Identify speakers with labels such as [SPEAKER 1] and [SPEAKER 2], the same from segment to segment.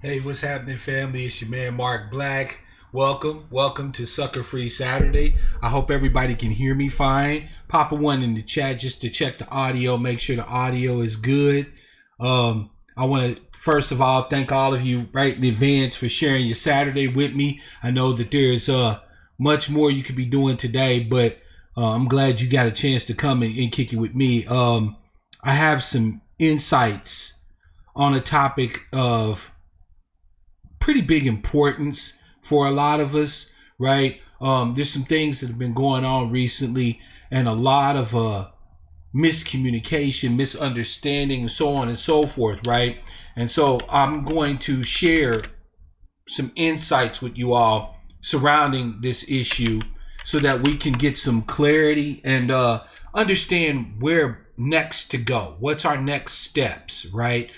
[SPEAKER 1] Hey, what's happening, family? It's your man, Mark Black. Welcome to Sucka-Free Saturday. I hope everybody can hear me fine. Pop a one in the chat just to check the audio, make sure the audio is good. I want to, first of all, thank all of you right in advance for sharing your Saturday with me. I know that there's much more you could be doing today, but I'm glad you got a chance to come and kick it with me. I have some insights on a topic of pretty big importance for a lot of us, right? There's some things that have been going on recently and a lot of miscommunication, misunderstanding, and so on and so forth, right? And so I'm going to share some insights with you all surrounding this issue so that we can get some clarity and understand where next to go. What's our next steps, right?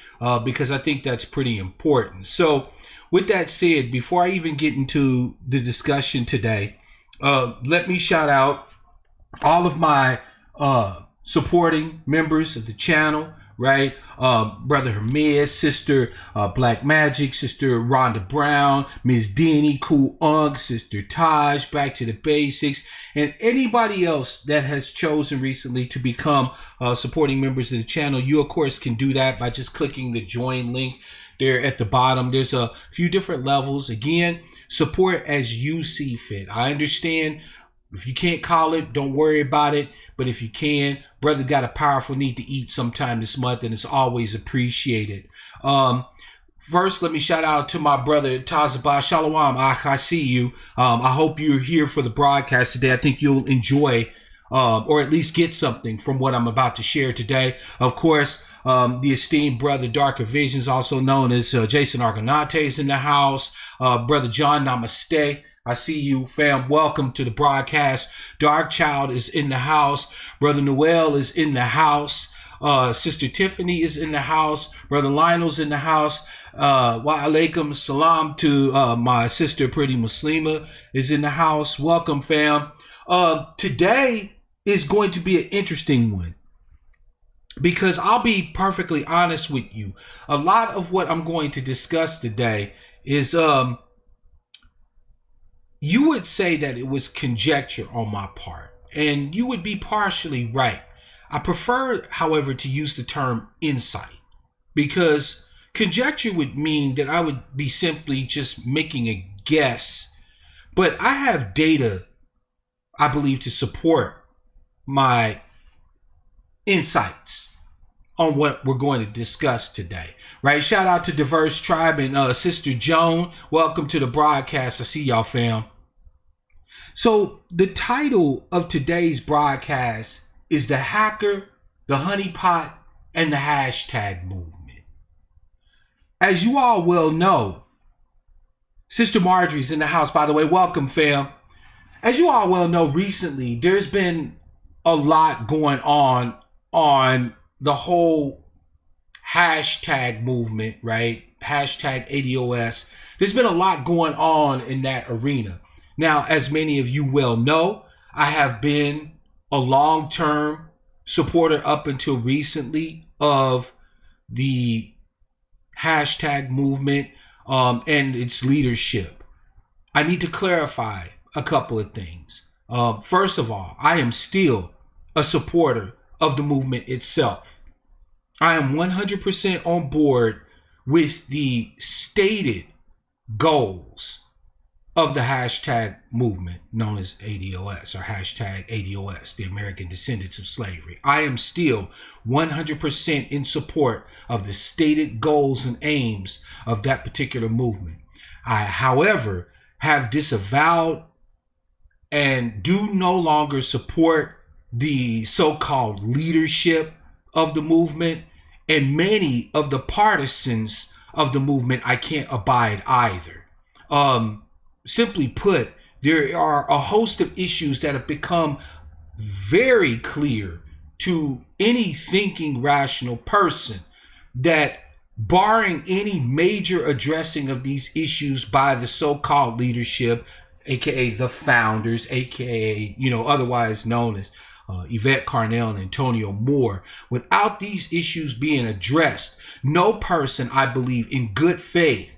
[SPEAKER 1] Because I think that's pretty important. So with that said, before I even get into the discussion today, let me shout out all of my supporting members of the channel, right? Brother Hermes, Sister Black Magic, Sister Rhonda Brown, Ms. Denny, Cool Unk, Sister Taj, Back to the Basics, and anybody else that has chosen recently to become supporting members of the channel. You, of course, can do that by just clicking the join link there at the bottom. There's a few different levels. Again, support as you see fit. I understand if you can't call it, don't worry about it. But if you can, brother got a powerful need to eat sometime this month, and it's always appreciated. First, let me shout out to my brother Tazabah Shalom. I see you. I hope you're here for the broadcast today. I think you'll enjoy or at least get something from what I'm about to share today. Of course, the esteemed brother Darker Visions, also known as Jason Argonate, is in the house. Brother John, namaste. I see you, fam. Welcome to the broadcast. Dark Child is in the house. Brother Noel is in the house. Sister Tiffany is in the house. Brother Lionel's in the house. Wa alaikum salam to my sister Pretty Muslima is in the house. Welcome, fam. Today is going to be an interesting one, because I'll be perfectly honest with you. A lot of what I'm going to discuss today is, you would say that it was conjecture on my part, and you would be partially right. I prefer, however, to use the term insight, because conjecture would mean that I would be simply just making a guess. But I have data, I believe, to support my insights on what we're going to discuss today, right? Shout out to Diverse Tribe and Sister Joan. Welcome to the broadcast. I see y'all, fam. So the title of today's broadcast is The Hacker, the Honeypot, and the Hashtag Movement. As you all well know, Sister Marjorie's in the house, by the way. Welcome, fam. As you all well know, recently there's been a lot going on the whole hashtag movement, right? Hashtag ADOS. There's been a lot going on in that arena. Now, as many of you well know, I have been a long-term supporter up until recently of the hashtag movement and its leadership. I need to clarify a couple of things. First of all, I am still a supporter of the movement itself. I am 100% on board with the stated goals of the hashtag movement known as ADOS, or hashtag ADOS, the American Descendants of Slavery. I am still 100% in support of the stated goals and aims of that particular movement. I, however, have disavowed and do no longer support the so-called leadership of the movement, and many of the partisans of the movement I can't abide either. Simply put, there are a host of issues that have become very clear to any thinking rational person that, barring any major addressing of these issues by the so-called leadership, aka the founders, aka, otherwise known as Yvette Carnell and Antonio Moore, without these issues being addressed, no person, I believe, in good faith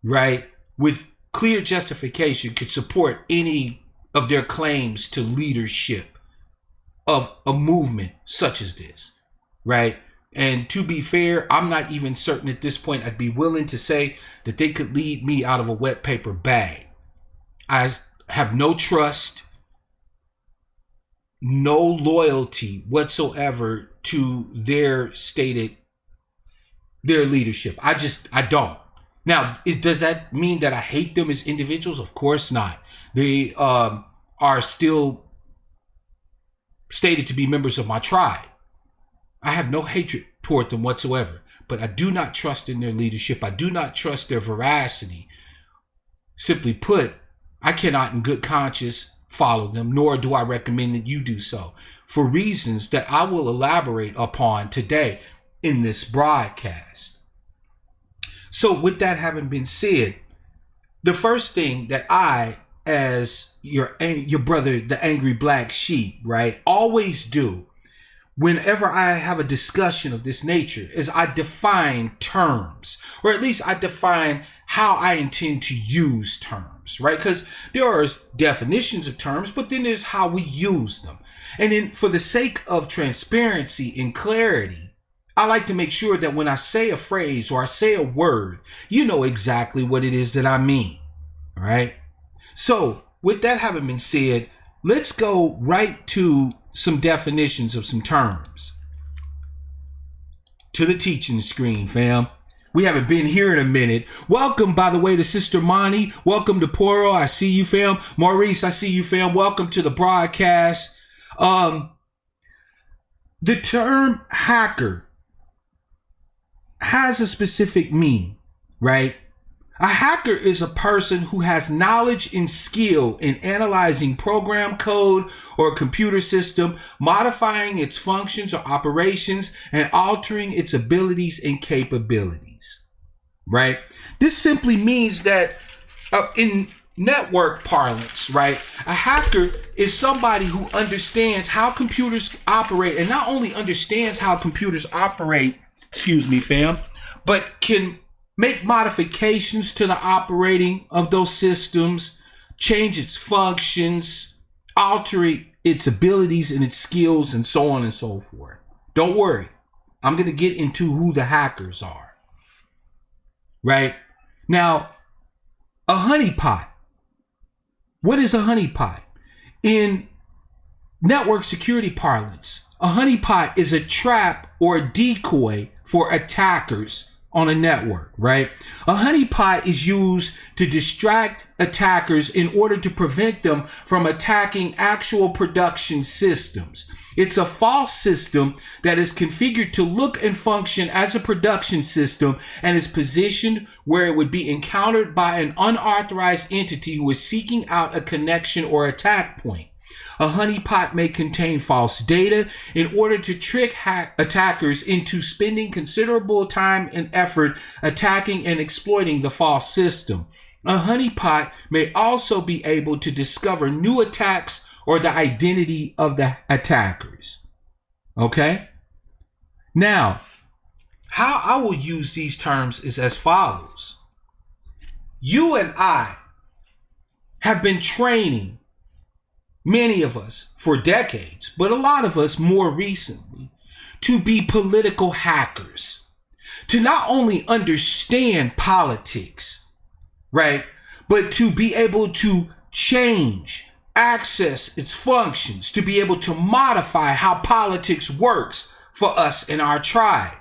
[SPEAKER 1] right, with clear justification could support any of their claims to leadership of a movement such as this, right? And to be fair, I'm not even certain at this point I'd be willing to say that they could lead me out of a wet paper bag. I have no trust, no loyalty whatsoever to their leadership. I don't. Now, does that mean that I hate them as individuals? Of course not. They are still stated to be members of my tribe. I have no hatred toward them whatsoever, but I do not trust in their leadership. I do not trust their veracity. Simply put, I cannot in good conscience follow them, nor do I recommend that you do so, for reasons that I will elaborate upon today in this broadcast. So with that having been said, the first thing that I, as your brother, the angry black sheep, right, always do whenever I have a discussion of this nature is I define terms, or at least I define how I intend to use terms, right? Because there are definitions of terms, but then there's how we use them. And then for the sake of transparency and clarity, I like to make sure that when I say a phrase or I say a word, you know exactly what it is that I mean, right? So with that having been said, let's go right to some definitions of some terms. To the teaching screen, fam. We haven't been here in a minute. Welcome, by the way, to Sister Monty. Welcome to Poro. I see you, fam. Maurice, I see you, fam. Welcome to the broadcast. The term hacker has a specific meaning, right? A hacker is a person who has knowledge and skill in analyzing program code or a computer system, modifying its functions or operations, and altering its abilities and capabilities, right? This simply means that in network parlance, right, a hacker is somebody who understands how computers operate, and not only understands how computers operate, but can make modifications to the operating of those systems, change its functions, alter its abilities and its skills, and so on and so forth. Don't worry. I'm going to get into who the hackers are. Right? Now, a honeypot. What is a honeypot? In network security parlance, a honeypot is a trap or a decoy for attackers on a network, right? A honeypot is used to distract attackers in order to prevent them from attacking actual production systems. It's a false system that is configured to look and function as a production system and is positioned where it would be encountered by an unauthorized entity who is seeking out a connection or attack point. A honeypot may contain false data in order to trick attackers into spending considerable time and effort attacking and exploiting the false system. A honeypot may also be able to discover new attacks or the identity of the attackers. Okay? Now, how I will use these terms is as follows. You and I have been training, many of us for decades, but a lot of us more recently, to be political hackers, to not only understand politics, right, but to be able to change, access its functions, to be able to modify how politics works for us in our tribe.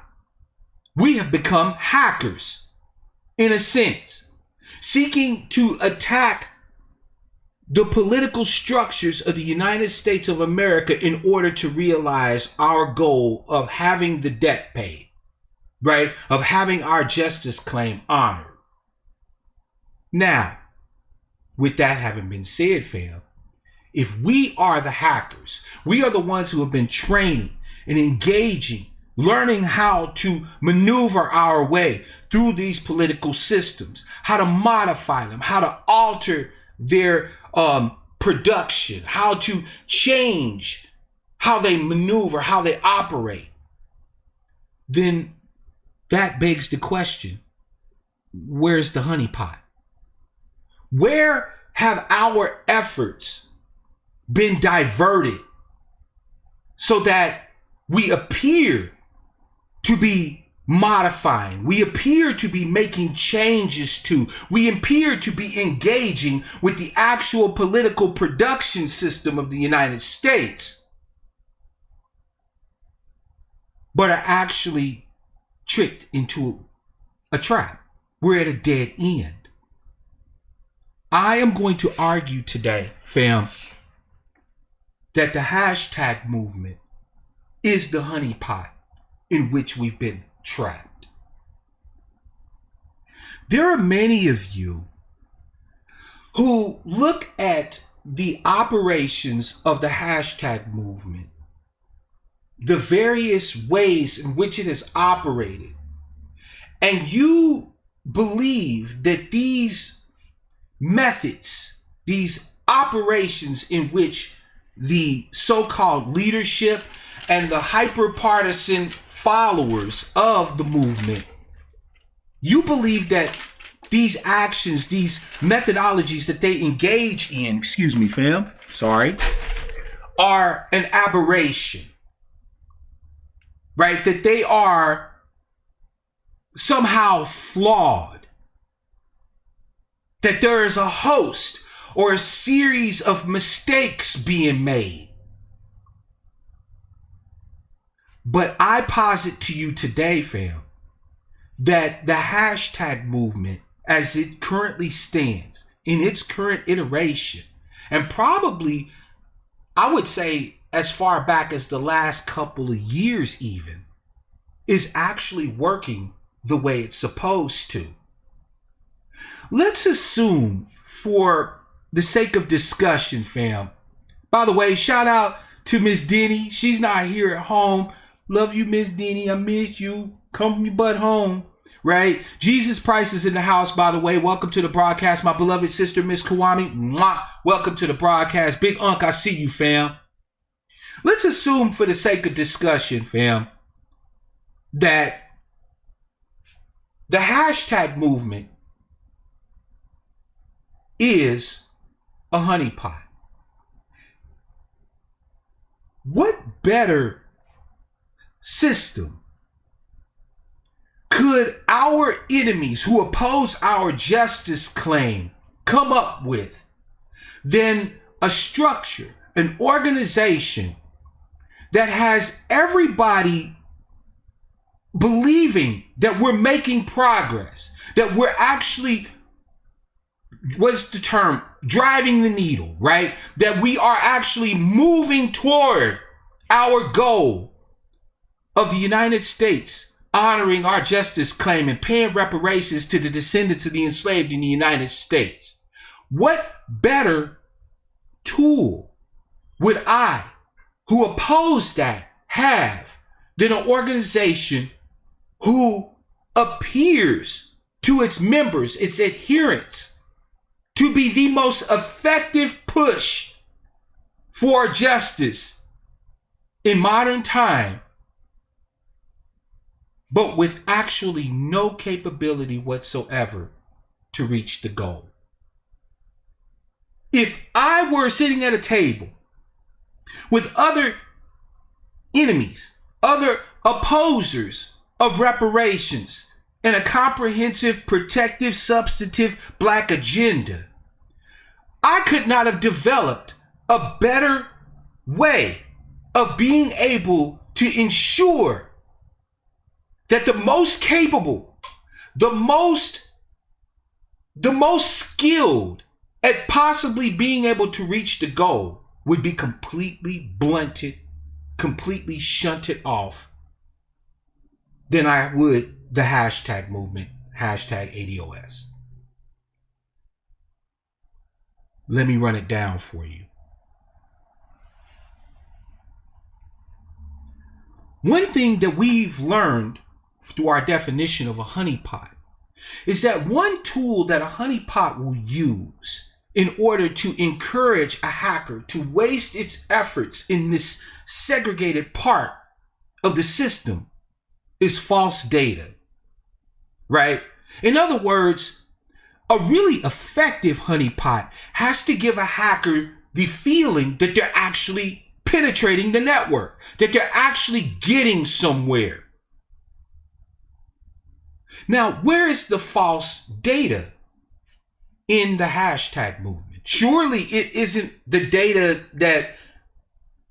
[SPEAKER 1] We have become hackers, in a sense, seeking to attack the political structures of the United States of America in order to realize our goal of having the debt paid, right? Of having our justice claim honored. Now, with that having been said, fam, if we are the hackers, we are the ones who have been training and engaging, learning how to maneuver our way through these political systems, how to modify them, how to alter their production, how to change how they maneuver, how they operate, then that begs the question, where's the honeypot? Where have our efforts been diverted so that we appear to be modifying, we appear to be making changes to, we appear to be engaging with the actual political production system of the United States, but are actually tricked into a trap? We're at a dead end. I am going to argue today, fam, that the hashtag movement is the honeypot in which we've been trapped. There are many of you who look at the operations of the hashtag movement, the various ways in which it has operated, and you believe that these methods, these operations in which the so-called leadership and the hyper-partisan followers of the movement, you believe that these actions, these methodologies that they engage in, are an aberration, right? That they are somehow flawed, that there is a host or a series of mistakes being made. But I posit to you today, fam, that the hashtag movement, as it currently stands, in its current iteration, and probably, I would say, as far back as the last couple of years even, is actually working the way it's supposed to. Let's assume, for the sake of discussion, fam. By the way, shout out to Miss Denny. She's not here at home. Love you, Miss Denny. I miss you. Come your butt home. Right? Jesus Price is in the house, by the way. Welcome to the broadcast. My beloved sister, Miss Kawami. Mwah. Welcome to the broadcast. Big Unc, I see you, fam. Let's assume, for the sake of discussion, fam, that the hashtag movement is a honeypot. What better system could our enemies who oppose our justice claim come up with than a structure, an organization that has everybody believing that we're making progress, that we're actually, what's the term, driving the needle, right? That we are actually moving toward our goal of the United States honoring our justice claim and paying reparations to the descendants of the enslaved in the United States. What better tool would I, who oppose that, have than an organization who appears to its members, its adherents, to be the most effective push for justice in modern time, but with actually no capability whatsoever to reach the goal? If I were sitting at a table with other enemies, other opposers of reparations, and a comprehensive, protective, substantive Black agenda, I could not have developed a better way of being able to ensure that the most capable, the most skilled at possibly being able to reach the goal would be completely blunted, completely shunted off than I would the hashtag movement, hashtag ADOS. Let me run it down for you. One thing that we've learned through our definition of a honeypot is that one tool that a honeypot will use in order to encourage a hacker to waste its efforts in this segregated part of the system is false data, right? In other words, a really effective honeypot has to give a hacker the feeling that they're actually penetrating the network, that they're actually getting somewhere. Now, where is the false data in the hashtag movement? Surely it isn't the data that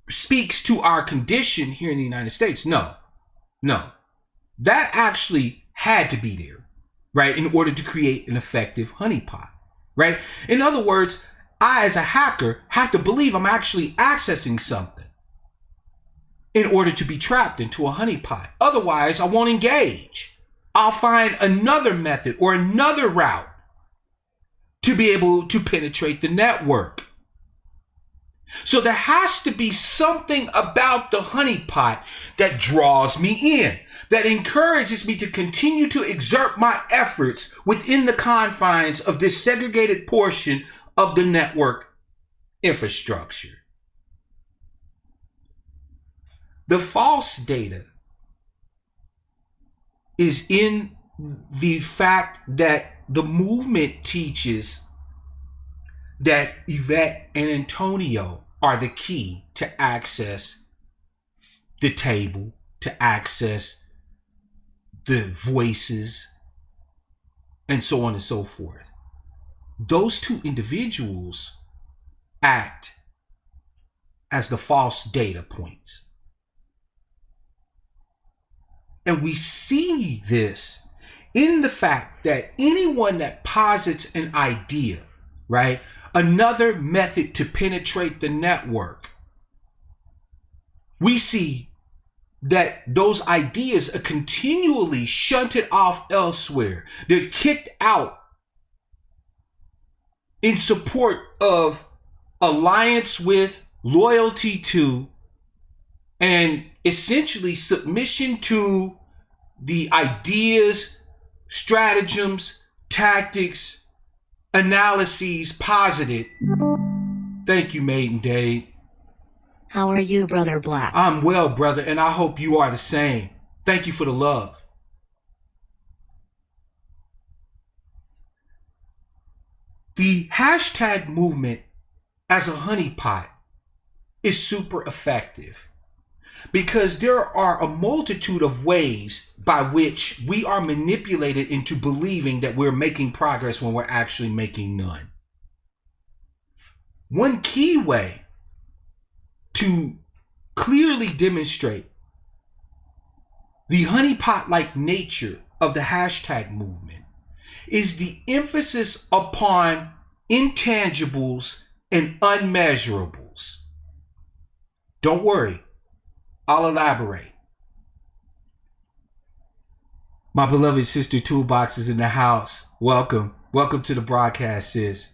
[SPEAKER 1] speaks to our condition here in the United States. No. That actually had to be there, right, in order to create an effective honeypot, right? In other words, I, as a hacker, have to believe I'm actually accessing something in order to be trapped into a honeypot. Otherwise, I won't engage. I'll find another method or another route to be able to penetrate the network. So there has to be something about the honeypot that draws me in, that encourages me to continue to exert my efforts within the confines of this segregated portion of the network infrastructure. The false data is in the fact that the movement teaches that Yvette and Antonio are the key to access the table, to access the voices, and so on and so forth. Those two individuals act as the false data points. And we see this in the fact that anyone that posits an idea, right, another method to penetrate the network, we see that those ideas are continually shunted off elsewhere. They're kicked out in support of alliance with, loyalty to, and essentially submission to the ideas, stratagems, tactics, analyses posited. Thank you, Maiden Dave.
[SPEAKER 2] How are you, Brother Black?
[SPEAKER 1] I'm well, brother, and I hope you are the same. Thank you for the love. The hashtag movement as a honeypot is super effective because there are a multitude of ways by which we are manipulated into believing that we're making progress when we're actually making none. One key way to clearly demonstrate the honeypot-like nature of the hashtag movement is the emphasis upon intangibles and unmeasurables. Don't worry, I'll elaborate. My beloved sister Toolbox is in the house. Welcome to the broadcast, sis.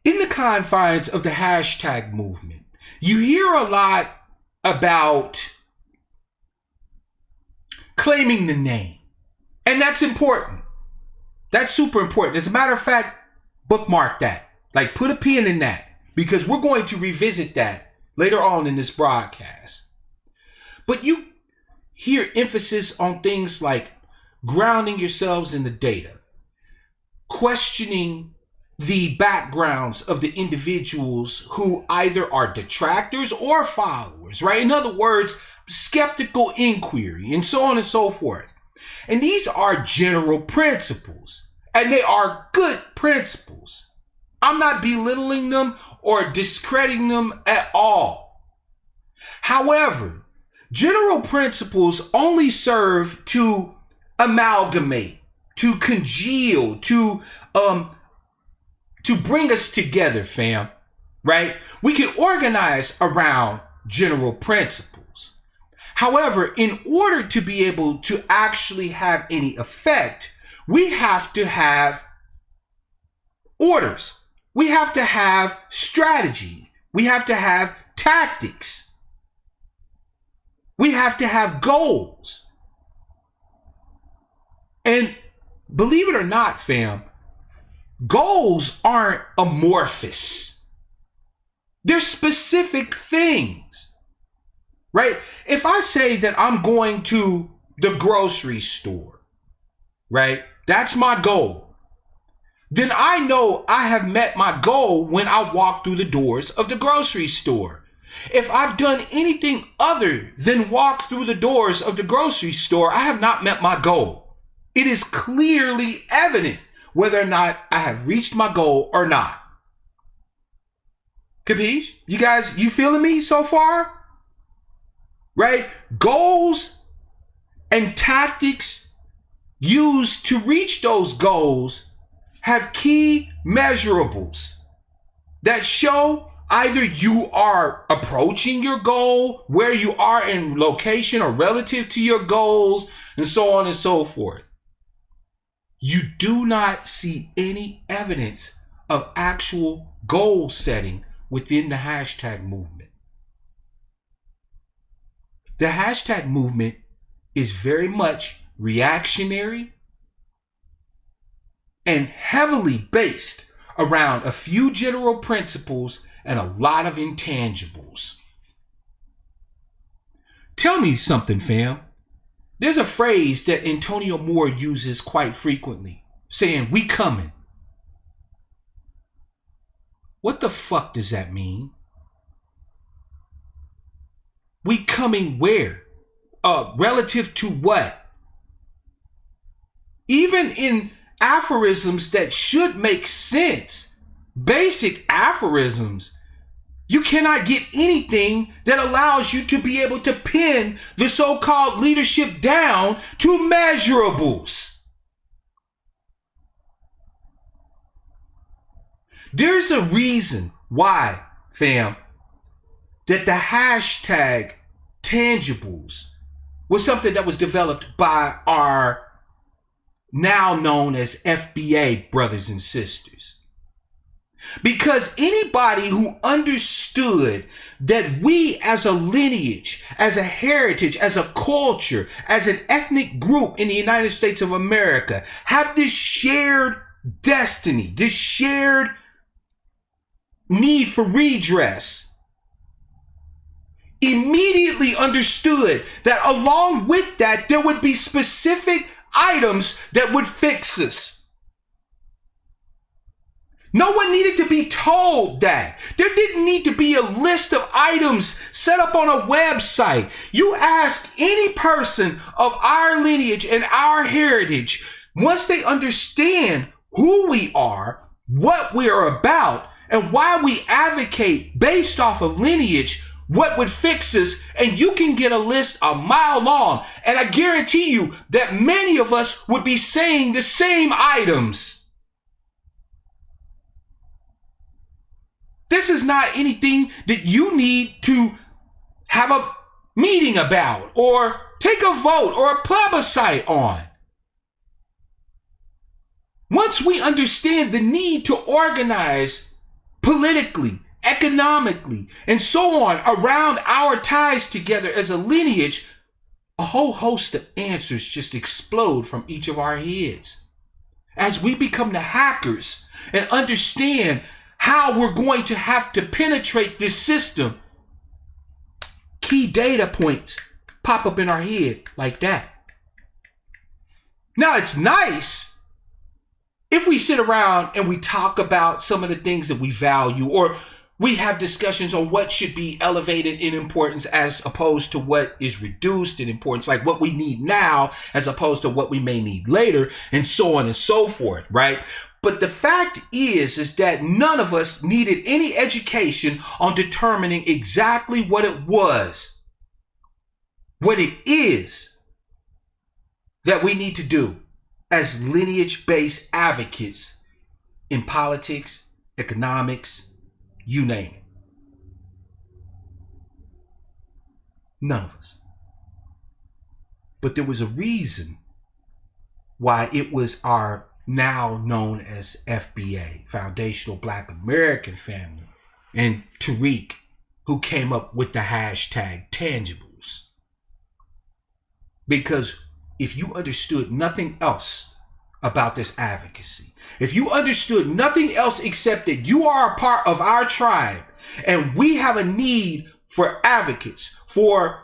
[SPEAKER 1] In the confines of the hashtag movement, you hear a lot about claiming the name. And that's important. That's super important. As a matter of fact, bookmark that. Like, put a pin in that, because we're going to revisit that later on in this broadcast. But you hear emphasis on things like grounding yourselves in the data, questioning the backgrounds of the individuals who either are detractors or followers, right? In other words, skeptical inquiry and so on and so forth. And these are general principles, and they are good principles. I'm not belittling them or discrediting them at all. However, general principles only serve to amalgamate, to congeal, to bring us together, fam, right? We can organize around general principles. However, in order to be able to actually have any effect, we have to have orders. We have to have strategy. We have to have tactics. We have to have goals. And believe it or not, fam, goals aren't amorphous. They're specific things, right? If I say that I'm going to the grocery store, right? That's my goal. Then I know I have met my goal when I walk through the doors of the grocery store. If I've done anything other than walk through the doors of the grocery store, I have not met my goal. It is clearly evident whether or not I have reached my goal or not. Capiche? You guys, you feeling me so far? Right? Goals and tactics used to reach those goals have key measurables that show either you are approaching your goal, where you are in location or relative to your goals, and so on and so forth. You do not see any evidence of actual goal setting within the hashtag movement. The hashtag movement is very much reactionary and heavily based around a few general principles and a lot of intangibles. Tell me something, fam. There's a phrase that Antonio Moore uses quite frequently, saying, "We coming." What the fuck does that mean? We coming where? Relative to what? Even in aphorisms that should make sense, basic aphorisms, you cannot get anything that allows you to be able to pin the so-called leadership down to measurables. There's a reason why, fam, that the hashtag tangibles was something that was developed by our now known as FBA brothers and sisters. Because anybody who understood that we as a lineage, as a heritage, as a culture, as an ethnic group in the United States of America have this shared destiny, this shared need for redress, immediately understood that along with that, there would be specific items that would fix us. No one needed to be told that. There didn't need to be a list of items set up on a website. You ask any person of our lineage and our heritage, once they understand who we are, what we are about, and why we advocate based off of lineage, what would fix us, and you can get a list a mile long. And I guarantee you that many of us would be saying the same items. This is not anything that you need to have a meeting about or take a vote or a plebiscite on. Once we understand the need to organize politically, economically, and so on around our ties together as a lineage, a whole host of answers just explode from each of our heads. As we become the hackers and understand how we're going to have to penetrate this system, key data points pop up in our head like that. Now, it's nice if we sit around and we talk about some of the things that we value, or we have discussions on what should be elevated in importance as opposed to what is reduced in importance, like what we need now as opposed to what we may need later, and so on and so forth, right? But the fact is that none of us needed any education on determining exactly what it was, what it is that we need to do as lineage-based advocates in politics, economics, you name it. None of us. But there was a reason why it was our now known as FBA, Foundational Black American Family, and Tariq, who came up with the hashtag tangibles. Because if you understood nothing else about this advocacy, if you understood nothing else except that you are a part of our tribe and we have a need for advocates, for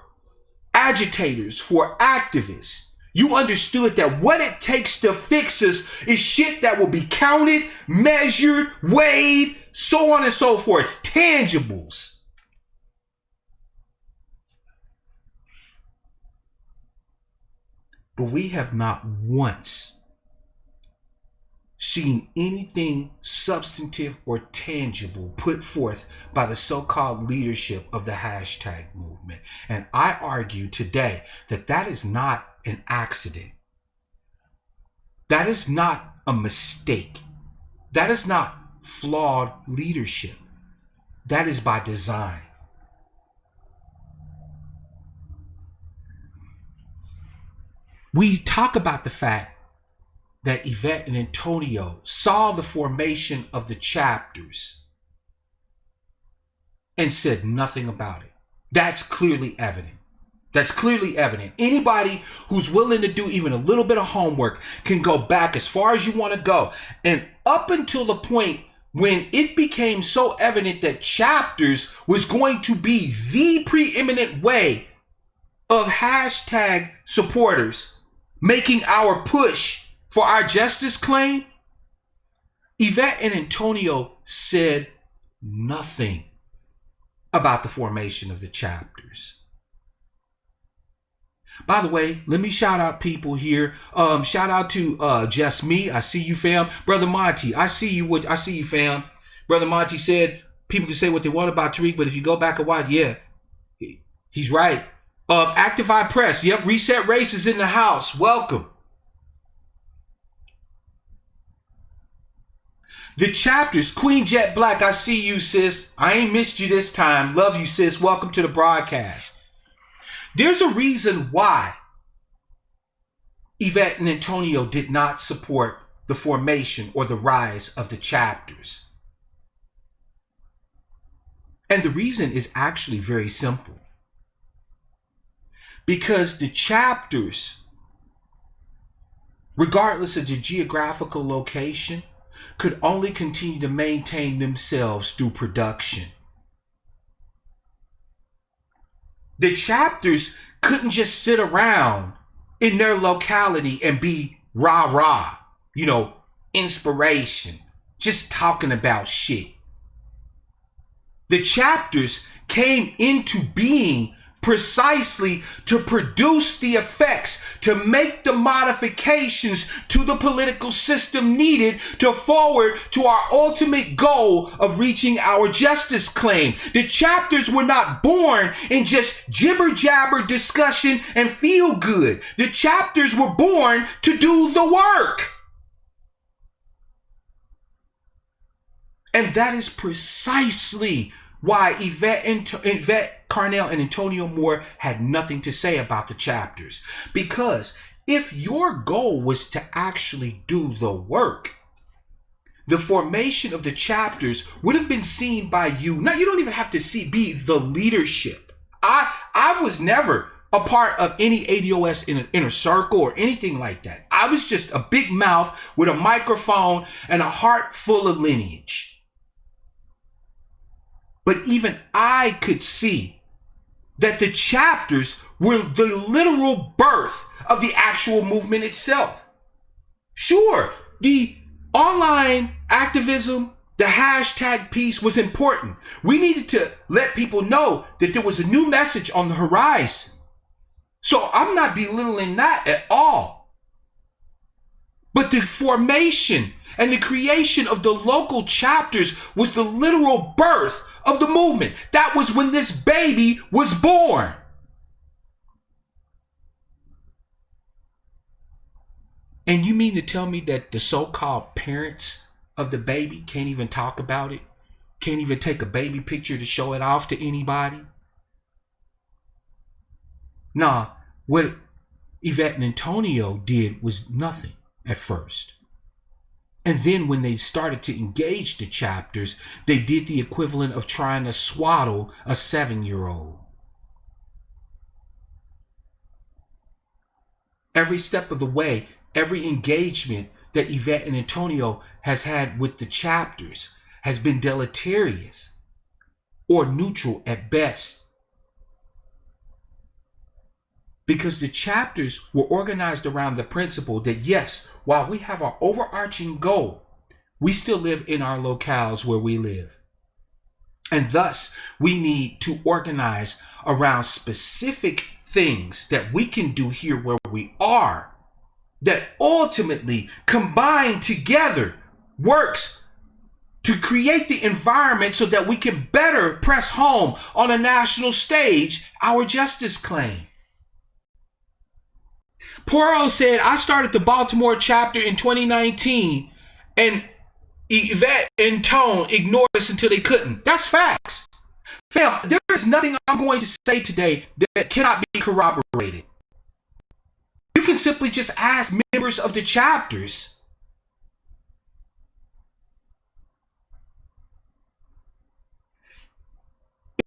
[SPEAKER 1] agitators, for activists, You understood that what it takes to fix us is shit that will be counted, measured, weighed, so on and so forth. Tangibles. But we have not once seen anything substantive or tangible put forth by the so-called leadership of the hashtag movement. And I argue today that that is not an accident. That is not a mistake. That is not flawed leadership. That is by design. We talk about the fact that Yvette and Antonio saw the formation of the chapters and said nothing about it. That's clearly evident. That's clearly evident. Anybody who's willing to do even a little bit of homework can go back as far as you want to go. And up until the point when it became so evident that chapters was going to be the preeminent way of hashtag supporters making our push for our justice claim, Yvette and Antonio said nothing about the formation of the chapters. By the way, let me shout out people here. Shout out to Just Me. I see you, fam. Brother Monty, I see you. I see you, fam. Brother Monty said people can say what they want about Tariq, but if you go back and watch, yeah, he's right. Actify Press. Yep, Reset Race is in the house. Welcome. The chapters, Queen Jet Black, I see you, sis. I ain't missed you this time. Love you, sis. Welcome to the broadcast. There's a reason why Yvette and Antonio did not support the formation or the rise of the chapters. And the reason is actually very simple. Because the chapters, regardless of the geographical location, could only continue to maintain themselves through production. The chapters couldn't just sit around in their locality and be rah-rah, inspiration, just talking about shit. The chapters came into being precisely to produce the effects, to make the modifications to the political system needed to forward to our ultimate goal of reaching our justice claim. The chapters were not born in just jibber-jabber discussion and feel good. The chapters were born to do the work. And that is precisely why Yvette Carnell and Antonio Moore had nothing to say about the chapters. Because if your goal was to actually do the work, the formation of the chapters would have been seen by you. Now, you don't even have to be the leadership. I was never a part of any ADOS inner circle or anything like that. I was just a big mouth with a microphone and a heart full of lineage. But even I could see that the chapters were the literal birth of the actual movement itself. Sure, the online activism, the hashtag piece was important. We needed to let people know that there was a new message on the horizon. So I'm not belittling that at all. But the formation and the creation of the local chapters was the literal birth of the movement. That was when this baby was born. And you mean to tell me that the so-called parents of the baby can't even talk about it? Can't even take a baby picture to show it off to anybody? Nah, what Yvette and Antonio did was nothing at first. And then when they started to engage the chapters, they did the equivalent of trying to swaddle a 7-year-old. Every step of the way, every engagement that Yvette and Antonio has had with the chapters has been deleterious or neutral at best. because the chapters were organized around the principle that, yes, while we have our overarching goal, we still live in our locales where we live. And thus, we need to organize around specific things that we can do here where we are, that ultimately combined together works to create the environment so that we can better press home on a national stage our justice claim. Poirot said, I started the Baltimore chapter in 2019 and Yvette and Tone ignored us until they couldn't. That's facts. Fam, there is nothing I'm going to say today that cannot be corroborated. You can simply just ask members of the chapters.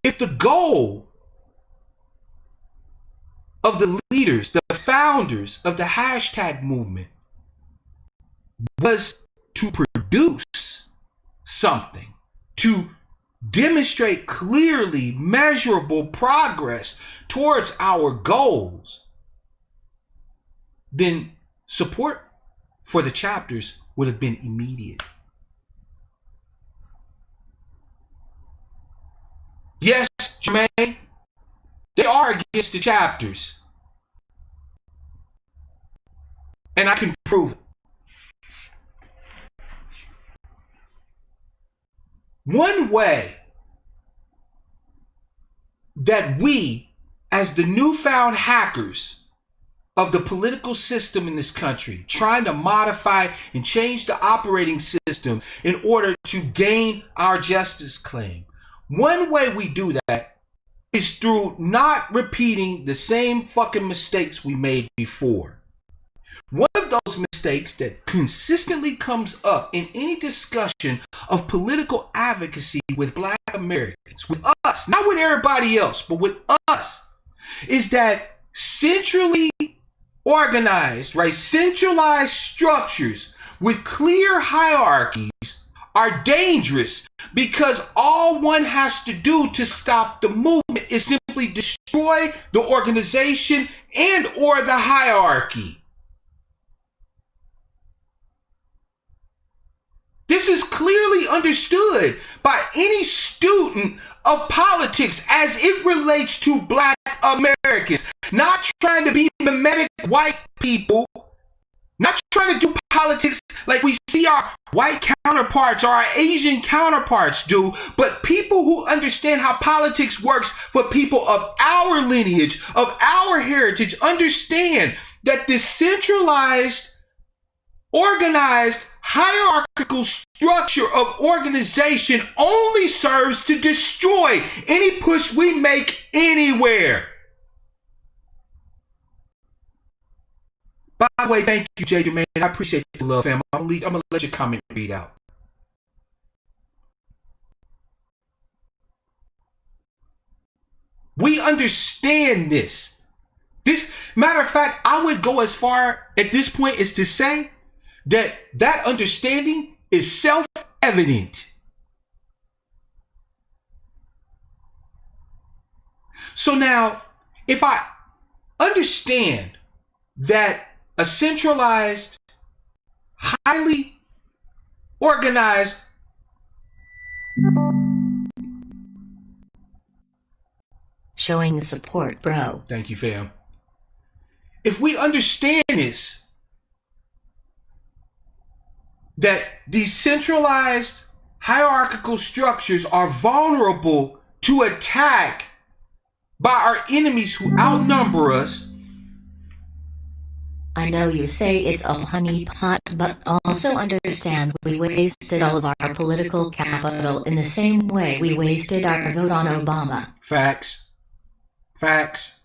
[SPEAKER 1] If the goal of the leaders, the founders of the hashtag movement was to produce something, to demonstrate clearly measurable progress towards our goals, then support for the chapters would have been immediate. Yes, Jermaine, they are against the chapters. And I can prove it. One way that we, as the newfound hackers of the political system in this country, trying to modify and change the operating system in order to gain our justice claim, one way we do that is through not repeating the same fucking mistakes we made before. One of those mistakes that consistently comes up in any discussion of political advocacy with Black Americans, with us, not with everybody else, but with us, is that centrally organized, right, centralized structures with clear hierarchies are dangerous because all one has to do to stop the movement is simply destroy the organization and or the hierarchy. This is clearly understood by any student of politics as it relates to Black Americans. Not trying to be mimetic white people, not trying to do politics like we see our white counterparts or our Asian counterparts do, but people who understand how politics works for people of our lineage, of our heritage, understand that this centralized, organized, hierarchical structure of organization only serves to destroy any push we make anywhere. By the way, thank you, J. Jermaine. I appreciate the love, fam. I'm gonna let your comment read out. We understand this. Matter of fact, I would go as far at this point as to say that understanding is self-evident. So now, if I understand that a centralized, highly organized,
[SPEAKER 2] showing support, bro.
[SPEAKER 1] Thank you, fam. If we understand this, that these centralized hierarchical structures are vulnerable to attack by our enemies who outnumber us.
[SPEAKER 2] I know you say it's a honeypot, but also understand we wasted all of our political capital in the same way we wasted our vote on Obama.
[SPEAKER 1] Facts. Facts.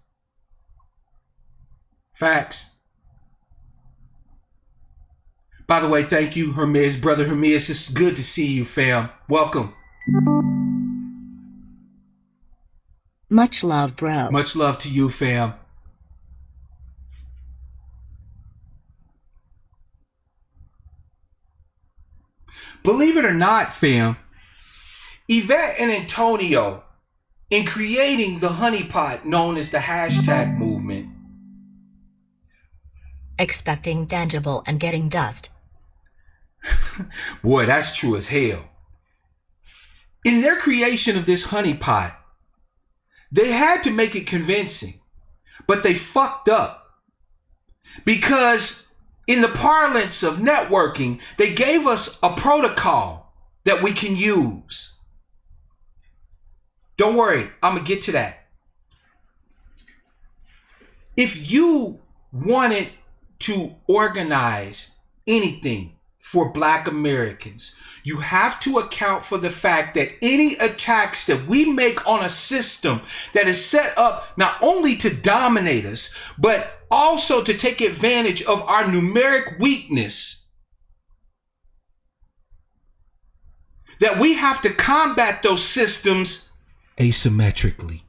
[SPEAKER 1] Facts. By the way, thank you, Hermes, brother Hermes. It's good to see you, fam. Welcome.
[SPEAKER 2] Much love, bro.
[SPEAKER 1] Much love to you, fam. Believe it or not, fam, Yvette and Antonio, in creating the honeypot known as the hashtag movement,
[SPEAKER 2] expecting tangible and getting dust.
[SPEAKER 1] Boy, that's true as hell. In their creation of this honeypot, they had to make it convincing, but they fucked up. Because in the parlance of networking, they gave us a protocol that we can use. Don't worry, I'm going to get to that. If you wanted to organize anything for Black Americans, you have to account for the fact that any attacks that we make on a system that is set up not only to dominate us, but also to take advantage of our numeric weakness, that we have to combat those systems asymmetrically.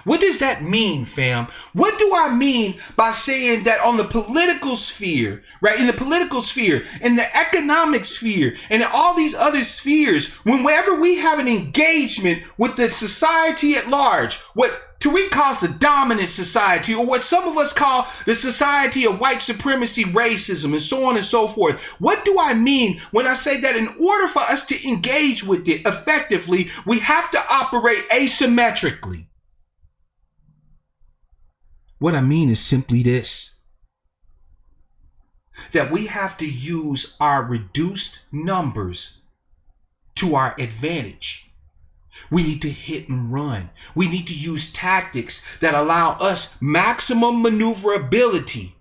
[SPEAKER 1] What does that mean, fam? What do I mean by saying that on the political sphere, right? In the political sphere, in the economic sphere, and in all these other spheres, whenever we have an engagement with the society at large, what Tariq calls the dominant society, or what some of us call the society of white supremacy, racism, and so on and so forth. What do I mean when I say that in order for us to engage with it effectively, we have to operate asymmetrically? What I mean is simply this, that we have to use our reduced numbers to our advantage. We need to hit and run. We need to use tactics that allow us maximum maneuverability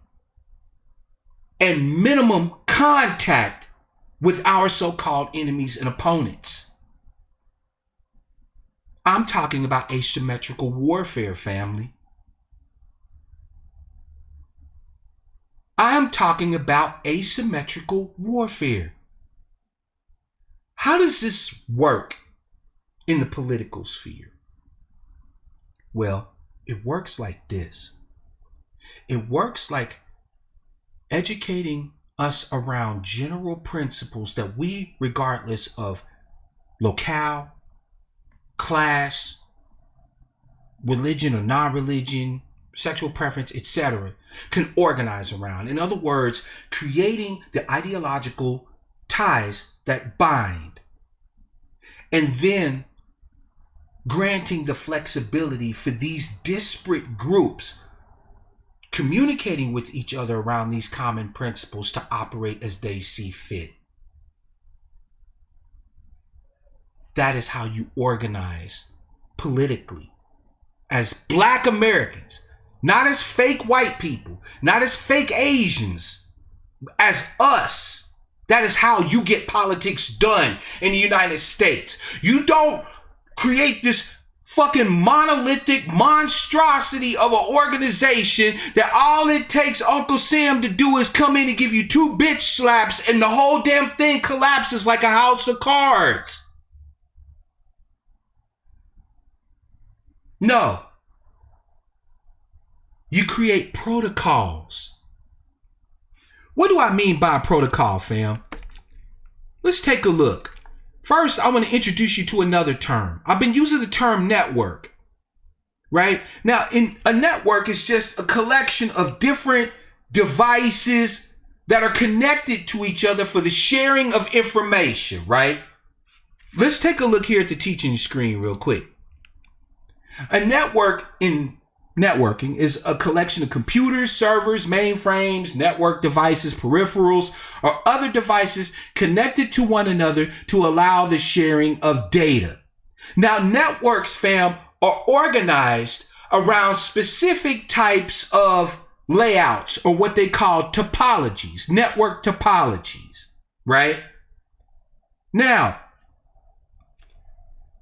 [SPEAKER 1] and minimum contact with our so-called enemies and opponents. I'm talking about asymmetrical warfare, family. I'm talking about asymmetrical warfare. How does this work in the political sphere? Well, it works like this. It works like educating us around general principles that we, regardless of locale, class, religion or non-religion, sexual preference, etc., can organize around. In other words, creating the ideological ties that bind, and then granting the flexibility for these disparate groups communicating with each other around these common principles to operate as they see fit. That is how you organize politically as Black Americans. Not as fake white people, not as fake Asians, as us. That is how you get politics done in the United States. You don't create this fucking monolithic monstrosity of an organization that all it takes Uncle Sam to do is come in and give you 2 bitch slaps and the whole damn thing collapses like a house of cards. No. You create protocols. What do I mean by a protocol, fam? Let's take a look. First, I want to introduce you to another term. I've been using the term network, right? Now, in a network is just a collection of different devices that are connected to each other for the sharing of information, right? Let's take a look here at the teaching screen real quick. A network in networking is a collection of computers, servers, mainframes, network devices, peripherals, or other devices connected to one another to allow the sharing of data. Now, networks, fam, are organized around specific types of layouts, or what they call topologies, network topologies, right? Now,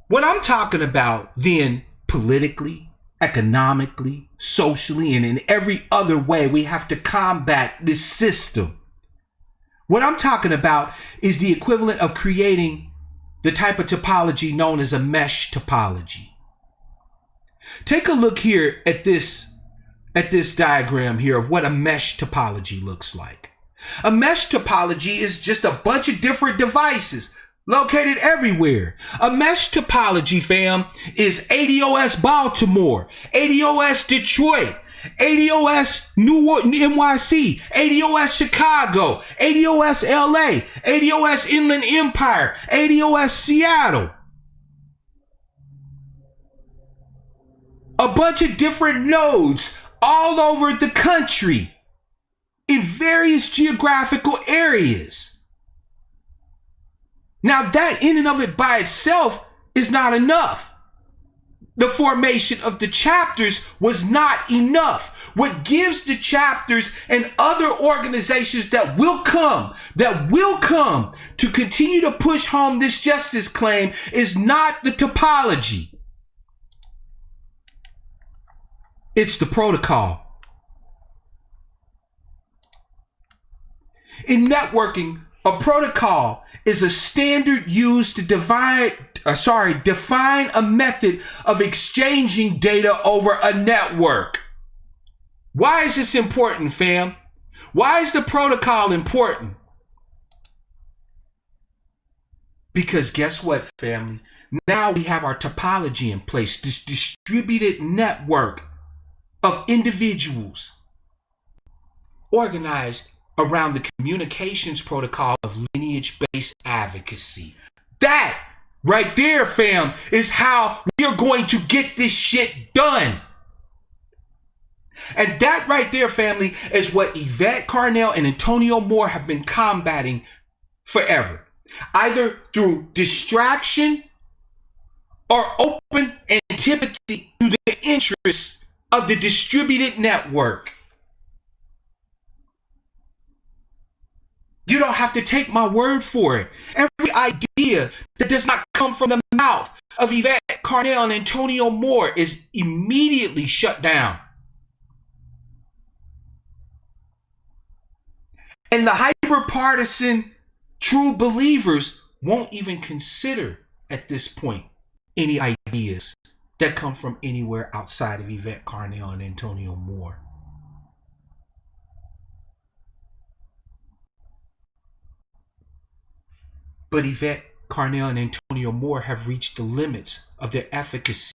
[SPEAKER 1] what I'm talking about then politically, economically, socially, and in every other way, we have to combat this system. What I'm talking about is the equivalent of creating the type of topology known as a mesh topology. Take a look here at this diagram here of what a mesh topology looks like. A mesh topology is just a bunch of different devices located everywhere. A mesh topology, fam, is ADOS Baltimore, ADOS Detroit, ADOS NYC, ADOS Chicago, ADOS LA, ADOS Inland Empire, ADOS Seattle. A bunch of different nodes all over the country in various geographical areas. Now that in and of it by itself is not enough. The formation of the chapters was not enough. What gives the chapters and other organizations that will come to continue to push home this justice claim is not the topology. It's the protocol. In networking, a protocol is a standard used to define a method of exchanging data over a network. Why is this important, fam? Why is the protocol important? Because guess what, family? Now we have our topology in place, this distributed network of individuals organized around the communications protocol of lineage-based advocacy. That right there, fam, is how we are going to get this shit done. And that right there, family, is what Yvette Carnell and Antonio Moore have been combating forever. Either through distraction or open antipathy to the interests of the distributed network. You don't have to take my word for it. Every idea that does not come from the mouth of Yvette Carnell and Antonio Moore is immediately shut down. And the hyper-partisan true believers won't even consider at this point any ideas that come from anywhere outside of Yvette Carnell and Antonio Moore. But Yvette Carnell and Antonio Moore have reached the limits of their efficacy.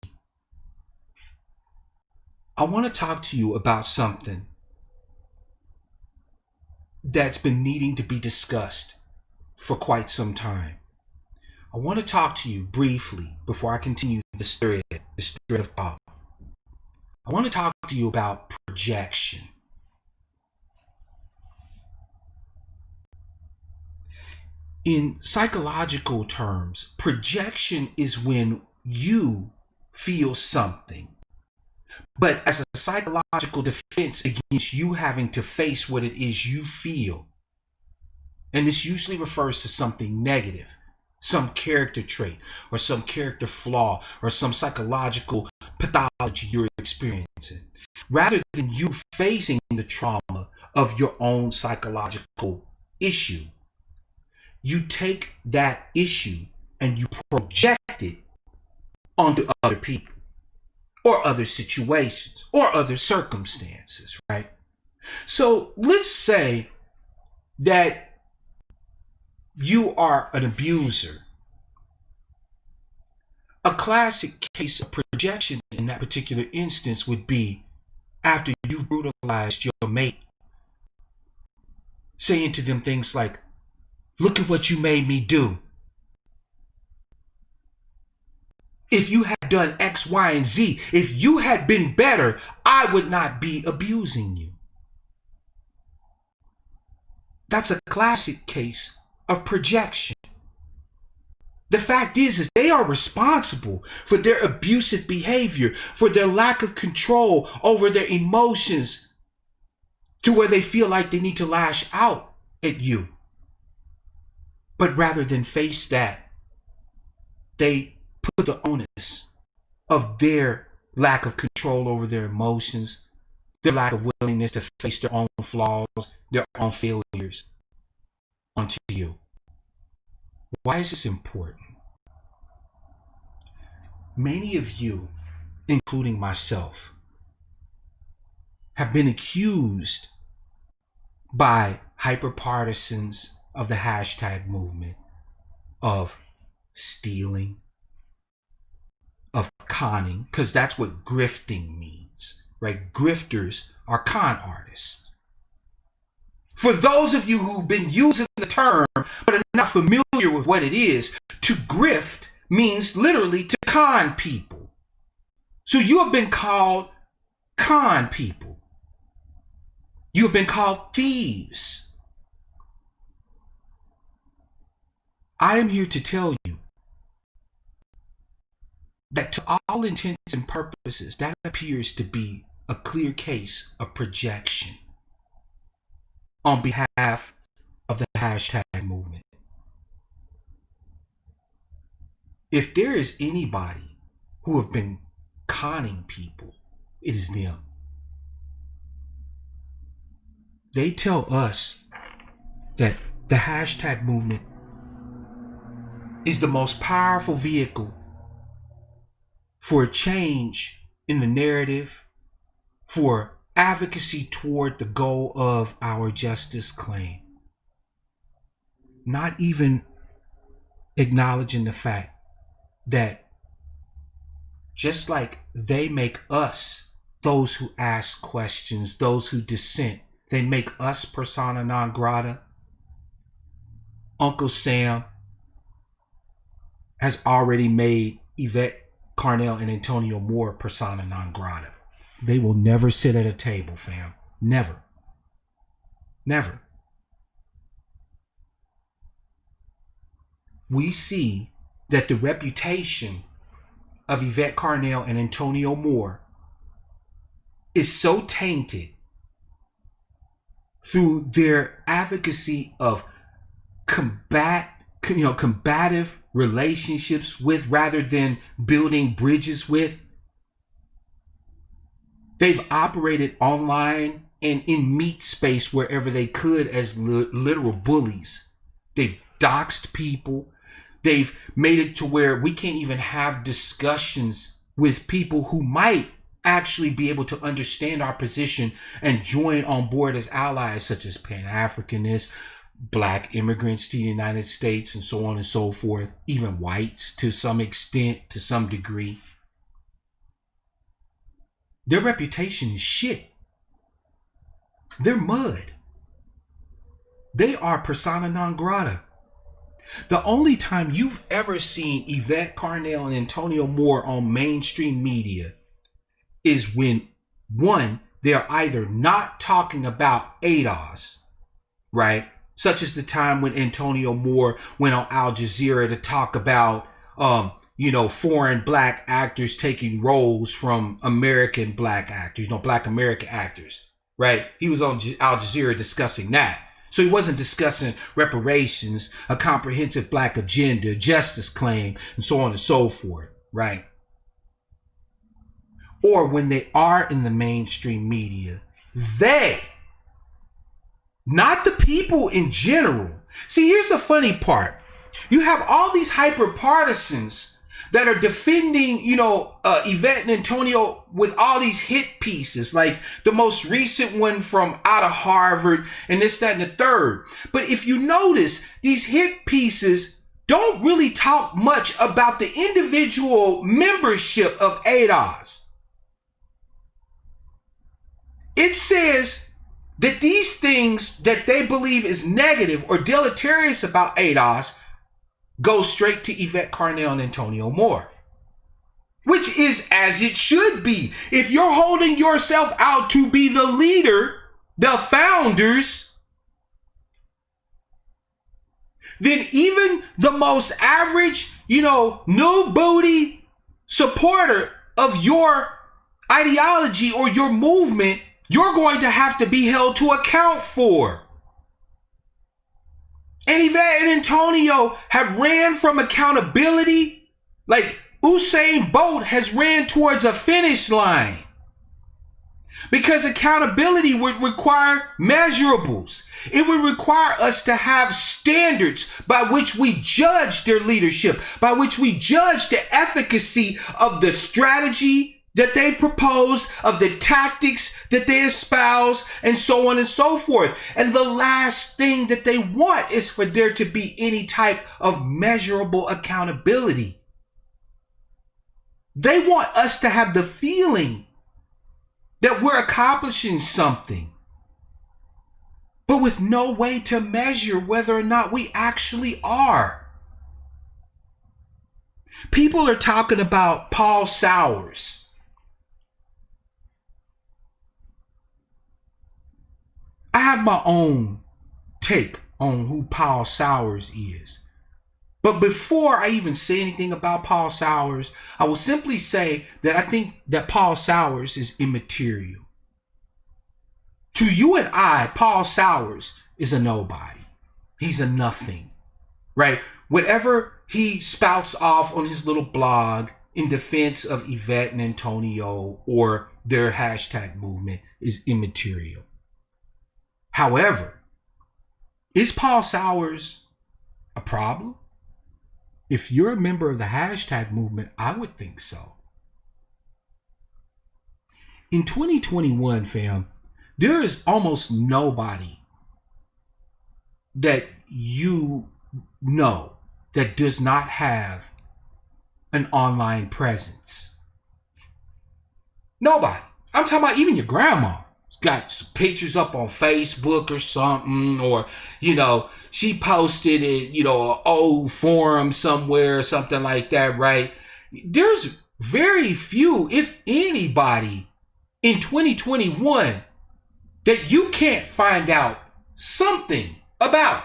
[SPEAKER 1] I want to talk to you about something that's been needing to be discussed for quite some time. I want to talk to you briefly before I continue this thread of thought. I want to talk to you about projection. In psychological terms, projection is when you feel something, but as a psychological defense against you having to face what it is you feel. And this usually refers to something negative, some character trait or some character flaw or some psychological pathology you're experiencing. Rather than you facing the trauma of your own psychological issue, you take that issue and you project it onto other people or other situations or other circumstances, right? So let's say that you are an abuser. A classic case of projection in that particular instance would be after you brutalized your mate, saying to them things like, "Look at what you made me do. If you had done X, Y, and Z, if you had been better, I would not be abusing you." That's a classic case of projection. The fact is they are responsible for their abusive behavior, for their lack of control over their emotions, to where they feel like they need to lash out at you. But rather than face that, they put the onus of their lack of control over their emotions, their lack of willingness to face their own flaws, their own failures onto you. Why is this important? Many of you, including myself, have been accused by hyper-partisans of the hashtag movement of stealing, of conning, because that's what grifting means. right? Grifters are con artists. For those of you who've been using the term but are not familiar with what it is, to grift means literally to con people. So you have been called con people. You have been called thieves. I am here to tell you that to all intents and purposes, that appears to be a clear case of projection on behalf of the hashtag movement. If there is anybody who have been conning people, it is them. They tell us that the hashtag movement is the most powerful vehicle for a change in the narrative, for advocacy toward the goal of our justice claim. Not even acknowledging the fact that just like they make us, those who ask questions, those who dissent, they make us persona non grata. Uncle Sam has already made Yvette Carnell and Antonio Moore persona non grata. They will never sit at a table, fam. Never. Never. We see that the reputation of Yvette Carnell and Antonio Moore is so tainted through their advocacy of combative relationships with, rather than building bridges with. They've operated online and in meat space wherever they could as literal bullies. They've doxed people. They've made it to where we can't even have discussions with people who might actually be able to understand our position and join on board as allies, such as Pan-Africanists, Black immigrants to the United States, and so on and so forth, even whites to some extent, to some degree. Their reputation is shit. They're mud. They are persona non grata. The only time you've ever seen Yvette Carnell and Antonio Moore on mainstream media is when, one, they're either not talking about ADOS, right? Such as the time when Antonio Moore went on Al Jazeera to talk about, foreign black actors taking roles from American black actors, black American actors, right? He was on Al Jazeera discussing that. So he wasn't discussing reparations, a comprehensive black agenda, justice claim, and so on and so forth, right? Or when they are in the mainstream media, they, not the people in general. See, here's the funny part. You have all these hyper partisans that are defending, Yvette and Antonio with all these hit pieces, like the most recent one from out of Harvard and this, that, and the third. But if you notice, these hit pieces don't really talk much about the individual membership of ADOS. It says that these things that they believe is negative or deleterious about ADOS go straight to Yvette Carnell and Antonio Moore, which is as it should be. If you're holding yourself out to be the leader, the founders, then even the most average, new booty supporter of your ideology or your movement, you're going to have to be held to account for. And Yvette and Antonio have ran from accountability like Usain Bolt has ran towards a finish line. Because accountability would require measurables. It would require us to have standards by which we judge their leadership, by which we judge the efficacy of the strategy that they've proposed, of the tactics that they espouse, and so on and so forth. And the last thing that they want is for there to be any type of measurable accountability. They want us to have the feeling that we're accomplishing something, but with no way to measure whether or not we actually are. People are talking about Paul Sowers. I have my own take on who Paul Sowers is. But before I even say anything about Paul Sowers, I will simply say that I think that Paul Sowers is immaterial. To you and I, Paul Sowers is a nobody. He's a nothing, right? Whatever he spouts off on his little blog in defense of Yvette and Antonio or their hashtag movement is immaterial. However, is Paul Sowers a problem? If you're a member of the hashtag movement, I would think so. In 2021, fam, there is almost nobody that you know that does not have an online presence. Nobody. I'm talking about even your grandma. Got some pictures up on Facebook or something, or, she posted it, an old forum somewhere or something like that, right? There's very few, if anybody, in 2021 that you can't find out something about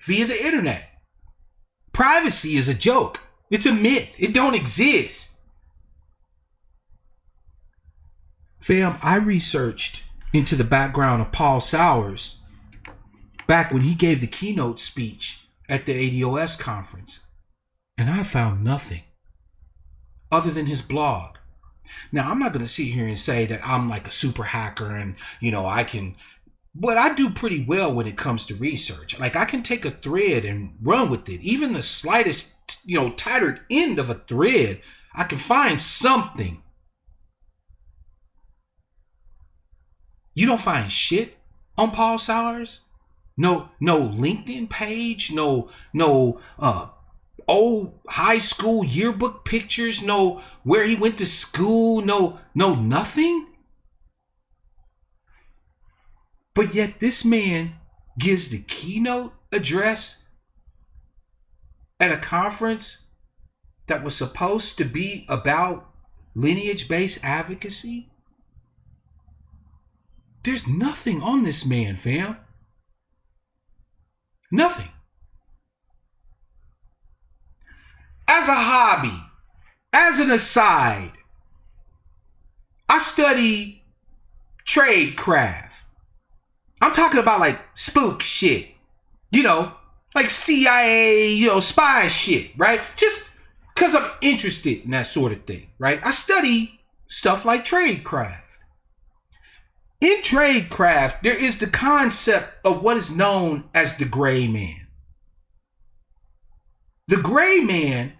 [SPEAKER 1] via the internet. Privacy is a joke. It's a myth. It don't exist. Fam, I researched into the background of Paul Sowers back when he gave the keynote speech at the ADOS conference, and I found nothing other than his blog. Now, I'm not going to sit here and say that I'm like a super hacker and, but I do pretty well when it comes to research. Like, I can take a thread and run with it. Even the slightest, tattered end of a thread, I can find something. You don't find shit on Paul Sowers? No LinkedIn page, no old high school yearbook pictures, no where he went to school, no nothing. But yet this man gives the keynote address at a conference that was supposed to be about lineage-based advocacy. There's nothing on this man, fam. Nothing. As a hobby, as an aside, I study tradecraft. I'm talking about like spook shit, like CIA, spy shit, right? Just because I'm interested in that sort of thing, right? I study stuff like tradecraft. In tradecraft, there is the concept of what is known as the gray man. The gray man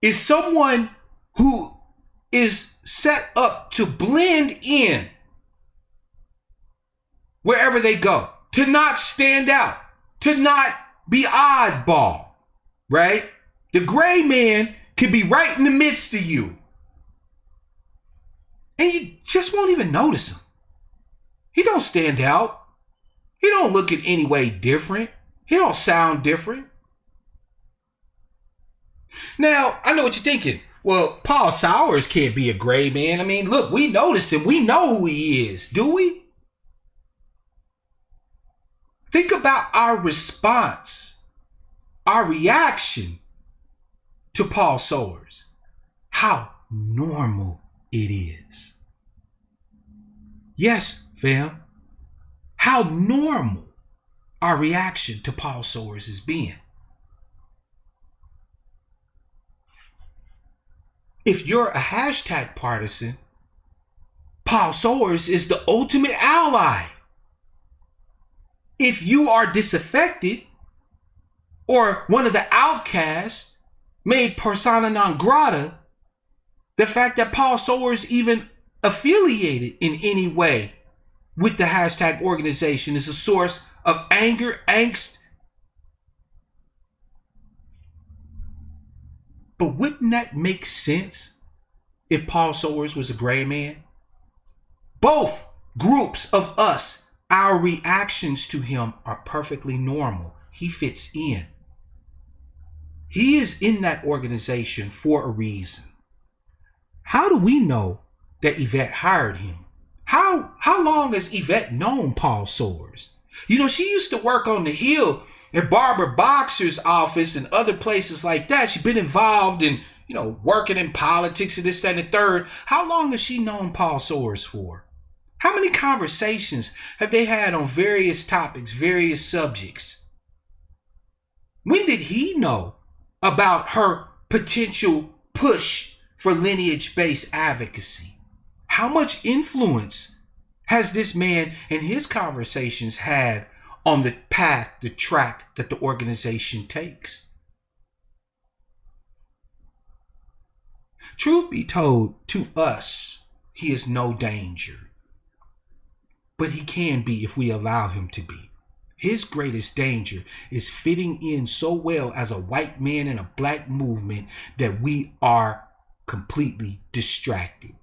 [SPEAKER 1] is someone who is set up to blend in wherever they go, to not stand out, to not be oddball, right? The gray man can be right in the midst of you, and you just won't even notice him. He don't stand out. He don't look in any way different. He don't sound different. Now, I know what you're thinking. Well, Paul Sowers can't be a gray man. I mean, look, we notice him. We know who he is, do we? Think about our response, our reaction to Paul Sowers. How normal it is. Yes, fam. How normal our reaction to Paul Sowers is being. If you're a hashtag partisan, Paul Sowers is the ultimate ally. If you are disaffected or one of the outcasts made persona non grata, the fact that Paul Sowers even affiliated in any way with the hashtag organization is a source of anger, angst. But wouldn't that make sense if Paul Sowers was a gray man? Both groups of us, our reactions to him are perfectly normal. He fits in. He is in that organization for a reason. How do we know that Yvette hired him? How long has Yvette known Paul Soares? You know, she used to work on the Hill at Barbara Boxer's office and other places like that. She's been involved in, working in politics and this, that, and the third. How long has she known Paul Soares for? How many conversations have they had on various topics, various subjects? When did he know about her potential push for lineage-based advocacy? How much influence has this man and his conversations had on the path, the track that the organization takes? Truth be told, to us, he is no danger. But he can be if we allow him to be. His greatest danger is fitting in so well as a white man in a black movement that we are completely distracted.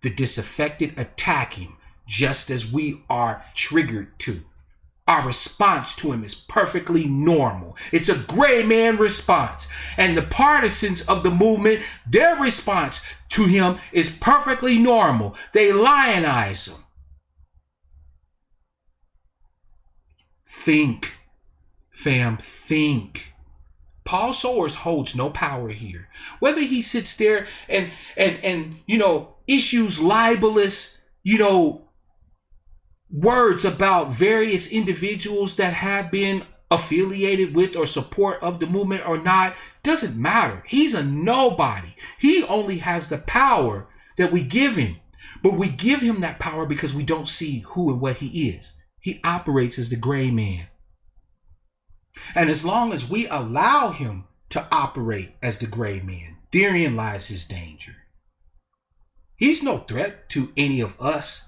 [SPEAKER 1] The disaffected attack him just as we are triggered to. Our response to him is perfectly normal. It's a gray man response. And the partisans of the movement, their response to him is perfectly normal. They lionize him. Think, fam, think. Paul Soares holds no power here. Whether he sits there and issues libelous, words about various individuals that have been affiliated with or support of the movement or not, doesn't matter. He's a nobody. He only has the power that we give him. But we give him that power because we don't see who and what he is. He operates as the gray man. And as long as we allow him to operate as the gray man, therein lies his danger. He's no threat to any of us.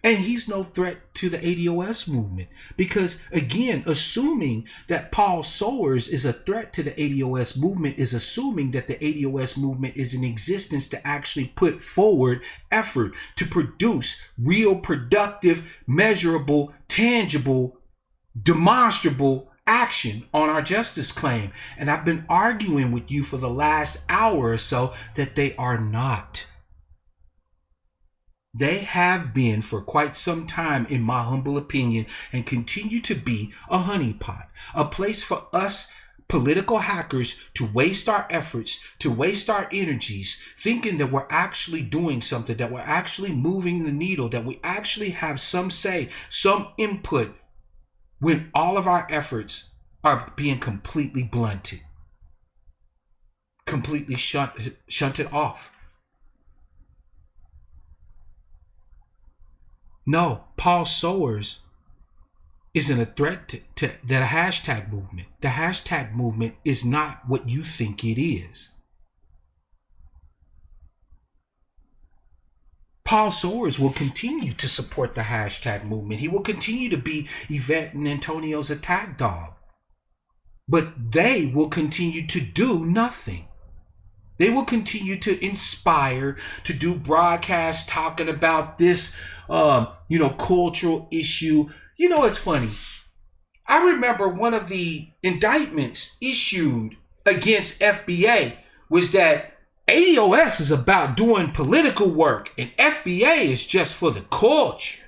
[SPEAKER 1] And he's no threat to the ADOS movement. Because, again, assuming that Paul Soares is a threat to the ADOS movement is assuming that the ADOS movement is in existence to actually put forward effort to produce real, productive, measurable, tangible, demonstrable action on our justice claim. And I've been arguing with you for the last hour or so that they are not. They have been for quite some time, in my humble opinion, and continue to be a honeypot, a place for us political hackers to waste our efforts, to waste our energies, thinking that we're actually doing something, that we're actually moving the needle, that we actually have some say, some input, when all of our efforts are being completely blunted, completely shunted off. No, Paul Soares isn't a threat to the hashtag movement. The hashtag movement is not what you think it is. Paul Soares will continue to support the hashtag movement. He will continue to be Yvette and Antonio's attack dog. But they will continue to do nothing. They will continue to inspire, to do broadcasts talking about this cultural issue. It's funny. I remember one of the indictments issued against FBA was that ADOS is about doing political work and FBA is just for the culture.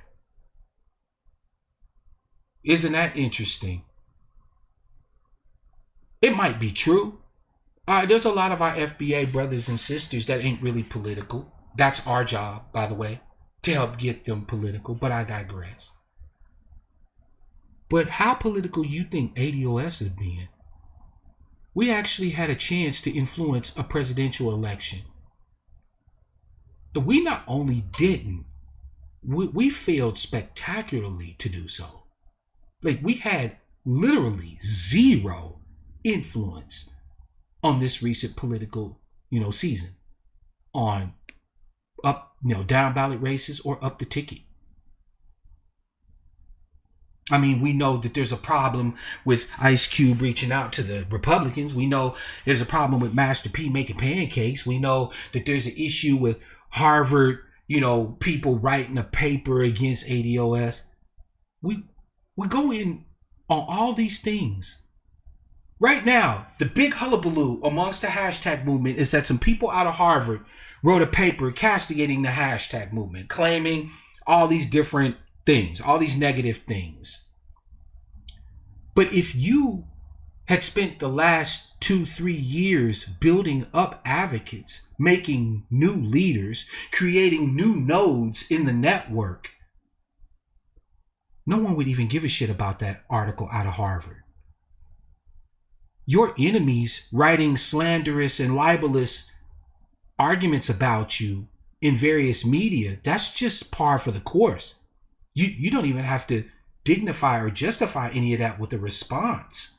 [SPEAKER 1] Isn't that interesting? It might be true. There's a lot of our FBA brothers and sisters that ain't really political. That's our job, by the way, to help get them political, but I digress. But how political you think ADOS is being? We actually had a chance to influence a presidential election. We not only didn't, we failed spectacularly to do so. We had literally zero influence on this recent political, season, on up, down ballot races or up the ticket. I mean, we know that there's a problem with Ice Cube reaching out to the Republicans. We know there's a problem with Master P making pancakes. We know that there's an issue with Harvard, people writing a paper against ADOS. We go in on all these things. Right now, the big hullabaloo amongst the hashtag movement is that some people out of Harvard wrote a paper castigating the hashtag movement, claiming all these different things, all these negative things. But if you had spent the last 2-3 years building up advocates, making new leaders, creating new nodes in the network, no one would even give a shit about that article out of Harvard. Your enemies writing slanderous and libelous arguments about you in various media, that's just par for the course. You don't even have to dignify or justify any of that with a response.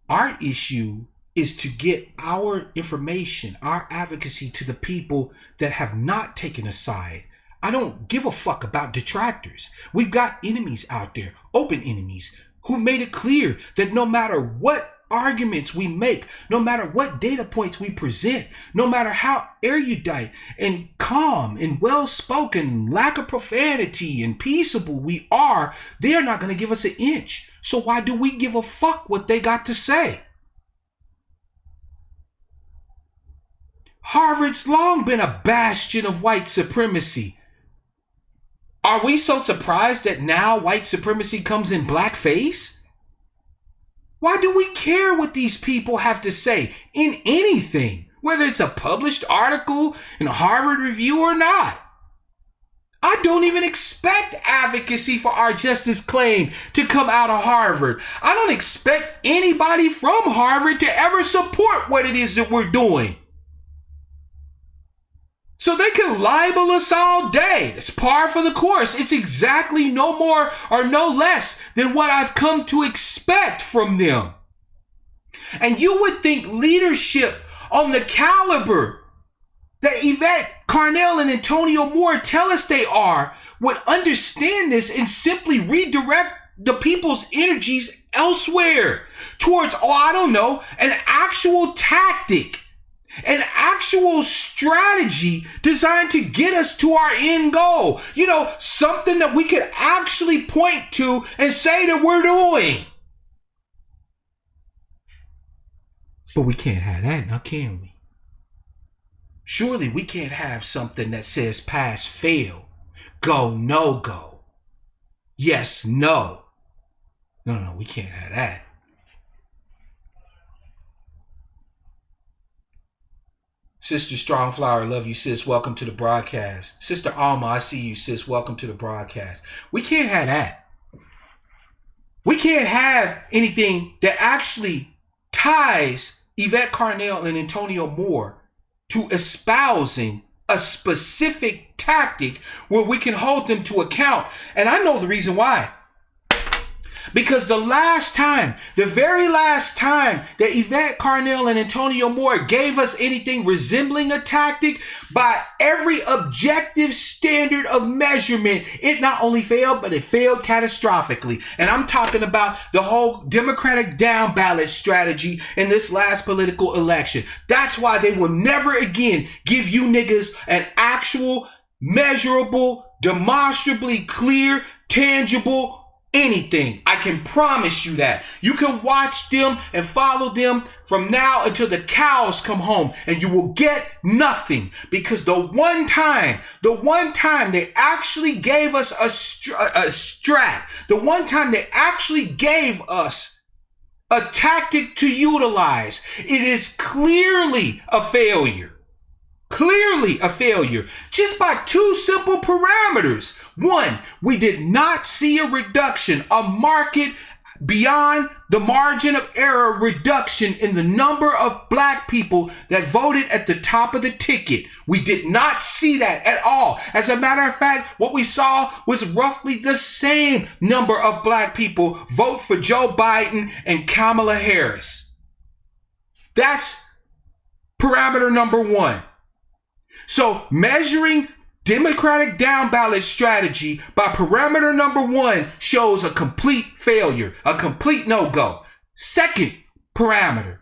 [SPEAKER 1] Our issue is to get our information, our advocacy to the people that have not taken a side. I don't give a fuck about detractors. We've got enemies out there, open enemies, who made it clear that no matter what arguments we make, no matter what data points we present, no matter how erudite and calm and well-spoken, lack of profanity and peaceable we are, they're not going to give us an inch. So why do we give a fuck what they got to say? Harvard's long been a bastion of white supremacy. Are we so surprised that now white supremacy comes in blackface? Why do we care what these people have to say in anything, whether it's a published article in a Harvard Review or not? I don't even expect advocacy for our justice claim to come out of Harvard. I don't expect anybody from Harvard to ever support what it is that we're doing. So they can libel us all day. It's par for the course. It's exactly no more or no less than what I've come to expect from them. And you would think leadership on the caliber that Yvette Carnell and Antonio Moore tell us they are would understand this and simply redirect the people's energies elsewhere towards, an actual tactic. An actual strategy designed to get us to our end goal. Something that we could actually point to and say that we're doing. But we can't have that now, can we? Surely we can't have something that says pass, fail, go, no go, yes, no. No, we can't have that. Sister Strongflower, love you, sis. Welcome to the broadcast. Sister Alma, I see you, sis. Welcome to the broadcast. We can't have that. We can't have anything that actually ties Yvette Carnell and Antonio Moore to espousing a specific tactic where we can hold them to account. And I know the reason why. Because the very last time that Yvette Carnell and Antonio Moore gave us anything resembling a tactic, by every objective standard of measurement, it not only failed, but it failed catastrophically. And I'm talking about the whole Democratic down ballot strategy in this last political election. That's why they will never again give you niggas an actual, measurable, demonstrably clear, tangible anything. I can promise you that. You can watch them and follow them from now until the cows come home, and you will get nothing, because the one time they actually gave us a strat, the one time they actually gave us a tactic to utilize, it is clearly a failure. Clearly a failure, just by two simple parameters. One, we did not see a reduction, a market beyond the margin of error reduction in the number of black people that voted at the top of the ticket. We did not see that at all. As a matter of fact, what we saw was roughly the same number of black people vote for Joe Biden and Kamala Harris. That's parameter number one. So measuring Democratic down ballot strategy by parameter number one shows a complete failure, a complete no-go. Second parameter,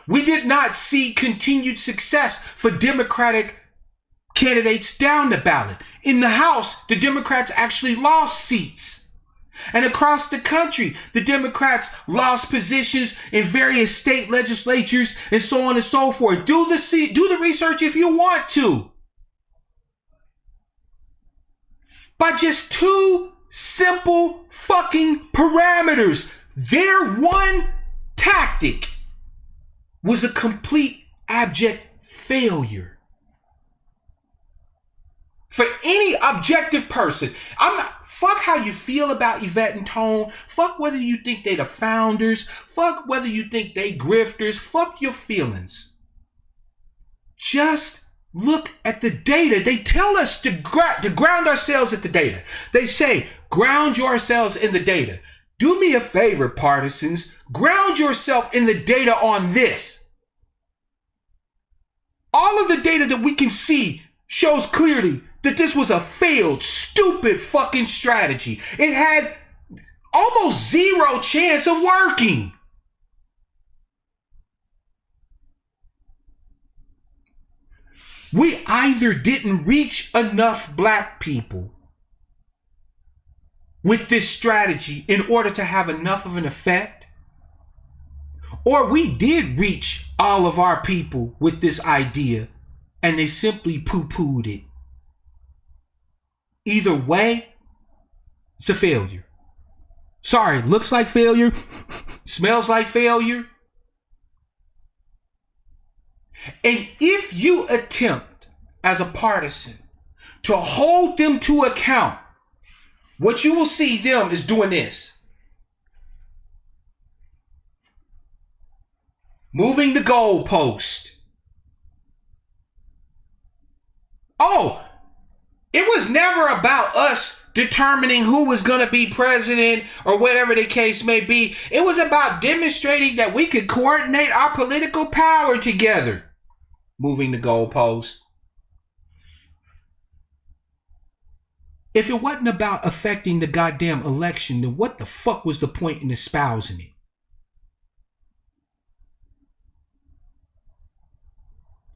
[SPEAKER 1] We did not see continued success for Democratic candidates down the ballot. In the House, the Democrats actually lost seats. And across the country, the Democrats lost positions in various state legislatures and so on and so forth. Do the research if you want to. By just two simple fucking parameters, their one tactic was a complete abject failure. For any objective person, fuck how you feel about Yvette and Tone. Fuck whether you think they the founders. Fuck whether you think they grifters. Fuck your feelings. Just look at the data. They tell us to ground ourselves at the data. They say, ground yourselves in the data. Do me a favor, partisans. Ground yourself in the data on this. All of the data that we can see shows clearly that this was a failed, stupid fucking strategy. It had almost zero chance of working. We either didn't reach enough black people with this strategy in order to have enough of an effect, or we did reach all of our people with this idea and they simply poo-pooed it. Either way, it's a failure. Sorry, looks like failure, smells like failure. And if you attempt as a partisan to hold them to account, what you will see them is doing this. Moving the goalpost. Oh, it was never about us determining who was going to be president or whatever the case may be. It was about demonstrating that we could coordinate our political power together. Moving the goalpost. If it wasn't about affecting the goddamn election, then what the fuck was the point in espousing it?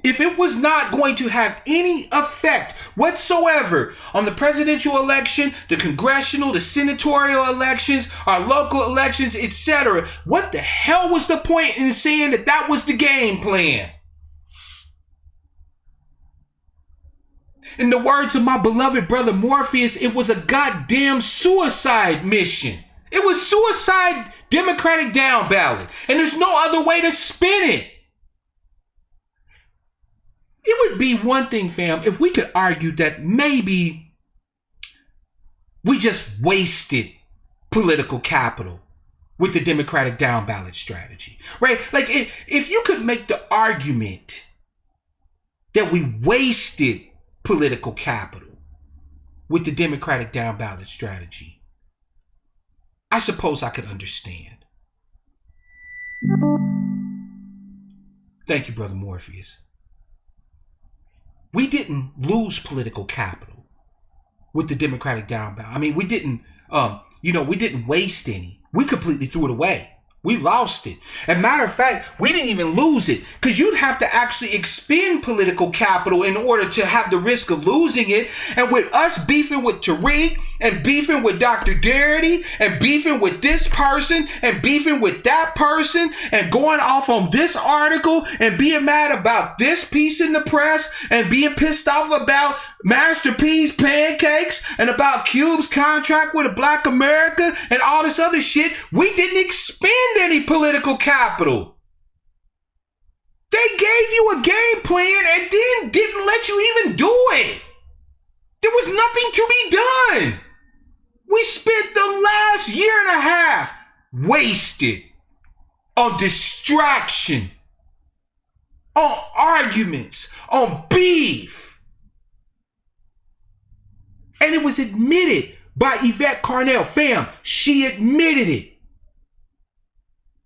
[SPEAKER 1] If it was not going to have any effect whatsoever on the presidential election, the congressional, the senatorial elections, our local elections, etc., what the hell was the point in saying that that was the game plan? In the words of my beloved brother Morpheus, it was a goddamn suicide mission. It was suicide Democratic down ballot. And there's no other way to spin it. It would be one thing, fam, if we could argue that maybe we just wasted political capital with the Democratic down ballot strategy, right? Like if you could make the argument that we wasted political capital with the Democratic down ballot strategy, I suppose I could understand. Thank you, Brother Morpheus. We didn't lose political capital with the Democratic down ballot. I mean, we didn't waste any. We completely threw it away. We lost it. As a matter of fact, we didn't even lose it because you'd have to actually expend political capital in order to have the risk of losing it. And with us beefing with Tariq and beefing with Dr. Darity and beefing with this person and beefing with that person and going off on this article and being mad about this piece in the press and being pissed off about Master P's pancakes and about Cube's contract with a Black America and all this other shit, we didn't expend any political capital. They gave you a game plan and then didn't let you even do it. There was nothing to be done. We spent the last year and a half wasted on distraction, on arguments, on beef. And it was admitted by Yvette Carnell. Fam, she admitted it.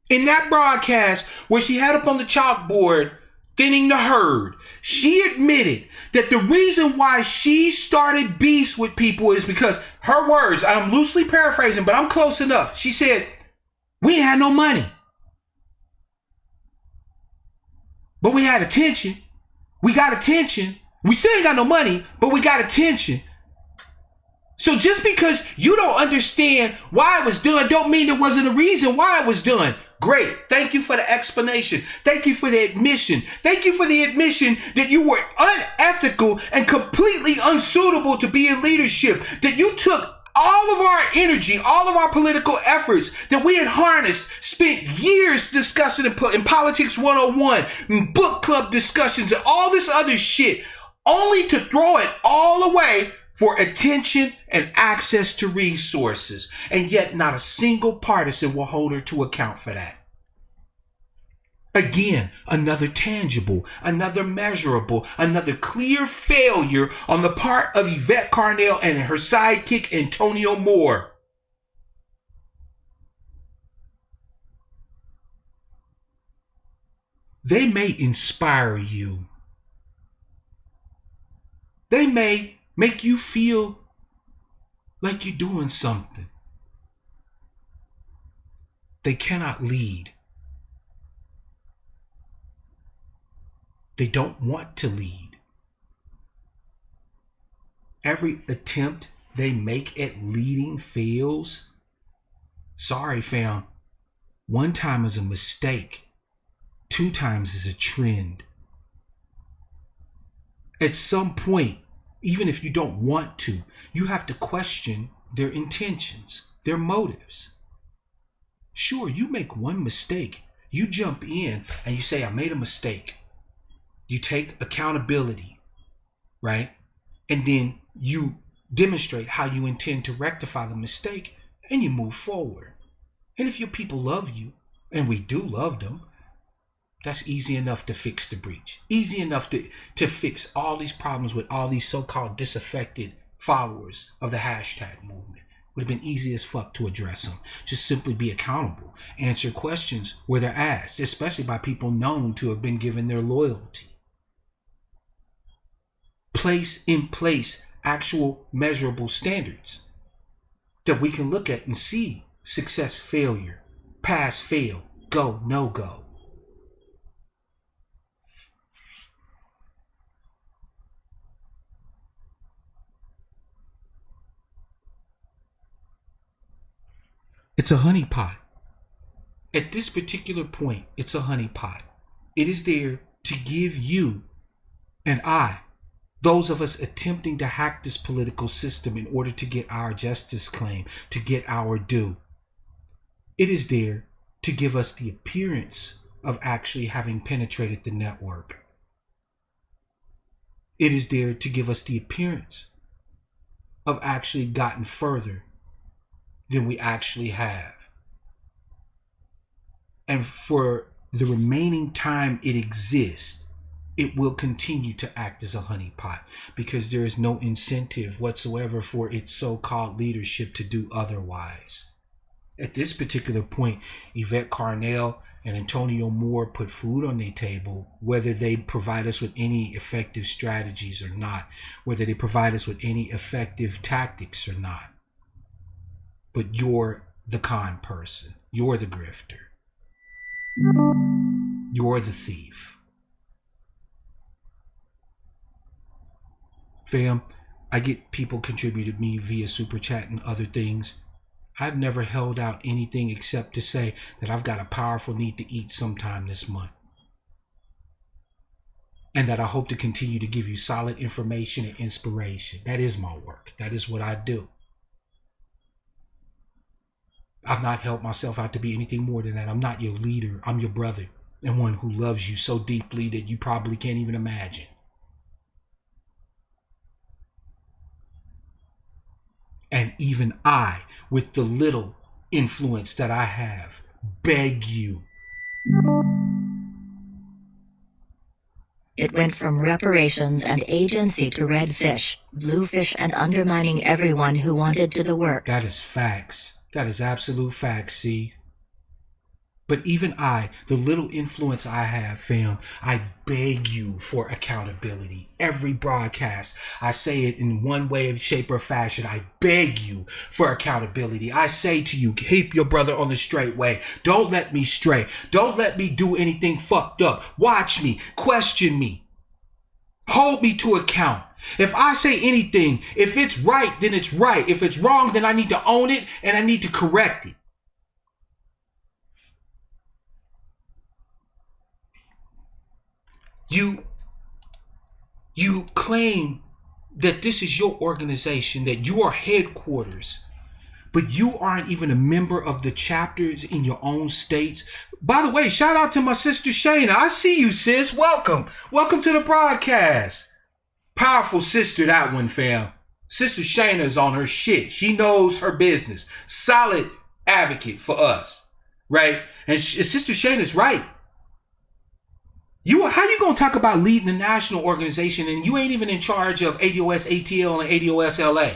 [SPEAKER 1] In that broadcast where she had up on the chalkboard, thinning the herd, she admitted that the reason why she started beefs with people is because, her words, I'm loosely paraphrasing, but I'm close enough. She said, we ain't had no money. but we had attention. We got attention. We still ain't got no money, but we got attention. So just because you don't understand why it was done, don't mean there wasn't a reason why it was done. Great. Thank you for the explanation. Thank you for the admission. Thank you for the admission that you were unethical and completely unsuitable to be in leadership. That you took all of our energy, all of our political efforts that we had harnessed, spent years discussing in Politics 101, and book club discussions and all this other shit, only to throw it all away for attention and access to resources. And yet not a single partisan will hold her to account for that. Again, another tangible, another measurable, another clear failure on the part of Yvette Carnell and her sidekick Antonio Moore. They may inspire you. They may make you feel like you're doing something. They cannot lead. They don't want to lead. Every attempt they make at leading fails. Sorry, fam. 1 time is a mistake. 2 times is a trend. At some point, even if you don't want to, you have to question their intentions, their motives. Sure, you make 1 mistake. You jump in and you say, I made a mistake. You take accountability, right? And then you demonstrate how you intend to rectify the mistake and you move forward. And if your people love you, and we do love them, that's easy enough to fix the breach. Easy enough to fix all these problems with all these so-called disaffected followers of the hashtag movement. Would have been easy as fuck to address them. Just simply be accountable. Answer questions where they're asked, especially by people known to have been given their loyalty. Place in place actual measurable standards that we can look at and see success, failure, pass, fail, go, no go. It's a honeypot. At this particular point, it's a honeypot. It is there to give you and I, those of us attempting to hack this political system in order to get our justice claim, to get our due. It is there to give us the appearance of actually having penetrated the network. It is there to give us the appearance of actually gotten further than we actually have. And for the remaining time it exists, it will continue to act as a honeypot because there is no incentive whatsoever for its so-called leadership to do otherwise. At this particular point, Yvette Carnell and Antonio Moore put food on their table, whether they provide us with any effective strategies or not, whether they provide us with any effective tactics or not. But you're the con person. You're the grifter. You're the thief. Fam, I get people contributed me via super chat and other things. I've never held out anything except to say that I've got a powerful need to eat sometime this month. And that I hope to continue to give you solid information and inspiration. That is my work. That is what I do. I've not held myself out to be anything more than that. I'm not your leader. I'm your brother, and one who loves you so deeply that you probably can't even imagine. And even I, with the little influence that I have, beg you.
[SPEAKER 2] It went from reparations and agency to redfish, bluefish, and undermining everyone who wanted to the work.
[SPEAKER 1] That is facts. That is absolute facts, see? But even I, the little influence I have, fam, I beg you for accountability. Every broadcast, I say it in one way, shape, or fashion. I beg you for accountability. I say to you, keep your brother on the straight way. Don't let me stray. Don't let me do anything fucked up. Watch me, question me, hold me to account. If I say anything, if it's right, then it's right. If it's wrong, then I need to own it and I need to correct it. You claim that this is your organization, that you are headquarters, but you aren't even a member of the chapters in your own states. By the way, shout out to my sister Shayna. I see you, sis. Welcome. Welcome to the broadcast. Powerful sister, that one, fam. Sister Shayna is on her shit. She knows her business. Solid advocate for us, right? And Sister Shayna's right. How you gonna talk about leading the national organization and you ain't even in charge of ADOS ATL and ADOS LA?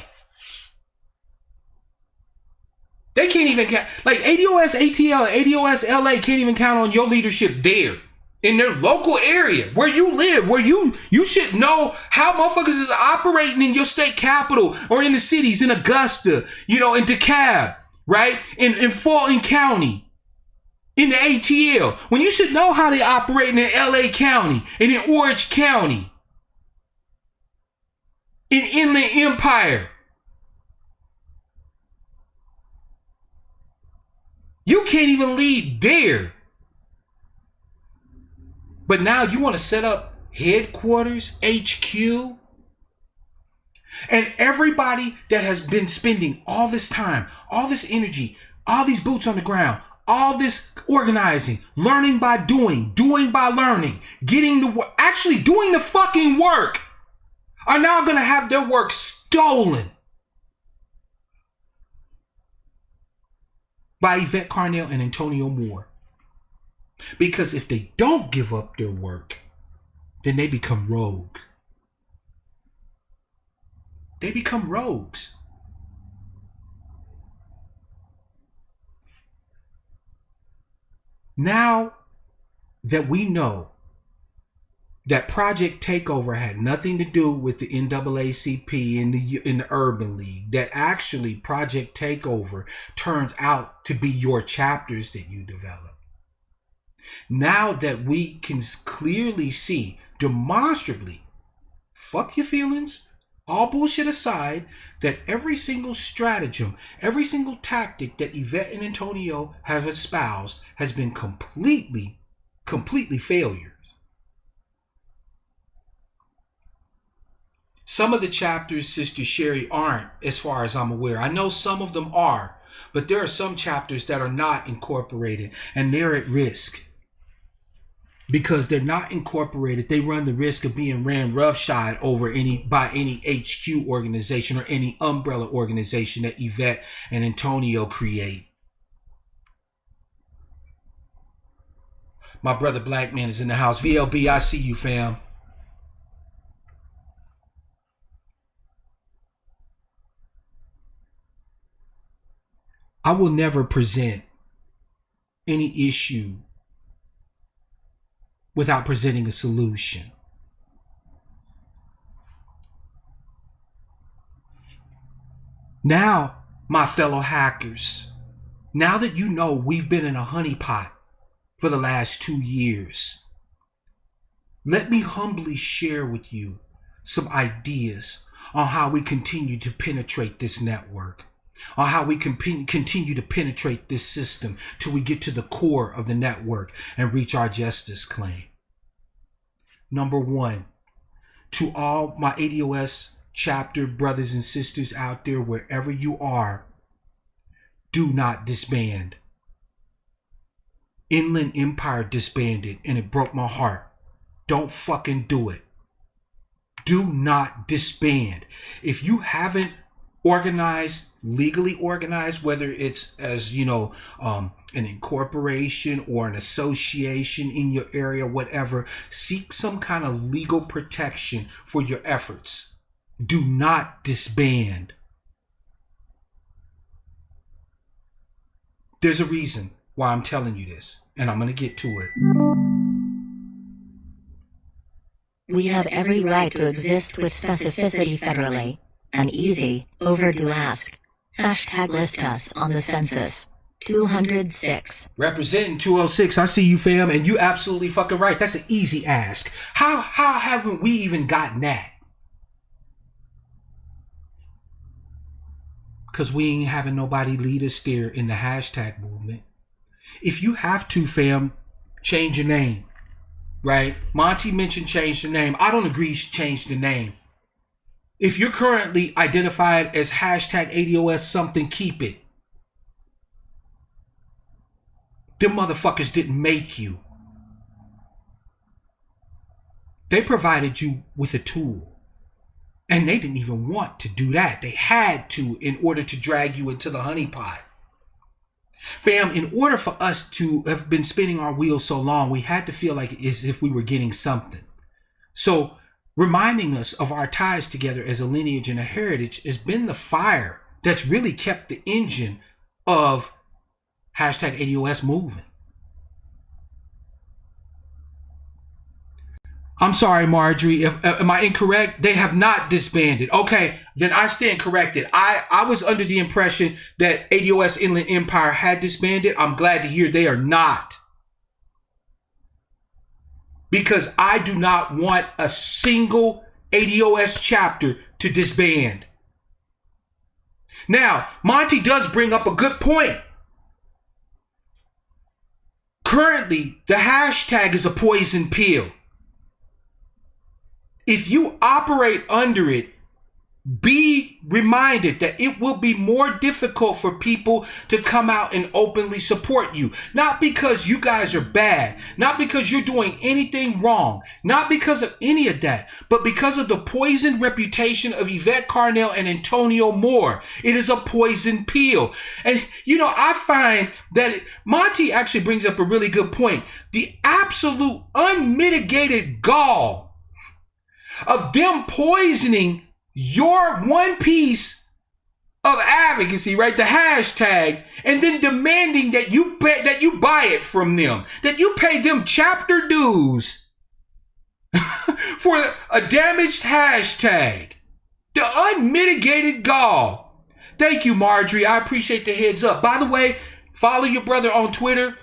[SPEAKER 1] They can't even count, like ADOS ATL and ADOS LA can't even count on your leadership there in their local area where you live, where you should know how motherfuckers is operating in your state capital or in the cities, in Augusta, in DeKalb, right? In Fulton County. In the ATL, when you should know how they operate in LA County and in Orange County, in Inland Empire. You can't even lead there. But now you want to set up headquarters, HQ, and everybody that has been spending all this time, all this energy, all these boots on the ground, all this organizing, learning by doing by learning, getting the work, actually doing the fucking work, are now going to have their work stolen by Yvette Carnell and Antonio Moore. Because if they don't give up their work, then they become rogues. They become rogues. Now that we know that Project Takeover had nothing to do with the NAACP in the Urban League, that actually Project Takeover turns out to be your chapters that you develop. Now that we can clearly see, demonstrably, fuck your feelings, all bullshit aside, that every single stratagem, every single tactic that Yvette and Antonio have espoused has been completely failures. Some of the chapters, Sister Sherry, aren't, as far as I'm aware. I know some of them are, but there are some chapters that are not incorporated, and they're at risk. Because they're not incorporated, they run the risk of being ran roughshod over by any HQ organization or any umbrella organization that Yvette and Antonio create. My brother Black Man is in the house. VLB, I see you, fam. I will never present any issue without presenting a solution. Now, my fellow hackers, now that you know we've been in a honeypot for the last 2 years, let me humbly share with you some ideas on how we continue to penetrate this network, on how we continue to penetrate this system till we get to the core of the network and reach our justice claim. Number one, to all my ADOS chapter brothers and sisters out there, wherever you are, do not disband. Inland Empire disbanded and it broke my heart. Don't fucking do it. Do not disband. If you haven't organized, legally organized, whether it's as an incorporation or an association in your area, whatever, seek some kind of legal protection for your efforts. Do not disband. There's a reason. why I'm telling you this, and I'm going to get to it.
[SPEAKER 2] We have every right to exist with specificity federally. An easy, overdue ask. Hashtag list us on the census. 206.
[SPEAKER 1] Representing 206, I see you, fam, and you absolutely fucking right. That's an easy ask. How haven't we even gotten that? Because we ain't having nobody lead us steer in the hashtag movement. If you have to, fam, change your name, right? Monty mentioned change the name. I don't agree, change the name. If you're currently identified as hashtag ADOS something, keep it. Them motherfuckers didn't make you. They provided you with a tool. And they didn't even want to do that. They had to in order to drag you into the honeypot. Fam, in order for us to have been spinning our wheels so long, we had to feel like as if we were getting something. So reminding us of our ties together as a lineage and a heritage has been the fire that's really kept the engine of hashtag ADOS moving. I'm sorry, Marjorie. Am I incorrect? They have not disbanded. Okay, then I stand corrected. I was under the impression that ADOS Inland Empire had disbanded. I'm glad to hear they are not. Because I do not want a single ADOS chapter to disband. Now, Monty does bring up a good point. Currently, the hashtag is a poison pill. If you operate under it, be reminded that it will be more difficult for people to come out and openly support you. Not because you guys are bad, not because you're doing anything wrong, not because of any of that, but because of the poisoned reputation of Yvette Carnell and Antonio Moore. It is a poison pill. And, you know, I find that Monty actually brings up a really good point. The absolute unmitigated gall of them poisoning your one piece of advocacy, right? The hashtag, and then demanding that you buy it from them, that you pay them chapter dues for a damaged hashtag. The unmitigated gall. Thank you, Marjorie. I appreciate the heads up. By the way, follow your brother on Twitter.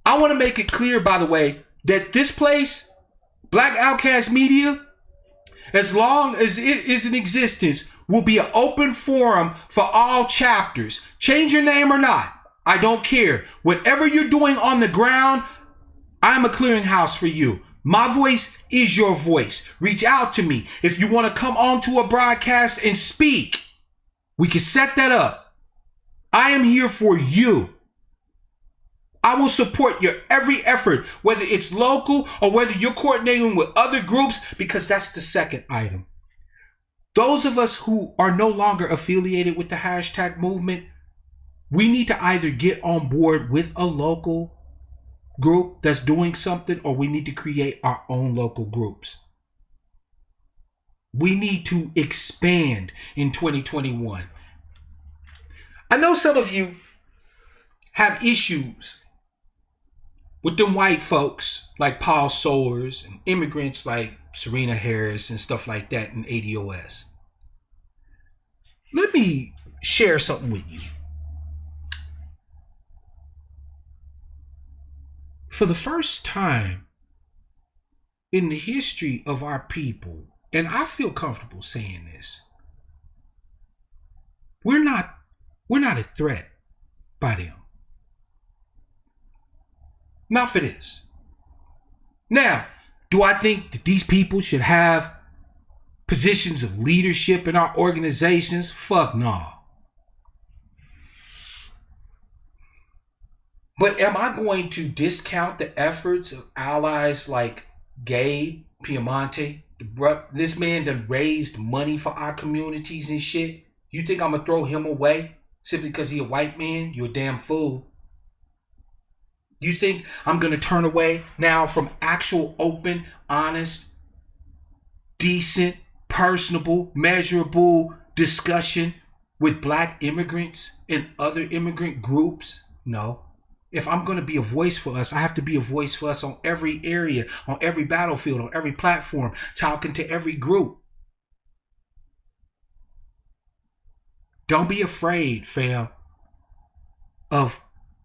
[SPEAKER 1] I want to make it clear, by the way, that this place, Black Outcast Media, as long as it is in existence, will be an open forum for all chapters. Change your name or not, I don't care. Whatever you're doing on the ground, I'm a clearinghouse for you. My voice is your voice. Reach out to me. If you want to come onto a broadcast and speak, we can set that up. I am here for you. I will support your every effort, whether it's local or whether you're coordinating with other groups, because that's the second item. Those of us who are no longer affiliated with the hashtag movement, we need to either get on board with a local group that's doing something, or we need to create our own local groups. We need to expand in 2021. I know some of you have issues with them white folks like Paul Soers and immigrants like Serena Harris and stuff like that in ADOS. Let me share something with you. For the first time in the history of our people, and I feel comfortable saying this, we're not a threat by them. Not for this. Now, do I think that these people should have positions of leadership in our organizations? Fuck no. But am I going to discount the efforts of allies like Gabe Piemonte? This man done raised money for our communities and shit. You think I'm gonna throw him away simply because he a white man? You're a damn fool. You think I'm going to turn away now from actual open, honest, decent, personable, measurable discussion with black immigrants and other immigrant groups? No. If I'm going to be a voice for us, I have to be a voice for us on every area, on every battlefield, on every platform, talking to every group. Don't be afraid, fam, of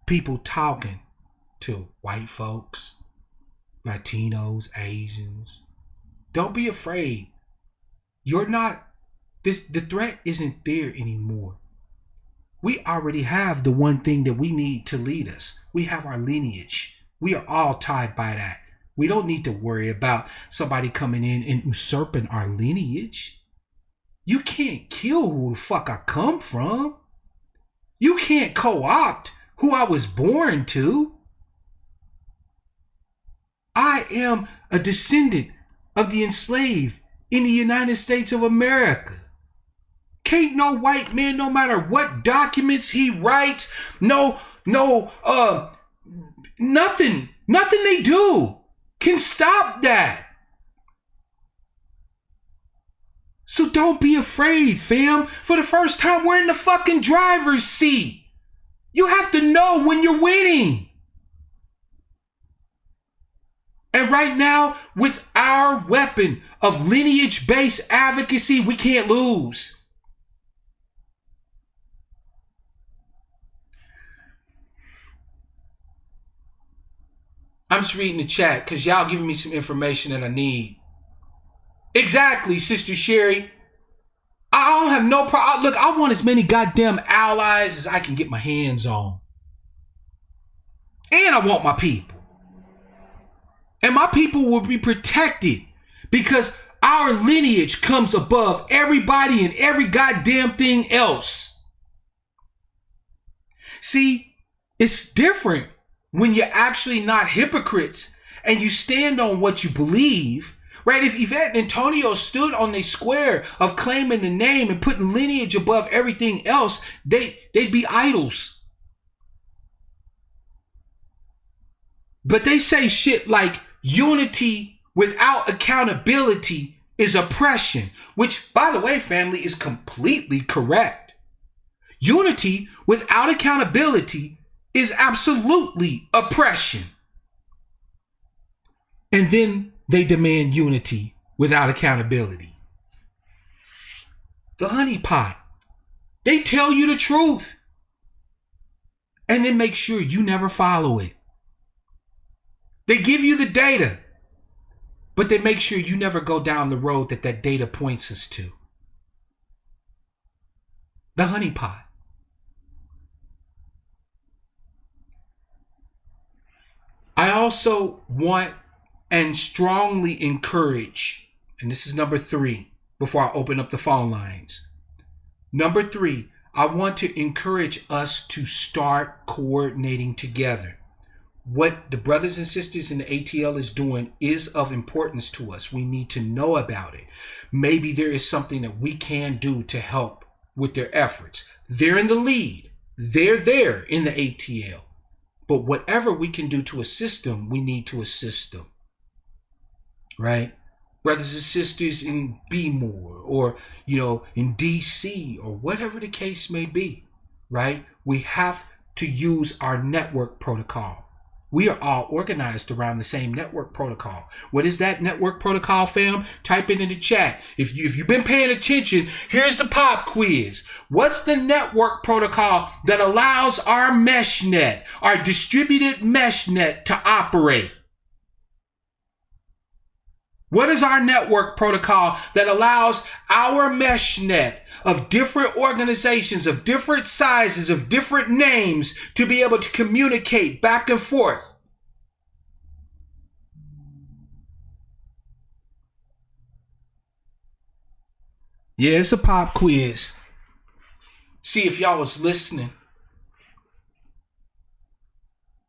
[SPEAKER 1] people talking to white folks, Latinos, Asians. Don't be afraid. You're not, the threat isn't there anymore. We already have the one thing that we need to lead us. We have our lineage. We are all tied by that. We don't need to worry about somebody coming in and usurping our lineage. You can't kill who the fuck I come from. You can't co-opt who I was born to. I am a descendant of the enslaved in the United States of America. Can't no white man, no matter what documents he writes, nothing they do can stop that. So don't be afraid, fam. For the first time, we're in the fucking driver's seat. You have to know when you're winning. And right now, with our weapon of lineage-based advocacy, we can't lose. I'm just reading the chat because y'all giving me some information that I need. Exactly, Sister Sherry. I don't have no problem. Look, I want as many goddamn allies as I can get my hands on. And I want my people. And my people will be protected because our lineage comes above everybody and every goddamn thing else. See, it's different when you're actually not hypocrites and you stand on what you believe, right? If Yvette and Antonio stood on the square of claiming the name and putting lineage above everything else, they'd be idols. But they say shit like unity without accountability is oppression, which, by the way, family, is completely correct. Unity without accountability is absolutely oppression. And then they demand unity without accountability. The honeypot. They tell you the truth and then make sure you never follow it. They give you the data, but they make sure you never go down the road that data points us to. The honeypot. I also want and strongly encourage, and this is number 3 before I open up the phone lines. Number 3, I want to encourage us to start coordinating together. What the brothers and sisters in the ATL is doing is of importance to us. We need to know about it. Maybe there is something that we can do to help with their efforts. They're in the lead. They're there in the ATL. But whatever we can do to assist them, we need to assist them. Right? Brothers and sisters in B-More or, in DC or whatever the case may be. Right? We have to use our network protocol. We are all organized around the same network protocol. What is that network protocol, fam? Type it in the chat. If you've been paying attention, here's the pop quiz. What's the network protocol that allows our mesh net, our distributed mesh net to operate? What is our network protocol that allows our mesh net of different organizations, of different sizes, of different names to be able to communicate back and forth? Yeah, it's a pop quiz. See if y'all was listening.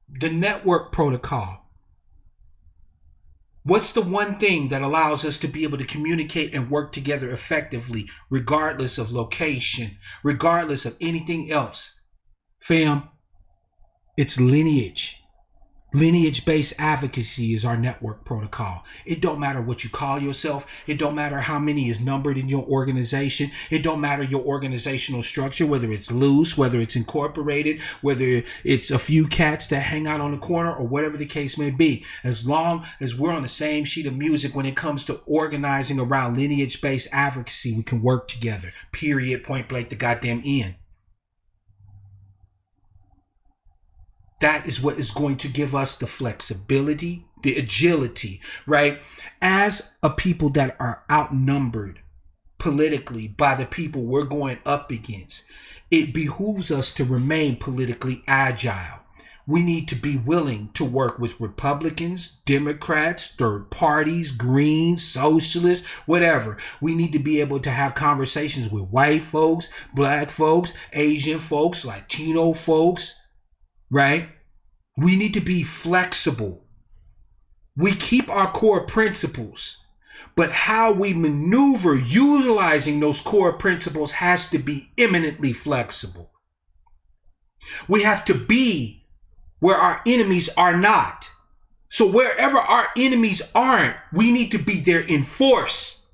[SPEAKER 1] The network protocol. What's the one thing that allows us to be able to communicate and work together effectively, regardless of location, regardless of anything else? Fam, it's lineage. Lineage-based advocacy is our network protocol. It don't matter what you call yourself. It don't matter how many is numbered in your organization. It don't matter your organizational structure, whether it's loose, whether it's incorporated, whether it's a few cats that hang out on the corner, or whatever the case may be. As long as we're on the same sheet of music when it comes to organizing around lineage-based advocacy, we can work together. Period. Point blank, the goddamn end. That is what is going to give us the flexibility, the agility, right? As a people that are outnumbered politically by the people we're going up against, it behooves us to remain politically agile. We need to be willing to work with Republicans, Democrats, third parties, Greens, socialists, whatever. We need to be able to have conversations with white folks, black folks, Asian folks, Latino folks, right? We need to be flexible. We keep our core principles, but how we maneuver utilizing those core principles has to be eminently flexible. We have to be where our enemies are not. So wherever our enemies aren't, we need to be there in force.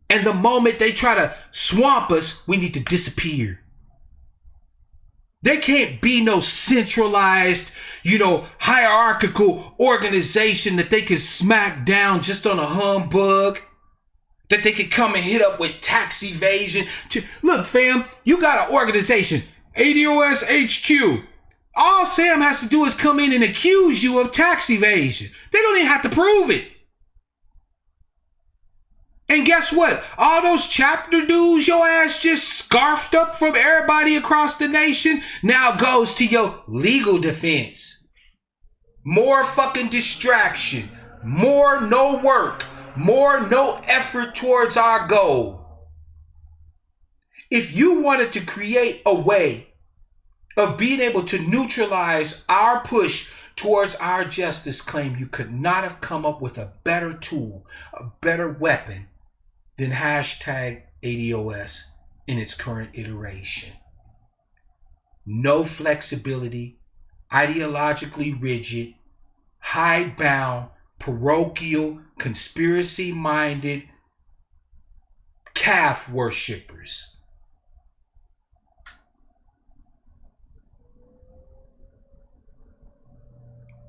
[SPEAKER 1] And the moment they try to swamp us, we need to disappear. There can't be no centralized, hierarchical organization that they can smack down just on a humbug, that they can come and hit up with tax evasion. Look, fam, you got an organization, ADOS HQ. All Sam has to do is come in and accuse you of tax evasion. They don't even have to prove it. And guess what? All those chapter dues your ass just scarfed up from everybody across the nation now goes to your legal defense. More fucking distraction. More no work. More no effort towards our goal. If you wanted to create a way of being able to neutralize our push towards our justice claim, you could not have come up with a better tool, a better weapon than hashtag ADOS in its current iteration. No flexibility, ideologically rigid, hidebound, parochial, conspiracy-minded calf worshippers.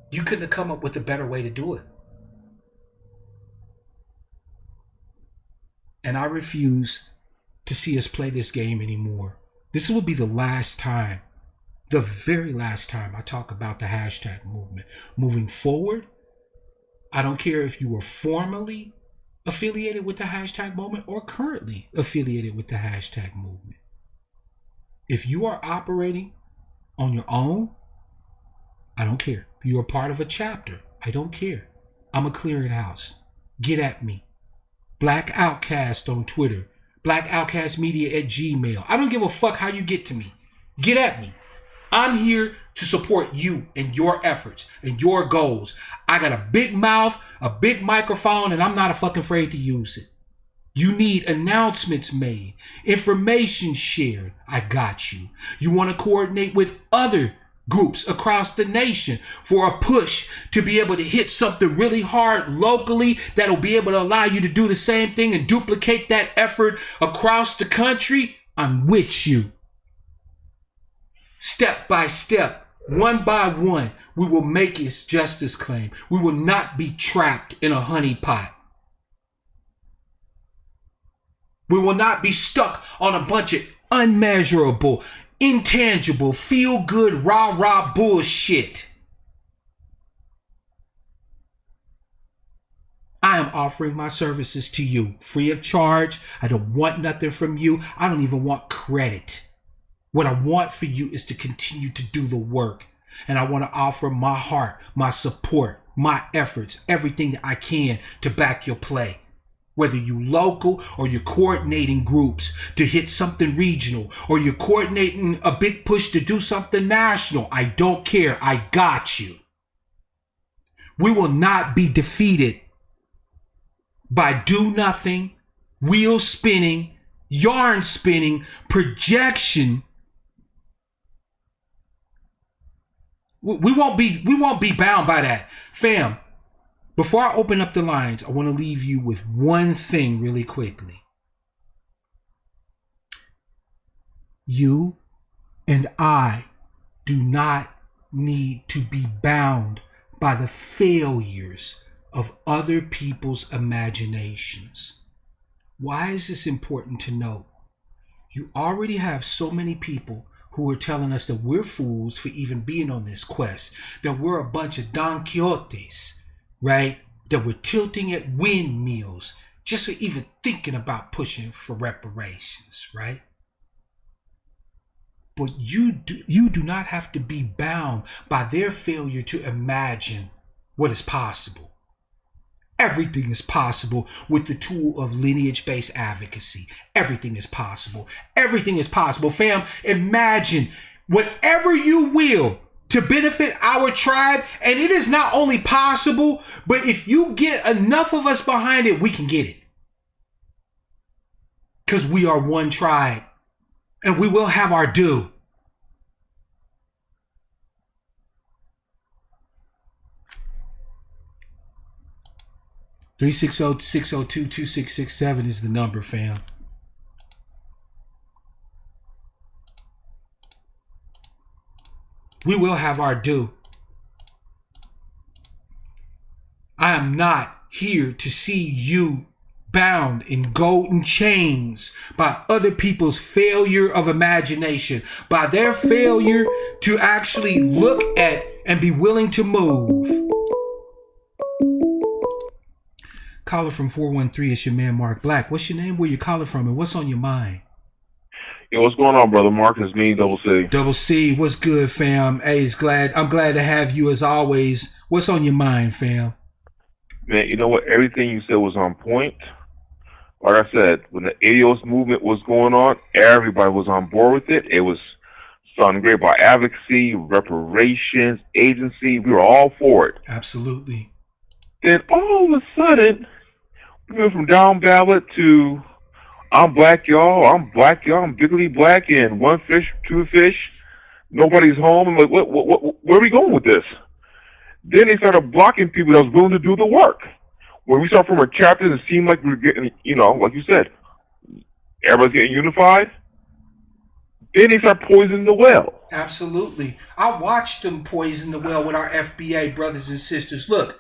[SPEAKER 1] You couldn't have come up with a better way to do it. And I refuse to see us play this game anymore. This will be the last time, the very last time I talk about the hashtag movement. Moving forward, I don't care if you were formally affiliated with the hashtag movement or currently affiliated with the hashtag movement. If you are operating on your own, I don't care. If you are part of a chapter, I don't care. I'm a clearinghouse. Get at me. Black Outcast on Twitter. Black Outcast Media at Gmail. I don't give a fuck how you get to me. Get at me. I'm here to support you and your efforts and your goals. I got a big mouth, a big microphone, and I'm not fucking afraid to use it. You need announcements made, information shared. I got you. You want to coordinate with other groups across the nation for a push to be able to hit something really hard locally that'll be able to allow you to do the same thing and duplicate that effort across the country. I'm with you. Step by step, one by one, we will make its justice claim. We will not be trapped in a honeypot. We will not be stuck on a bunch of unmeasurable, intangible, feel-good, rah-rah bullshit. I am offering my services to you free of charge. I don't want nothing from you. I don't even want credit. What I want for you is to continue to do the work. And I want to offer my heart, my support, my efforts, everything that I can to back your play. Whether you local or you're coordinating groups to hit something regional or you're coordinating a big push to do something national, I don't care. I got you. We will not be defeated by do nothing, wheel spinning, yarn spinning, projection, We won't be bound by that. Fam, before I open up the lines, I want to leave you with one thing really quickly. You and I do not need to be bound by the failures of other people's imaginations. Why is this important to know? You already have so many people who are telling us that we're fools for even being on this quest, that we're a bunch of Don Quixotes, right? That we're tilting at windmills just for even thinking about pushing for reparations, right? But you do not have to be bound by their failure to imagine what is possible. Everything is possible with the tool of lineage-based advocacy. Everything is possible. Everything is possible. Fam, imagine whatever you will to benefit our tribe. And it is not only possible, but if you get enough of us behind it, we can get it. Because we are one tribe. And we will have our due. (360-602-2667) is the number, fam. We will have our due. I am not here to see you bound in golden chains by other people's failure of imagination, by their failure to actually look at and be willing to move. Caller from 413, it's your man Mark Black. What's your name, where you calling from, and what's on your mind?
[SPEAKER 3] Yo, what's going on, brother Mark? It's me, Double C.
[SPEAKER 1] Double C, what's good, fam? Hey, I'm glad to have you as always. What's on your mind, fam?
[SPEAKER 3] Man, you know what? Everything you said was on point. Like I said, when the ADOS movement was going on, everybody was on board with it. It was sounding great about advocacy, reparations, agency. We were all for it.
[SPEAKER 1] Absolutely.
[SPEAKER 3] Then all of a sudden, we went from down ballot to I'm black, y'all. I'm bigly black, and one fish, two fish. Nobody's home. I'm like, where are we going with this? Then they started blocking people that was willing to do the work. When we started from our chapters, it seemed like we were getting, like you said, everybody's getting unified. Then they start poisoning the well.
[SPEAKER 1] Absolutely. I watched them poison the well with our FBA brothers and sisters. Look,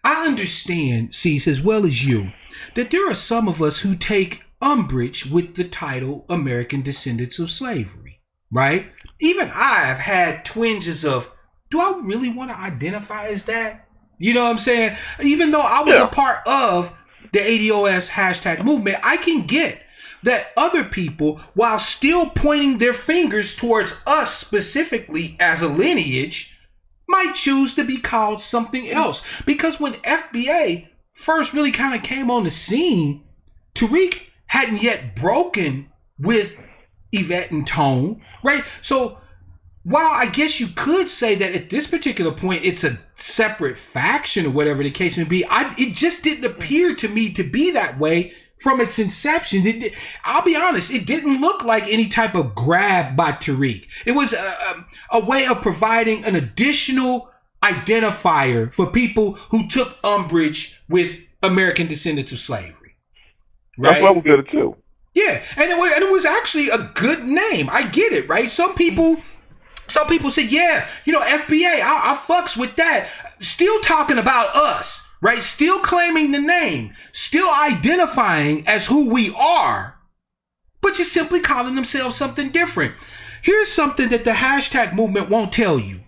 [SPEAKER 1] I understand, Cease, as well as you, that there are some of us who take umbrage with the title American Descendants of Slavery, right? Even I have had twinges of, do I really want to identify as that? You know what I'm saying? Even though I was a part of the ADOS hashtag movement, I can get that other people, while still pointing their fingers towards us specifically as a lineage, might choose to be called something else. Because when FBA first really kind of came on the scene, Tariq hadn't yet broken with Yvette and Tone, right? So while I guess you could say that at this particular point it's a separate faction or whatever the case may be, it just didn't appear to me to be that way from its inception. I'll be honest, it didn't look like any type of grab by Tariq. It was a way of providing an additional identifier for people who took umbrage with American Descendants of Slavery. Right?
[SPEAKER 3] That's why we got it too.
[SPEAKER 1] Yeah, and it was actually a good name. I get it, right? Some people said, yeah, FBA, I fucks with that. Still talking about us, right? Still claiming the name, still identifying as who we are, but just simply calling themselves something different. Here's something that the hashtag movement won't tell you.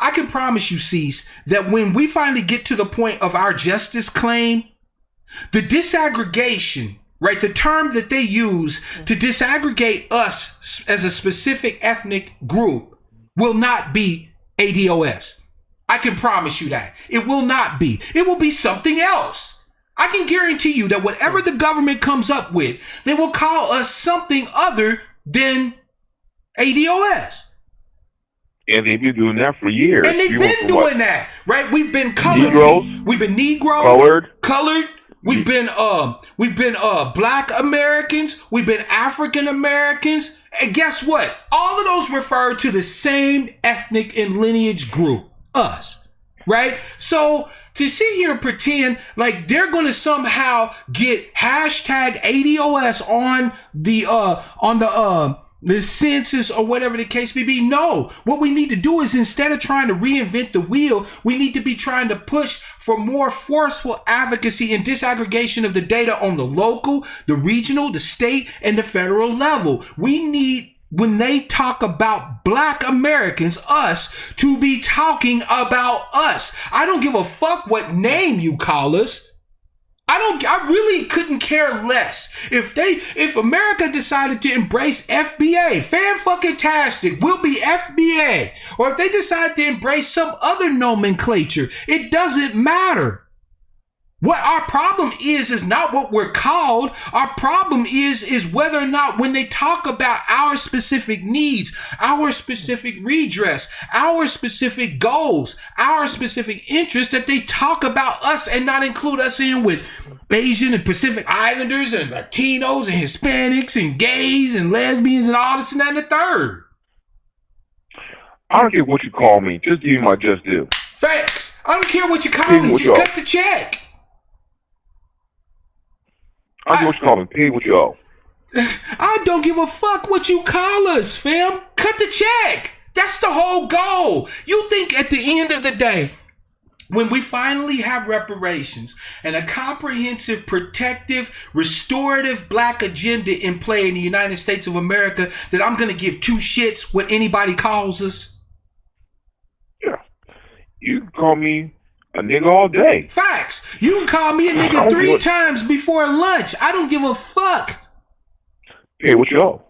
[SPEAKER 1] I can promise you, Cease, that when we finally get to the point of our justice claim, the disaggregation, right, the term that they use to disaggregate us as a specific ethnic group will not be ADOS. I can promise you that. It will not be. It will be something else. I can guarantee you that whatever the government comes up with, they will call us something other than ADOS.
[SPEAKER 3] And they've been doing that for years.
[SPEAKER 1] And they've been doing that, right? We've been colored.
[SPEAKER 3] Negroes.
[SPEAKER 1] We've been Negro.
[SPEAKER 3] Colored.
[SPEAKER 1] We've been Black Americans. We've been African Americans. And guess what? All of those refer to the same ethnic and lineage group. us. Right? So to sit here and pretend like they're going to somehow get hashtag ADOS on the census or whatever the case may be. No, what we need to do is, instead of trying to reinvent the wheel, we need to be trying to push for more forceful advocacy and disaggregation of the data on the local, the regional, the state, and the federal level. We need, when they talk about Black Americans, us, to be talking about us. I don't give a fuck what name you call us. I really couldn't care less. If America decided to embrace FBA, fan-fucking-tastic, we'll be FBA. Or if they decide to embrace some other nomenclature, it doesn't matter. What our problem is not what we're called. Our problem is whether or not, when they talk about our specific needs, our specific redress, our specific goals, our specific interests, that they talk about us and not include us in with Asian and Pacific Islanders and Latinos and Hispanics and gays and lesbians and all this and that and the third.
[SPEAKER 3] I don't care what you call me. Just give me my just due.
[SPEAKER 1] Facts. I don't care what you call me. Just cut the check.
[SPEAKER 3] I don't care what you call me. Pay what you owe.
[SPEAKER 1] I don't give a fuck what you call us, fam. Cut the check. That's the whole goal. You think at the end of the day, when we finally have reparations and a comprehensive, protective, restorative Black agenda in play in the United States of America, that I'm going to give two shits what anybody calls us?
[SPEAKER 3] Yeah. You can call me a nigga all day.
[SPEAKER 1] Facts. You can call me a nigga 3 times before lunch. I don't give a fuck.
[SPEAKER 3] Pay what you owe.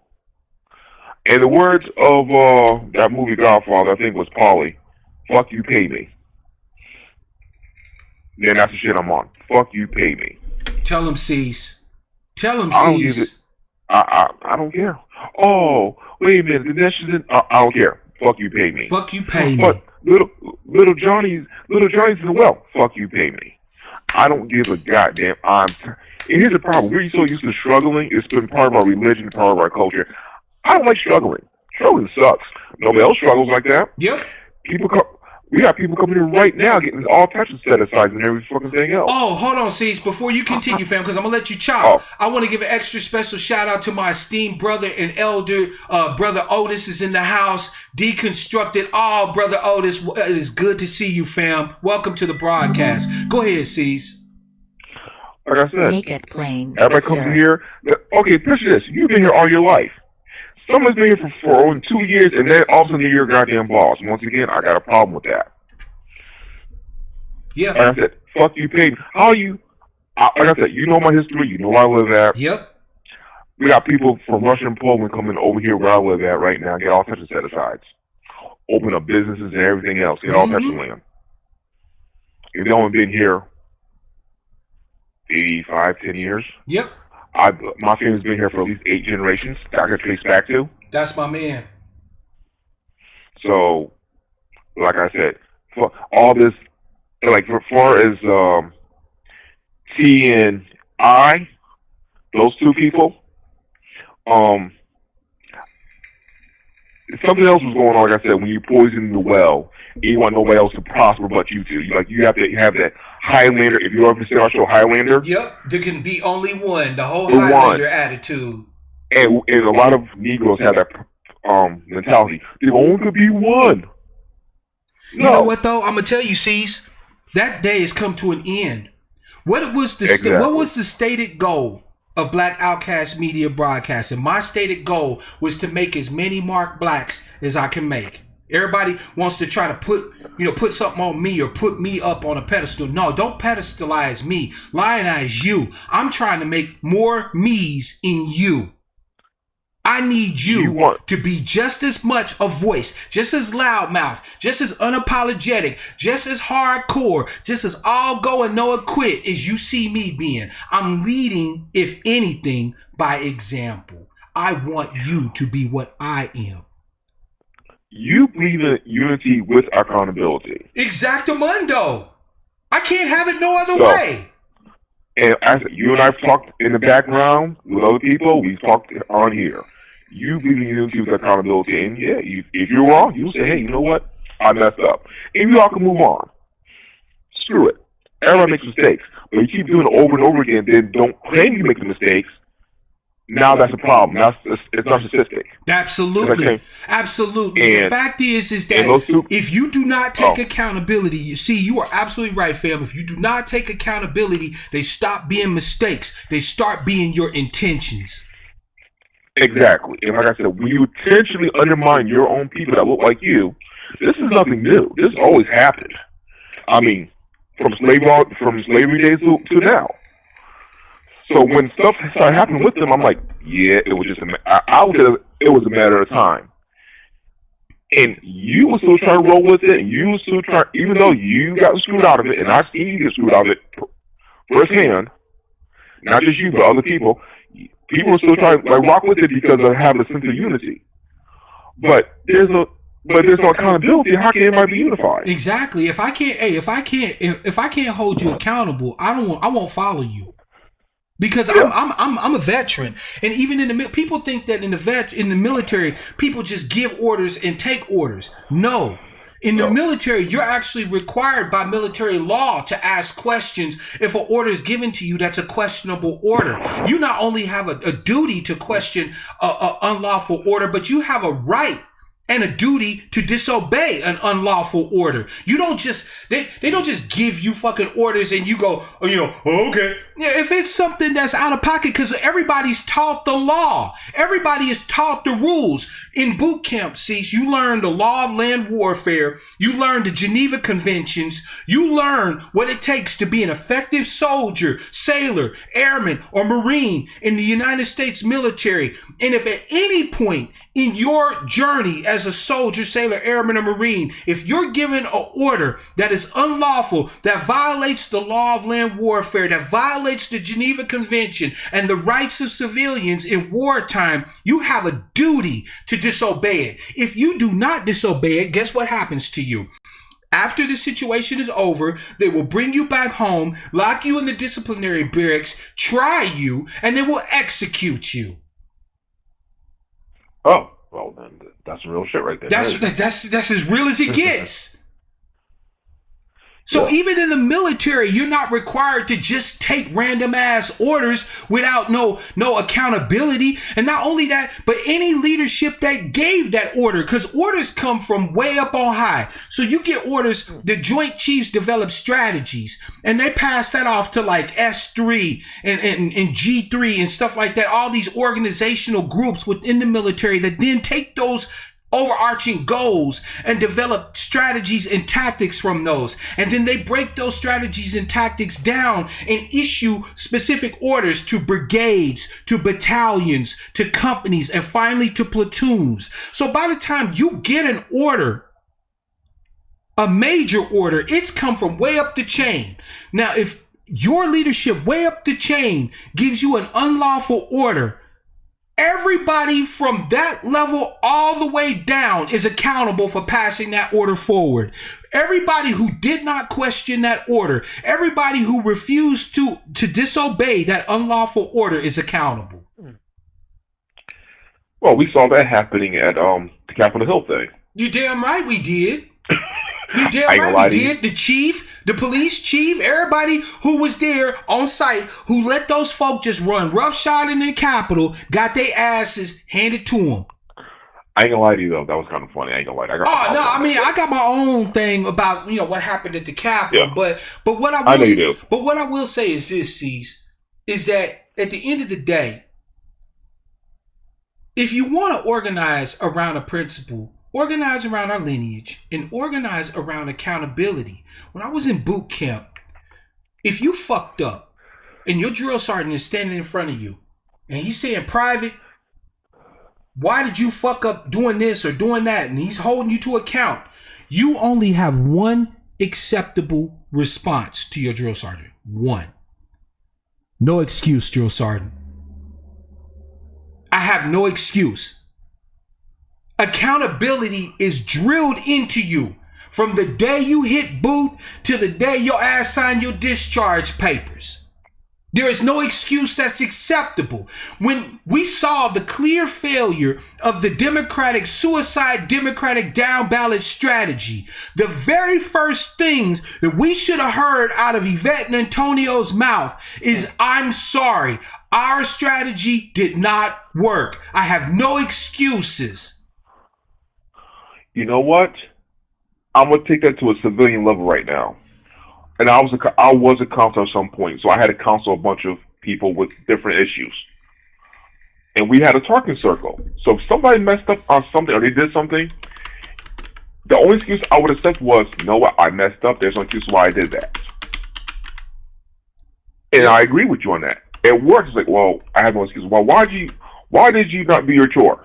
[SPEAKER 3] In the words of that movie Godfather, I think it was Paulie, fuck you, pay me. Then that's the shit I'm on. Fuck you, pay me.
[SPEAKER 1] Tell him, Cease. Tell him, Cease.
[SPEAKER 3] I don't care. Oh, wait a minute. I don't care. Fuck you, pay me.
[SPEAKER 1] Fuck you, pay me.
[SPEAKER 3] But little Johnny's in the well. Fuck you, pay me. I don't give a goddamn. And here's the problem. We're so used to struggling. It's been part of our religion, part of our culture. I don't like struggling. Struggling sucks. Nobody else struggles like that.
[SPEAKER 1] Yep.
[SPEAKER 3] We got people coming in right now getting all types of set-asides and every fucking thing else.
[SPEAKER 1] Oh, hold on, Cease. Before you continue, fam, because I'm going to let you chop. I want to give an extra special shout-out to my esteemed brother and elder. Brother Otis is in the house. Deconstructed. Oh, Brother Otis, it is good to see you, fam. Welcome to the broadcast. Go ahead, Cease.
[SPEAKER 3] Like I said,
[SPEAKER 2] make it plain.
[SPEAKER 3] Everybody comes in here. Okay, picture this. You've been here all your life. Someone's been here for 2 years, and then all of a sudden you're your goddamn boss. Once again, I got a problem with that.
[SPEAKER 1] Yeah.
[SPEAKER 3] Like I said, fuck you, pay me. How you? Like I said, you know my history. You know where I live at.
[SPEAKER 1] Yep.
[SPEAKER 3] We got people from Russia and Poland coming over here where I live at right now, get all types of set-asides. Open up businesses and everything else. Get all types of land. If they only been here 85, 10 years.
[SPEAKER 1] Yep.
[SPEAKER 3] My family's been here for at least 8 generations that I can trace back to.
[SPEAKER 1] That's my man.
[SPEAKER 3] So, like I said, for all this, like as far as T and I, those two people, something else was going on. Like I said, when you poison the well, you want nobody else to prosper but you two. You have to have that Highlander. If you ever see our show Highlander,
[SPEAKER 1] yep, there can be only one. The whole Highlander attitude.
[SPEAKER 3] And a lot of Negroes have that mentality. There only could be one.
[SPEAKER 1] You know what though? I'm gonna tell you, Cease. That day has come to an end. What was the stated goal of Black Outcast Media Broadcasting? My stated goal was to make as many marked blacks as I can make. Everybody wants to try to put something on me or put me up on a pedestal. No, don't pedestalize me. Lionize you. I'm trying to make more me's in you. I need you to be just as much a voice, just as loudmouth, just as unapologetic, just as hardcore, just as all go and no quit as you see me being. I'm leading, if anything, by example. I want you to be what I am.
[SPEAKER 3] You believe in unity with accountability.
[SPEAKER 1] Exactamundo. I can't have it no other way.
[SPEAKER 3] And as you and I have talked in the background with other people, we've talked on here. You believe in unity with accountability, and yeah, if you're wrong, you'll say, hey, you know what? I messed up. And you all can move on. Screw it. Everyone makes mistakes. But you keep doing it over and over again, then don't claim you make the mistakes. Now that's a problem. It's narcissistic.
[SPEAKER 1] Absolutely. Absolutely.
[SPEAKER 3] And
[SPEAKER 1] the fact is that if you do not take accountability, you are absolutely right, fam. If you do not take accountability, they stop being mistakes. They start being your intentions.
[SPEAKER 3] Exactly. And like I said, when you intentionally undermine your own people that look like you, this is nothing new. This always happened. I mean, from slavery days to now. So when stuff started happening with them, I'm like, yeah, it was just I would say it was a matter of time. And you were still trying to roll with it, and you were still trying, even though you got screwed out of it, and I've seen you get screwed out of it firsthand, not just you, but other people. People were still trying to rock with it because of having a sense of unity. But there's no accountability. How can everybody be unified?
[SPEAKER 1] Exactly. If I can't hold you accountable, I won't follow you. Because I'm a veteran, and even in the people think that in the military people just give orders and take orders. No, in the military you're actually required by military law to ask questions if an order is given to you that's a questionable order. You not only have a duty to question a unlawful order, but you have a right and a duty to disobey an unlawful order. You don't just they don't just give you fucking orders and you go, okay. Yeah, if it's something that's out of pocket, because everybody's taught the law. Everybody is taught the rules. In boot camp, you learn the law of land warfare. You learn the Geneva Conventions. You learn what it takes to be an effective soldier, sailor, airman, or Marine in the United States military. And if at any point in your journey as a soldier, sailor, airman, or Marine, if you're given an order that is unlawful, that violates the law of land warfare, that violates the Geneva Convention and the rights of civilians in wartime, you have a duty to disobey it. If you do not disobey it, guess what happens to you? After the situation is over, they will bring you back home, lock you in the disciplinary barracks, try you, and they will execute you.
[SPEAKER 3] Oh, well then, that's real shit right there.
[SPEAKER 1] That's as real as it gets. So even in the military, you're not required to just take random ass orders without no accountability. And not only that, but any leadership that gave that order, because orders come from way up on high. So you get orders, the Joint Chiefs develop strategies, and they pass that off to like S3 and G3 and stuff like that. All these organizational groups within the military that then take those overarching goals and develop strategies and tactics from those. And then they break those strategies and tactics down and issue specific orders to brigades, to battalions, to companies, and finally to platoons. So by the time you get an order, a major order, it's come from way up the chain. Now, if your leadership way up the chain gives you an unlawful order, everybody from that level all the way down is accountable for passing that order forward. Everybody who did not question that order, everybody who refused to disobey that unlawful order is accountable.
[SPEAKER 3] Well, we saw that happening at the Capitol Hill thing.
[SPEAKER 1] You damn right we did. You damn right we did. The chief, the police chief, everybody who was there on site, who let those folk just run roughshod in the Capitol, got their asses handed to them.
[SPEAKER 3] I ain't gonna lie to you though, that was kind of funny. I ain't gonna lie.
[SPEAKER 1] I got my own thing about what happened at the Capitol,
[SPEAKER 3] yeah.
[SPEAKER 1] but what I will say is this, Cease, is that at the end of the day, if you want to organize around a principle, organize around our lineage, and organize around accountability. When I was in boot camp, if you fucked up and your drill sergeant is standing in front of you and he's saying, "Private, why did you fuck up doing this or doing that?" and he's holding you to account, you only have one acceptable response to your drill sergeant. One. No excuse, drill sergeant. I have no excuse. Accountability is drilled into you from the day you hit boot to the day your ass signed your discharge papers. There is no excuse that's acceptable. When we saw the clear failure of the Democratic down ballot strategy, the very first things that we should have heard out of Yvette and Antonio's mouth is, I'm sorry, our strategy did not work. I have no excuses.
[SPEAKER 3] You know what? I'm going to take that to a civilian level right now. And I was a counselor at some point, so I had to counsel a bunch of people with different issues. And we had a talking circle. So if somebody messed up on something or they did something, the only excuse I would accept was, you know what, I messed up. There's no excuse why I did that. And I agree with you on that. At work, it's like, well, I have no excuse. Well, why did you not do your chore?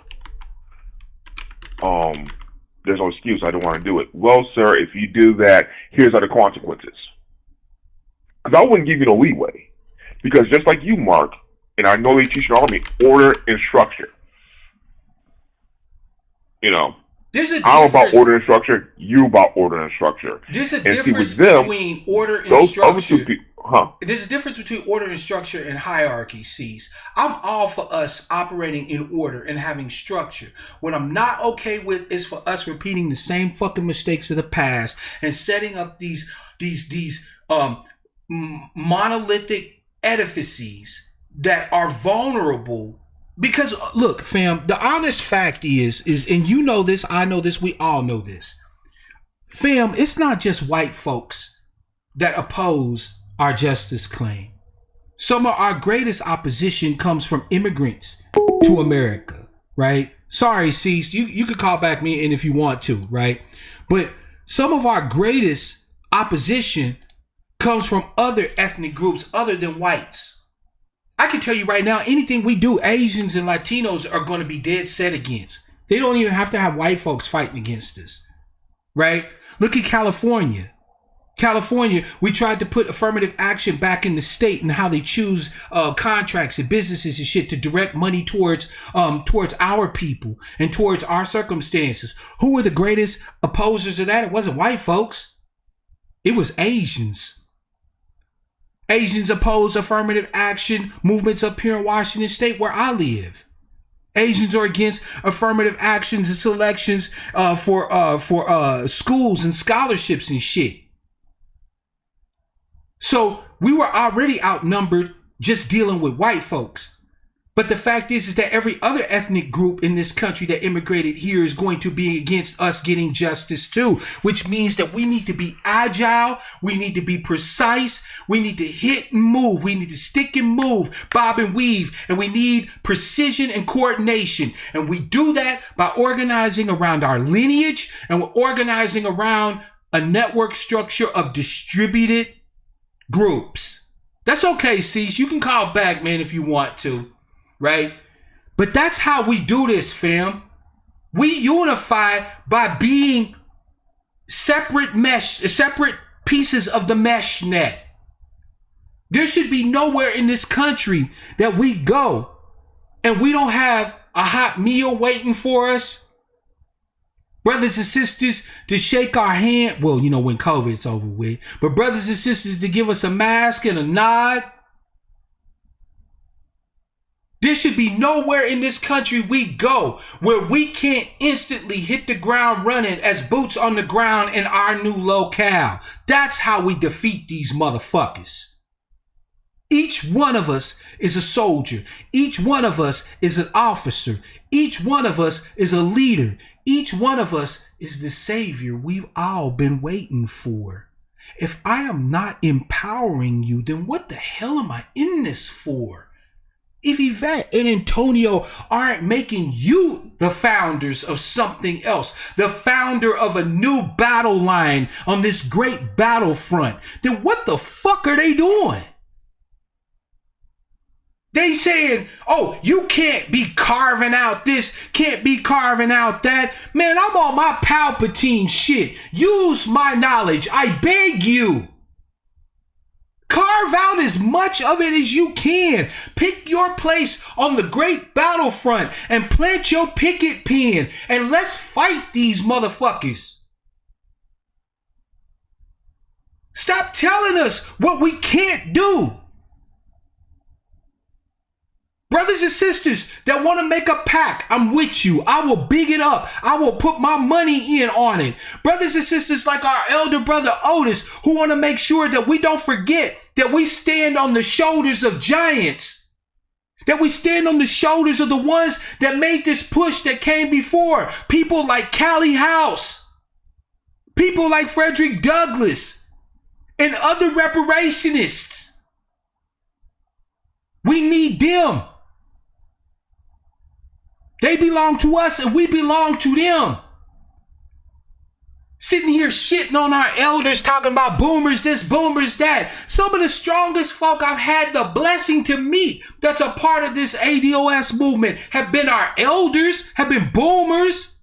[SPEAKER 3] There's no excuse. I don't want to do it. Well, sir, if you do that, here's other consequences. Because I wouldn't give you no leeway. Because just like you, Mark, and I know they teach in the Army, order and structure. You know, I'm about order and structure. You about order and structure.
[SPEAKER 1] There's a difference between order and structure. There's a difference between order and structure and hierarchy, C's. I'm all for us operating in order and having structure. What I'm not okay with is for us repeating the same fucking mistakes of the past and setting up these monolithic edifices that are vulnerable. Because look, fam, the honest fact is, and you know this, I know this, we all know this. Fam, it's not just white folks that oppose our justice claim. Some of our greatest opposition comes from immigrants to America, right? Sorry, Cease, you could call back me in if you want to, right? But some of our greatest opposition comes from other ethnic groups other than whites. I can tell you right now, anything we do, Asians and Latinos are going to be dead set against. They don't even have to have white folks fighting against us, right? Look at California. California, we tried to put affirmative action back in the state and how they choose contracts and businesses and shit to direct money towards our people and towards our circumstances. Who were the greatest opposers of that? It wasn't white folks. It was Asians. Asians oppose affirmative action movements up here in Washington State where I live. Asians are against affirmative actions and selections for schools and scholarships and shit. So we were already outnumbered just dealing with white folks. But the fact is that every other ethnic group in this country that immigrated here is going to be against us getting justice too, which means that we need to be agile, we need to be precise, we need to hit and move, we need to stick and move, bob and weave, and we need precision and coordination. And we do that by organizing around our lineage, and we're organizing around a network structure of distributed groups. That's okay, Cease. You can call back, man, if you want to. Right? But that's how we do this, fam. We unify by being separate pieces of the mesh net. There should be nowhere in this country that we go and we don't have a hot meal waiting for us. Brothers and sisters to shake our hand. Well, you know, when COVID's over with. But brothers and sisters to give us a mask and a nod. There should be nowhere in this country we go where we can't instantly hit the ground running as boots on the ground in our new locale. That's how we defeat these motherfuckers. Each one of us is a soldier. Each one of us is an officer. Each one of us is a leader. Each one of us is the savior we've all been waiting for. If I am not empowering you, then what the hell am I in this for? If Yvette and Antonio aren't making you the founders of something else, the founder of a new battle line on this great battlefront, then what the fuck are they doing? They saying, oh, you can't be carving out this, can't be carving out that. Man, I'm on my Palpatine shit. Use my knowledge. I beg you. Carve out as much of it as you can. Pick your place on the great battlefront and plant your picket pin and let's fight these motherfuckers. Stop telling us what we can't do. Brothers and sisters that want to make a pact, I'm with you. I will big it up. I will put my money in on it. Brothers and sisters like our elder brother Otis, who want to make sure that we don't forget that we stand on the shoulders of giants, that we stand on the shoulders of the ones that made this push that came before. People like Callie House, people like Frederick Douglass, and other reparationists. We need them. They belong to us and we belong to them. Sitting here shitting on our elders, talking about boomers this, boomers that. Some of the strongest folk I've had the blessing to meet that's a part of this ADOS movement have been our elders, have been boomers.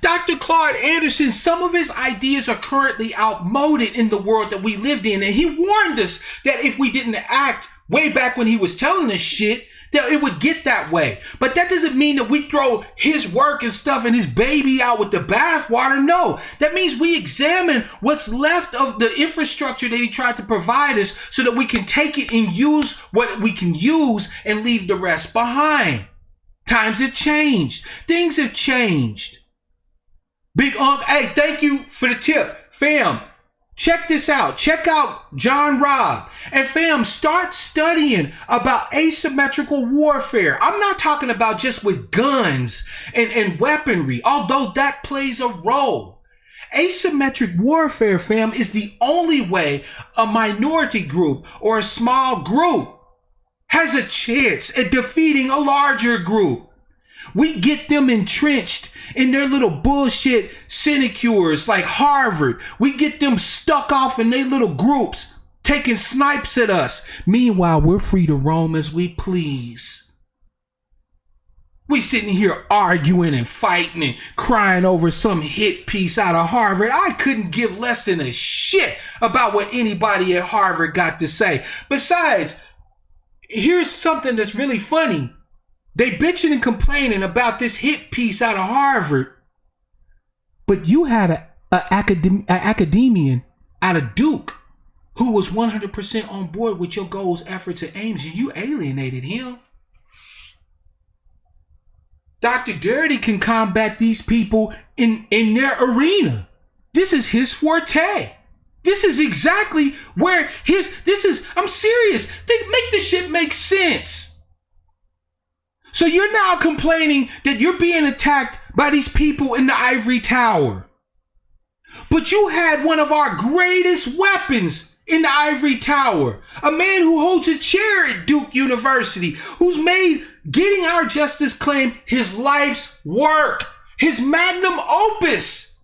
[SPEAKER 1] Dr. Claude Anderson, some of his ideas are currently outmoded in the world that we lived in. And he warned us that if we didn't act way back when he was telling us shit, that it would get that way. But that doesn't mean that we throw his work and stuff and his baby out with the bathwater. No, that means we examine what's left of the infrastructure that he tried to provide us so that we can take it and use what we can use and leave the rest behind. Times have changed. Things have changed. Big Unc, hey, thank you for the tip. Fam, check this out. Check out John Robb. And fam, start studying about asymmetrical warfare. I'm not talking about just with guns and weaponry, although that plays a role. Asymmetric warfare, fam, is the only way a minority group or a small group has a chance at defeating a larger group. We get them entrenched in their little bullshit sinecures like Harvard. We get them stuck off in their little groups, taking snipes at us. Meanwhile, we're free to roam as we please. We sitting here arguing and fighting and crying over some hit piece out of Harvard. I couldn't give less than a shit about what anybody at Harvard got to say. Besides, here's something that's really funny. They bitching and complaining about this hit piece out of Harvard, but you had an academician out of Duke who was 100% on board with your goals, efforts, and aims, and you alienated him. Dr. Dirty can combat these people in their arena. This is his forte. This is exactly where I'm serious. Make the shit make sense. So you're now complaining that you're being attacked by these people in the ivory tower. But you had one of our greatest weapons in the ivory tower. A man who holds a chair at Duke University, who's made getting our justice claim his life's work. His magnum opus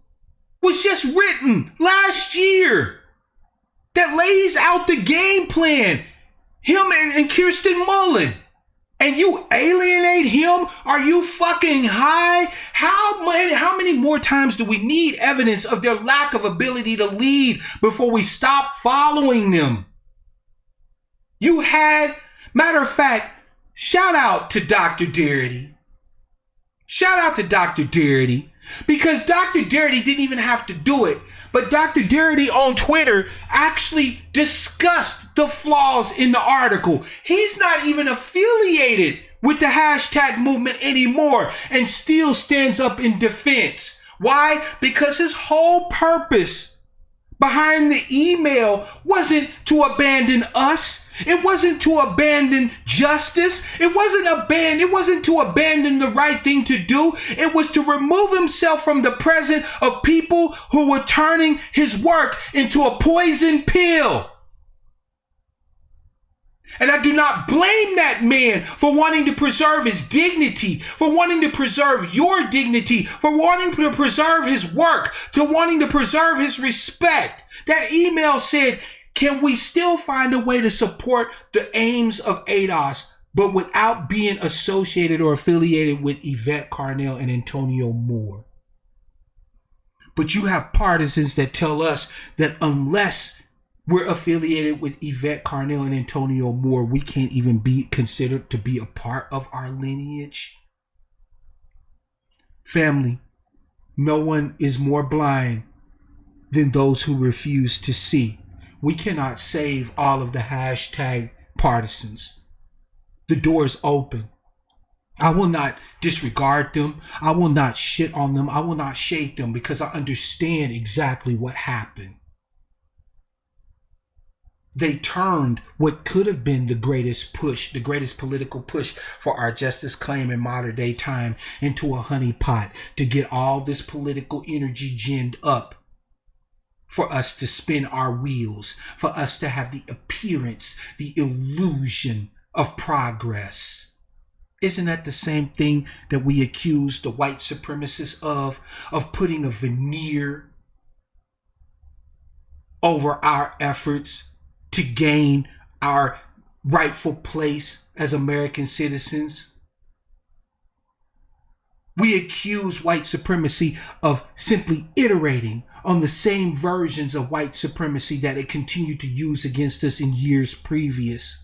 [SPEAKER 1] was just written last year that lays out the game plan. Him and Kirsten Mullen. And you alienate him? Are you fucking high? How many more times do we need evidence of their lack of ability to lead before we stop following them? Matter of fact, shout out to Dr. Dirty. Shout out to Dr. Dirty. Because Dr. Dirty didn't even have to do it. But Dr. Dirty on Twitter actually discussed the flaws in the article. He's not even affiliated with the hashtag movement anymore and still stands up in defense. Why? Because his whole purpose behind the email wasn't to abandon us. It wasn't to abandon justice. It wasn't to abandon the right thing to do. It was to remove himself from the presence of people who were turning his work into a poison pill. And I do not blame that man for wanting to preserve his dignity, for wanting to preserve your dignity, for wanting to preserve his work, to wanting to preserve his respect. That email said, can we still find a way to support the aims of ADOS, but without being associated or affiliated with Yvette Carnell and Antonio Moore? But you have partisans that tell us that unless we're affiliated with Yvette Carnell and Antonio Moore, we can't even be considered to be a part of our lineage. Family, no one is more blind than those who refuse to see. We cannot save all of the hashtag partisans. The door is open. I will not disregard them. I will not shit on them. I will not shade them because I understand exactly what happened. They turned what could have been the greatest push, the greatest political push for our justice claim in modern day time into a honeypot to get all this political energy ginned up for us to spin our wheels, for us to have the appearance, the illusion of progress. Isn't that the same thing that we accuse the white supremacists of putting a veneer over our efforts to gain our rightful place as American citizens? We accuse white supremacy of simply iterating on the same versions of white supremacy that it continued to use against us in years previous.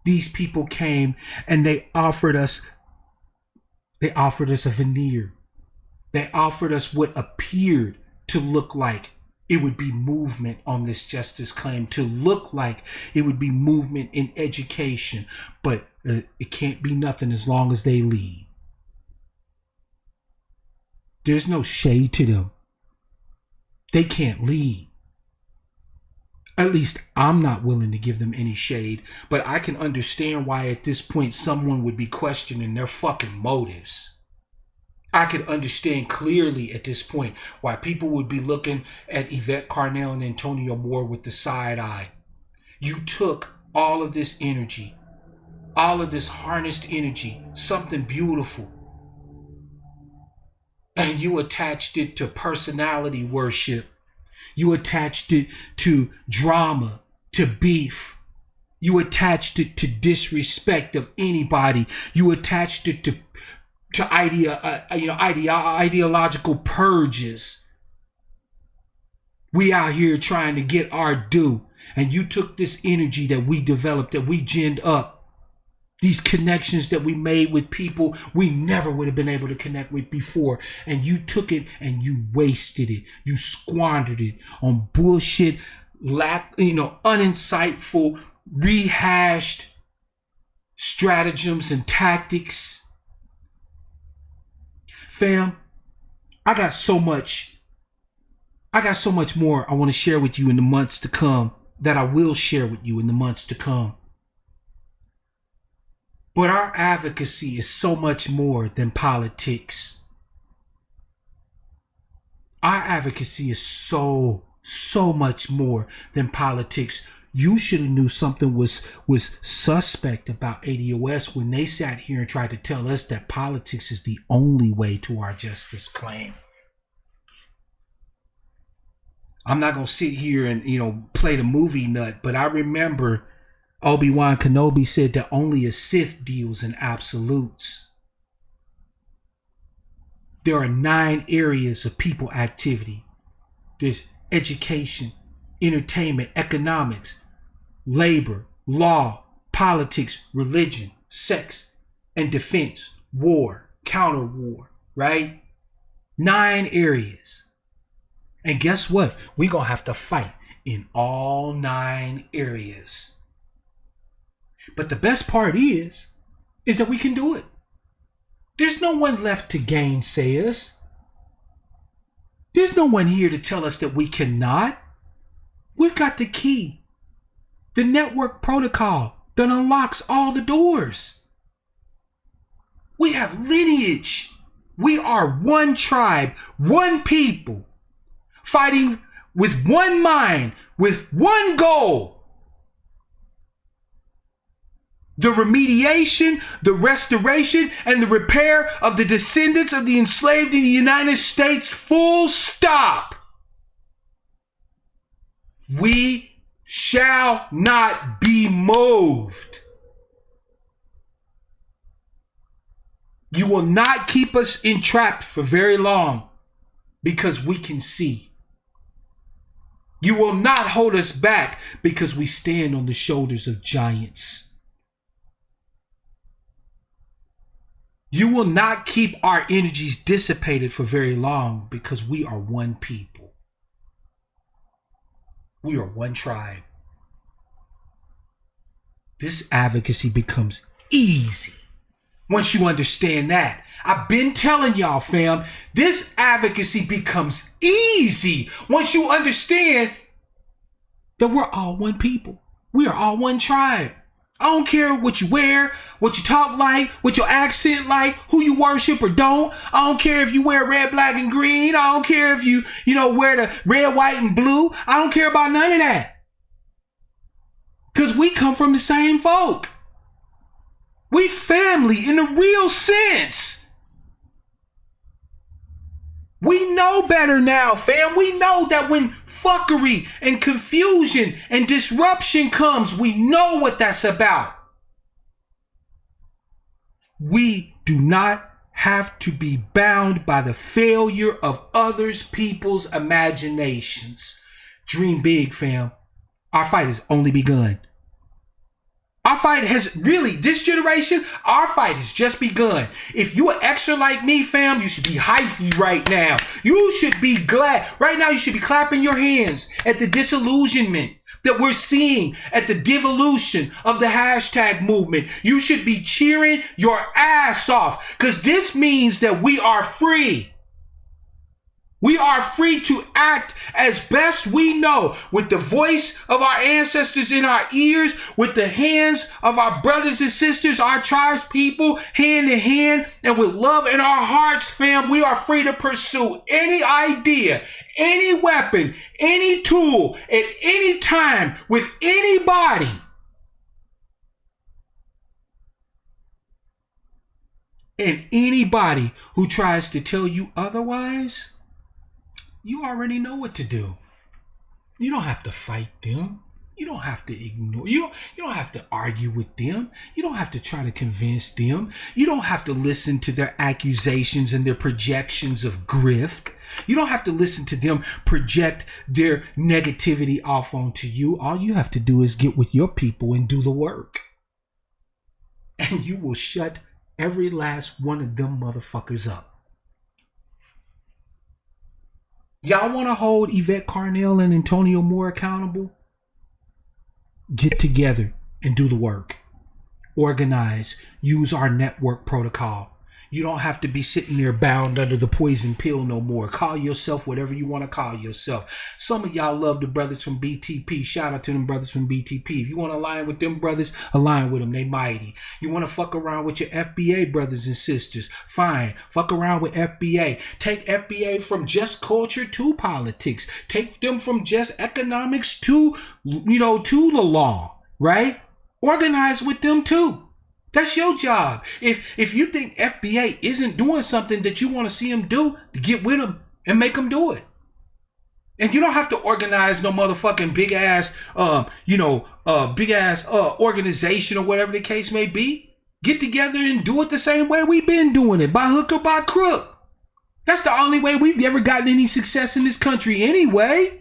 [SPEAKER 1] These people came and they offered us a veneer. They offered us what appeared to look like it would be movement on this justice claim, to look like it would be movement in education, but it can't be nothing as long as they lead. There's no shade to them. They can't lead. At least I'm not willing to give them any shade, but I can understand why at this point someone would be questioning their fucking motives. I could understand clearly at this point why people would be looking at Yvette Carnell and Antonio Moore with the side eye. You took all of this energy, all of this harnessed energy, something beautiful, and you attached it to personality worship. You attached it to drama, to beef. You attached it to disrespect of anybody. You attached it to ideological purges. We out here trying to get our due, and you took this energy that we developed, that we ginned up, these connections that we made with people we never would have been able to connect with before, and you took it and you wasted it. You squandered it on bullshit, uninsightful, rehashed stratagems and tactics. Fam, I got so much more I want to share with you in the months to come, that I will share with you in the months to come. But our advocacy is so much more than politics. Our advocacy is so much more than politics. You should have knew something was suspect about ADOS when they sat here and tried to tell us that politics is the only way to our justice claim. I'm not going to sit here and, play the movie nut, but I remember Obi-Wan Kenobi said that only a Sith deals in absolutes. There are 9 areas of people activity. There's education, entertainment, economics, labor, law, politics, religion, sex, and defense, war, counter war, right? 9 areas. And guess what? We're going to have to fight in all 9 areas. But the best part is that we can do it. There's no one left to gainsay us. There's no one here to tell us that we cannot. We've got the key, the network protocol that unlocks all the doors. We have lineage. We are one tribe, one people, fighting with one mind, with one goal. The remediation, the restoration, and the repair of the descendants of the enslaved in the United States, full stop. We shall not be moved. You will not keep us entrapped for very long because we can see. You will not hold us back because we stand on the shoulders of giants. You will not keep our energies dissipated for very long because we are one people. We are one tribe. this advocacy becomes easy once you understand that. I've been telling y'all, fam, this advocacy becomes easy once you understand that we're all one people. We are all one tribe. I don't care what you wear, what you talk like, what your accent like, who you worship or don't. I don't care if you wear red, black, and green. I don't care if you wear the red, white, and blue. I don't care about none of that. Because we come from the same folk. We family in the real sense. We know better now, fam. We know that when fuckery and confusion and disruption comes, we know what that's about. We do not have to be bound by the failure of others' people's imaginations. Dream big, fam. Our fight has only begun. Our fight has really, this generation, our fight has just begun. If you are extra like me, fam, you should be hypey right now. You should be glad. Right now, you should be clapping your hands at the disillusionment that we're seeing, at the devolution of the hashtag movement. You should be cheering your ass off, because this means that we are free. We are free to act as best we know, with the voice of our ancestors in our ears, with the hands of our brothers and sisters, our tribes people, hand in hand, and with love in our hearts, fam. We are free to pursue any idea, any weapon, any tool, at any time, with anybody. And anybody who tries to tell you otherwise, you already know what to do. You don't have to fight them. You don't have to ignore. You don't have to argue with them. You don't have to try to convince them. You don't have to listen to their accusations and their projections of grift. You don't have to listen to them project their negativity off onto you. All you have to do is get with your people and do the work. And you will shut every last one of them motherfuckers up. Y'all want to hold Yvette Carnell and Antonio Moore accountable? Get together and do the work. Organize. Use our network protocol. You don't have to be sitting there bound under the poison pill no more. Call yourself whatever you want to call yourself. Some of y'all love the brothers from BTP. Shout out to them brothers from BTP. If you want to align with them brothers, align with them. They mighty. You want to fuck around with your FBA brothers and sisters? Fine. Fuck around with FBA. Take FBA from just culture to politics. Take them from just economics to, to the law, right? Organize with them too. That's your job. If you think FBA isn't doing something that you want to see them do, get with them and make them do it. And you don't have to organize no motherfucking big ass organization or whatever the case may be. Get together and do it the same way we've been doing it, by hook or by crook. That's the only way we've ever gotten any success in this country anyway.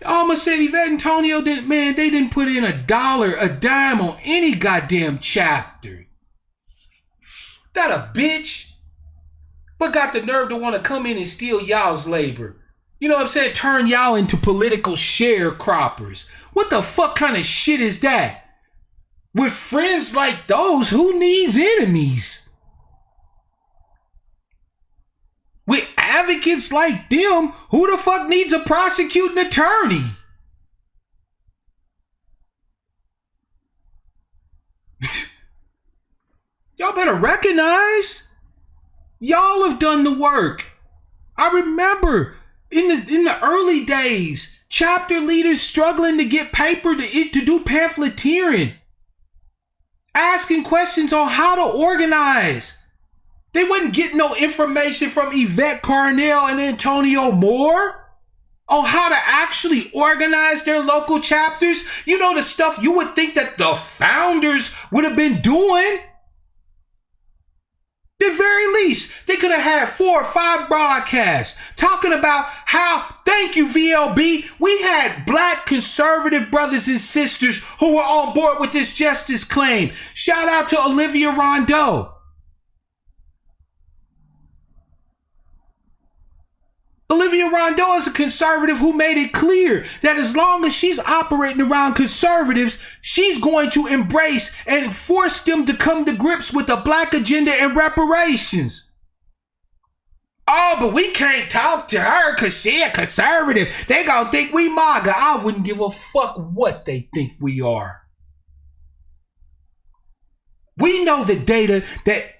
[SPEAKER 1] Almost said Yvette Antonio they didn't put in a dime on any goddamn chapter. That a bitch, but got the nerve to want to come in and steal y'all's labor. You know what I'm saying? Turn y'all into political sharecroppers. What the fuck kind of shit is that? With friends like those, who needs enemies? With advocates like them, who the fuck needs a prosecuting attorney? Y'all better recognize, y'all have done the work. I remember in the early days, chapter leaders struggling to get paper to do pamphleteering, asking questions on how to organize. They wouldn't get no information from Yvette Carnell and Antonio Moore on how to actually organize their local chapters. You know, the stuff you would think that the founders would have been doing. At the very least, they could have had 4 or 5 broadcasts talking about how, thank you, VLB, we had black conservative brothers and sisters who were on board with this justice claim. Shout out to Olivia Rondeau. Olivia Rondeau is a conservative who made it clear that as long as she's operating around conservatives, she's going to embrace and force them to come to grips with the black agenda and reparations. Oh, but we can't talk to her because she's a conservative. They gonna think we MAGA. I wouldn't give a fuck what they think we are. We know the data that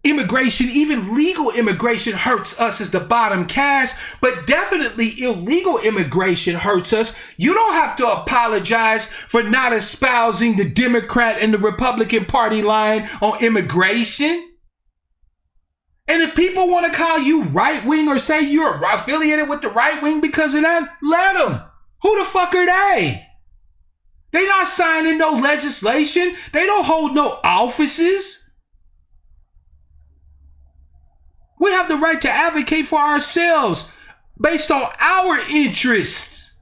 [SPEAKER 1] immigration, even legal immigration, hurts us as the bottom caste, but definitely illegal immigration hurts us. You don't have to apologize for not espousing the Democrat and the Republican Party line on immigration. And if people want to call you right wing or say you're affiliated with the right wing because of that, let them. Who the fuck are they? They not signing no legislation. They don't hold no offices. We have the right to advocate for ourselves based on our interests.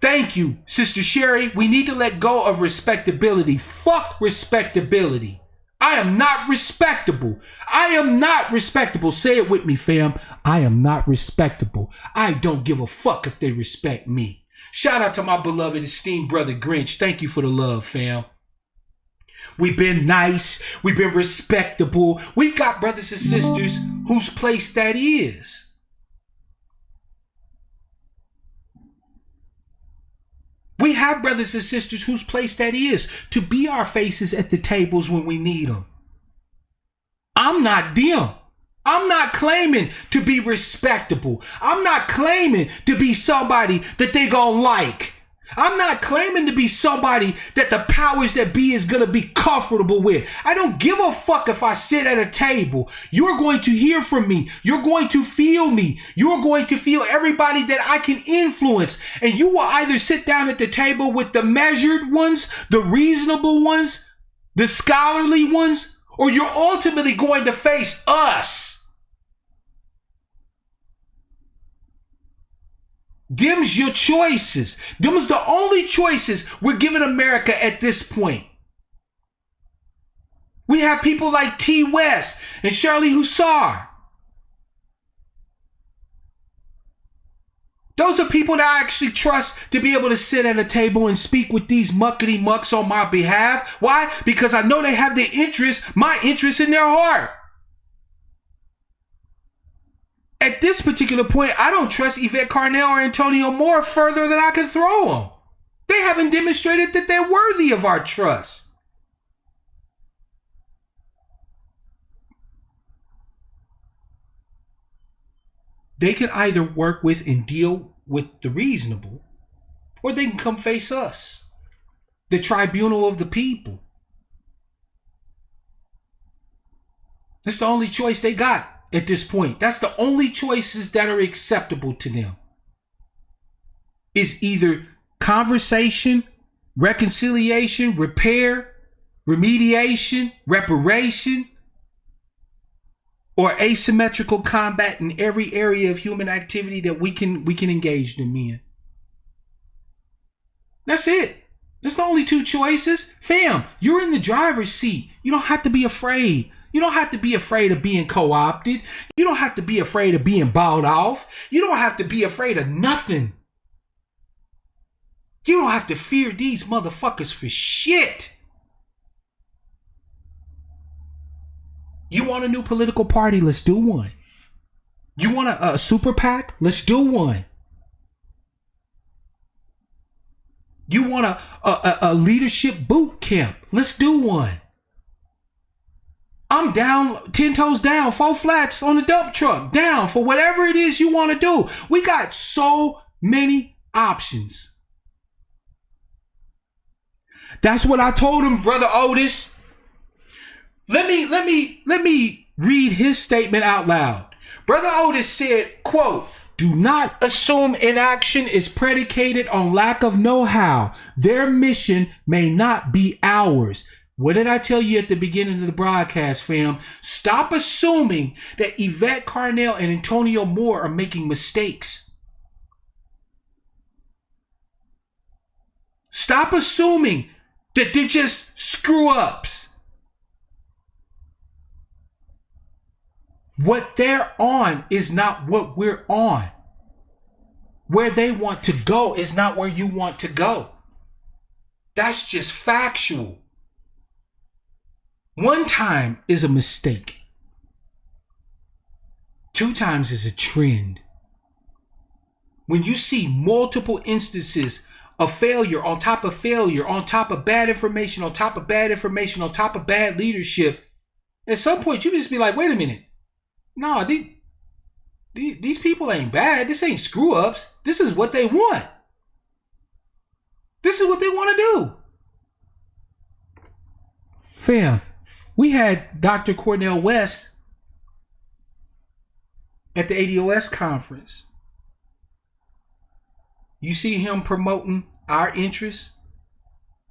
[SPEAKER 1] Thank you, Sister Sherry. We need to let go of respectability. Fuck respectability. I am not respectable. I am not respectable. Say it with me, fam. I am not respectable. I don't give a fuck if they respect me. Shout out to my beloved esteemed brother Grinch. Thank you for the love, fam. We've been nice. We've been respectable. We've got brothers and sisters whose place that is. We have brothers and sisters whose place that is to be our faces at the tables when we need them. I'm not them. I'm not claiming to be respectable. I'm not claiming to be somebody that they gonna like. I'm not claiming to be somebody that the powers that be is going to be comfortable with. I don't give a fuck if I sit at a table. You're going to hear from me. You're going to feel me. You're going to feel everybody that I can influence. And you will either sit down at the table with the measured ones, the reasonable ones, the scholarly ones, or you're ultimately going to face us. Them's your choices. Them's the only choices we're giving America at this point. We have people like T. West and Shirley Hussar. Those are people that I actually trust to be able to sit at a table and speak with these muckety mucks on my behalf. Why? Because I know they have my interest in their heart. At this particular point, I don't trust Yvette Carnell or Antonio Moore further than I can throw them. They haven't demonstrated that they're worthy of our trust. They can either work with and deal with the reasonable, or they can come face us, the tribunal of the people. That's the only choice they got. At this point, that's the only choices that are acceptable to them. Is either conversation, reconciliation, repair, remediation, reparation, or asymmetrical combat in every area of human activity that we can engage them in. That's it. That's the only two choices. Fam, you're in the driver's seat. You don't have to be afraid. You don't have to be afraid of being co-opted. You don't have to be afraid of being bought off. You don't have to be afraid of nothing. You don't have to fear these motherfuckers for shit. You want a new political party? Let's do one. You want a super PAC? Let's do one. You want a leadership boot camp? Let's do one. I'm down, 10 toes down, 4 flats on the dump truck, down for whatever it is you want to do. We got so many options. That's what I told him, Brother Otis. Let me read his statement out loud. Brother Otis said, quote, "Do not assume inaction is predicated on lack of know-how. Their mission may not be ours." What did I tell you at the beginning of the broadcast, fam? Stop assuming that Yvette Carnell and Antonio Moore are making mistakes. Stop assuming that they're just screw-ups. What they're on is not what we're on. Where they want to go is not where you want to go. That's just factual. One time is a mistake. 2 times is a trend. When you see multiple instances of failure on top of failure, on top of bad information, on top of bad information, on top of bad leadership, at some point you just be like, wait a minute. No, these people ain't bad. This ain't screw ups. This is what they want. This is what they want to do. Fam, we had Dr. Cornel West at the ADOS conference. You see him promoting our interests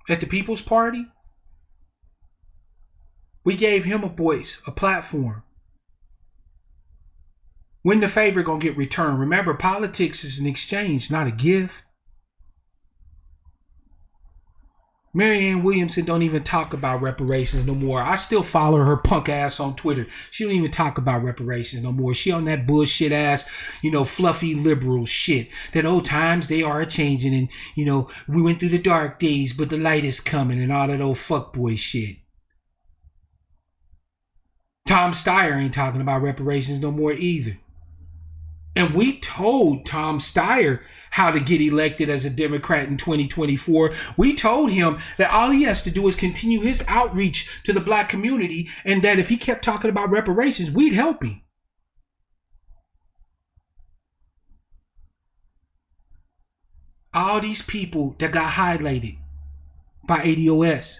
[SPEAKER 1] at the People's Party? We gave him a voice, a platform. When the favor gonna get returned? Remember, politics is an exchange, not a gift. Marianne Williamson don't even talk about reparations no more. I still follow her punk ass on Twitter. She don't even talk about reparations no more. She on that bullshit ass, fluffy liberal shit. That old times they are changing and, we went through the dark days, but the light is coming and all that old fuckboy shit. Tom Steyer ain't talking about reparations no more either. And we told Tom Steyer how to get elected as a Democrat in 2024. We told him that all he has to do is continue his outreach to the black community, and that if he kept talking about reparations, we'd help him. All these people that got highlighted by ADOS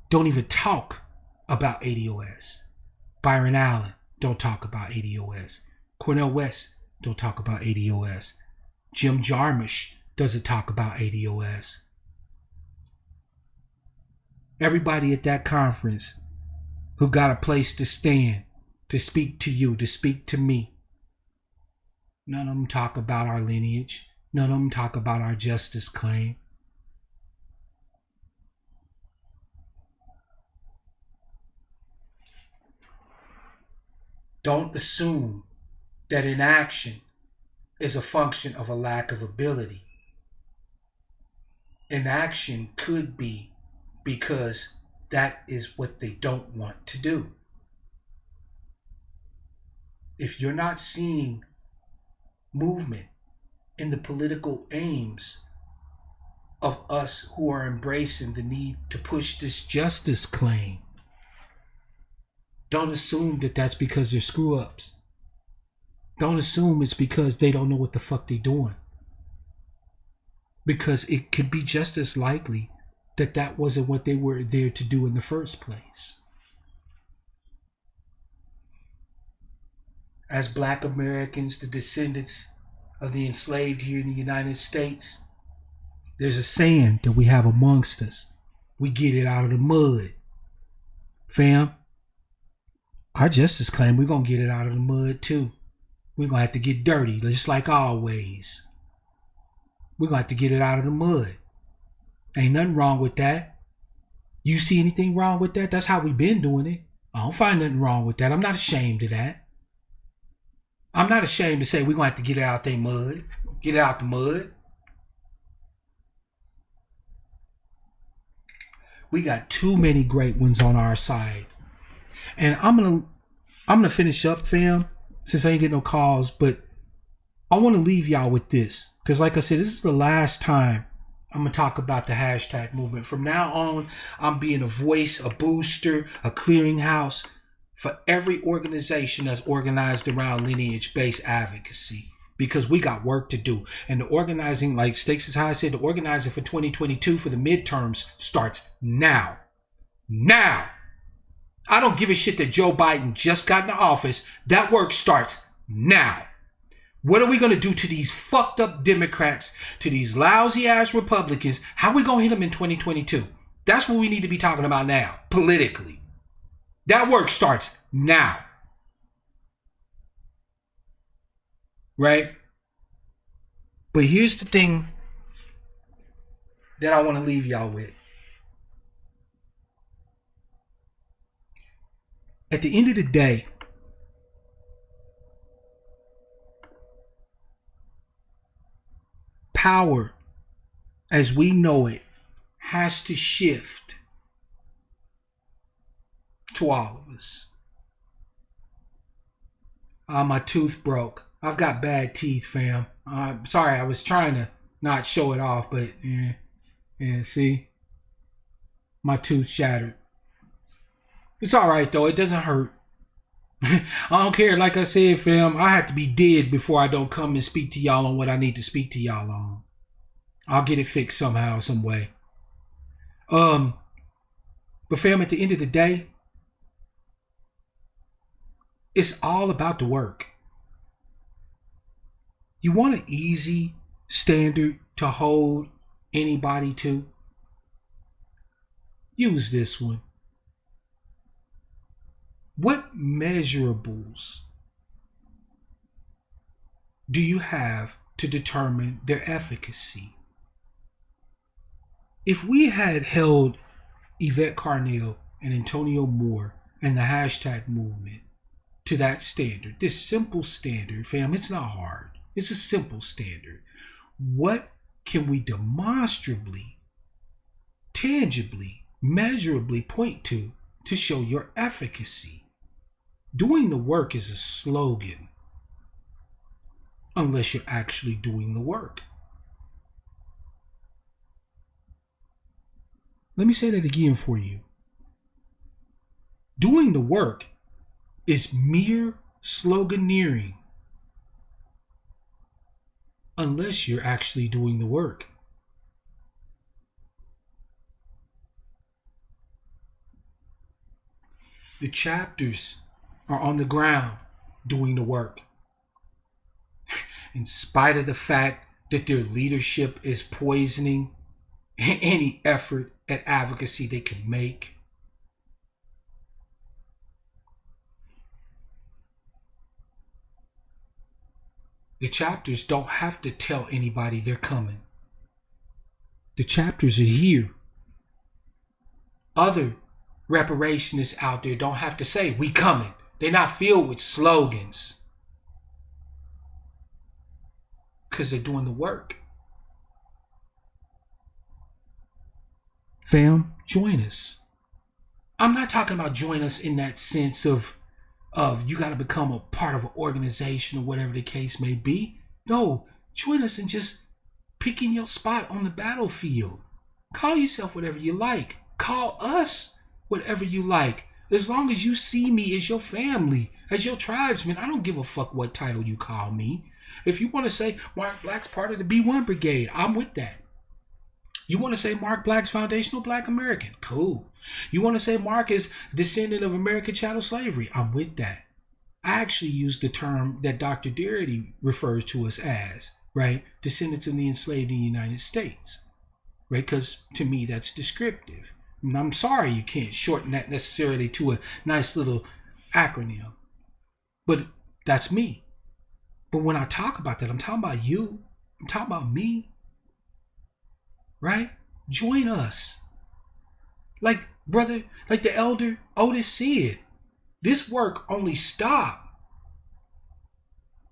[SPEAKER 1] don't even talk about ADOS. Byron Allen don't talk about ADOS. Cornel West don't talk about ADOS. Jim Jarmusch doesn't talk about ADOS. Everybody at that conference who got a place to stand, to speak to you, to speak to me, none of them talk about our lineage. None of them talk about our justice claim. Don't assume that inaction is a function of a lack of ability. Inaction could be because that is what they don't want to do. If you're not seeing movement in the political aims of us who are embracing the need to push this justice claim, don't assume that that's because they're screw-ups. Don't assume it's because they don't know what the fuck they're doing. Because it could be just as likely that that wasn't what they were there to do in the first place. As Black Americans, the descendants of the enslaved here in the United States, there's a saying that we have amongst us. We get it out of the mud. Fam, our justice claim, we're going to get it out of the mud too. We're going to have to get dirty, just like always. We're going to have to get it out of the mud. Ain't nothing wrong with that. You see anything wrong with that? That's how we've been doing it. I don't find nothing wrong with that. I'm not ashamed of that. I'm not ashamed to say we're going to have to get it out the mud. Get it out the mud. We got too many great ones on our side. And I'm gonna finish up, fam, since I ain't getting no calls, but I want to leave y'all with this. Because like I said, this is the last time I'm going to talk about the hashtag movement. From now on, I'm being a voice, a booster, a clearinghouse for every organization that's organized around lineage-based advocacy. Because we got work to do. And the organizing, like Stakes is High said, the organizing for 2022 for the midterms starts now. Now! I don't give a shit that Joe Biden just got into office. That work starts now. What are we going to do to these fucked up Democrats, to these lousy ass Republicans? How are we going to hit them in 2022? That's what we need to be talking about now, politically. That work starts now. Right? But here's the thing that I want to leave y'all with. At the end of the day, power as we know it has to shift to all of us. My tooth broke. I've got bad teeth, fam. I'm sorry, I was trying to not show it off, but yeah, see? My tooth shattered. It's alright though, it doesn't hurt. I don't care. Like I said, fam, I have to be dead before I don't come and speak to y'all on what I need to speak to y'all on. I'll get it fixed somehow, some way. But fam, at the end of the day, it's all about the work. You want an easy standard to hold anybody to? Use this one. What measurables do you have to determine their efficacy? If we had held Yvette Carnell and Antonio Moore and the hashtag movement to that standard, this simple standard, fam, it's not hard. It's a simple standard. What can we demonstrably, tangibly, measurably point to show your efficacy? Doing the work is a slogan unless you're actually doing the work. Let me say that again for you. Doing the work is mere sloganeering unless you're actually doing the work. The chapters are on the ground doing the work. In spite of the fact that their leadership is poisoning any effort at advocacy they can make. The chapters don't have to tell anybody they're coming. The chapters are here. Other reparationists out there don't have to say, we coming. They're not filled with slogans. Because they're doing the work. Fam, join us. I'm not talking about join us in that sense of you got to become a part of an organization or whatever the case may be. No, join us in just picking your spot on the battlefield. Call yourself whatever you like. Call us whatever you like. As long as you see me as your family, as your tribesman, I don't give a fuck what title you call me. If you want to say Mark Black's part of the B1 Brigade, I'm with that. You want to say Mark Black's foundational Black American? Cool. You want to say Mark is descendant of American chattel slavery? I'm with that. I actually use the term that Dr. Darity refers to us as, right? Descendants of the enslaved in the United States, right? Because to me, that's descriptive. And I'm sorry you can't shorten that necessarily to a nice little acronym, but that's me. But when I talk about that, I'm talking about you. I'm talking about me, right? Join us. Like brother, like the elder Otis said, this work only stop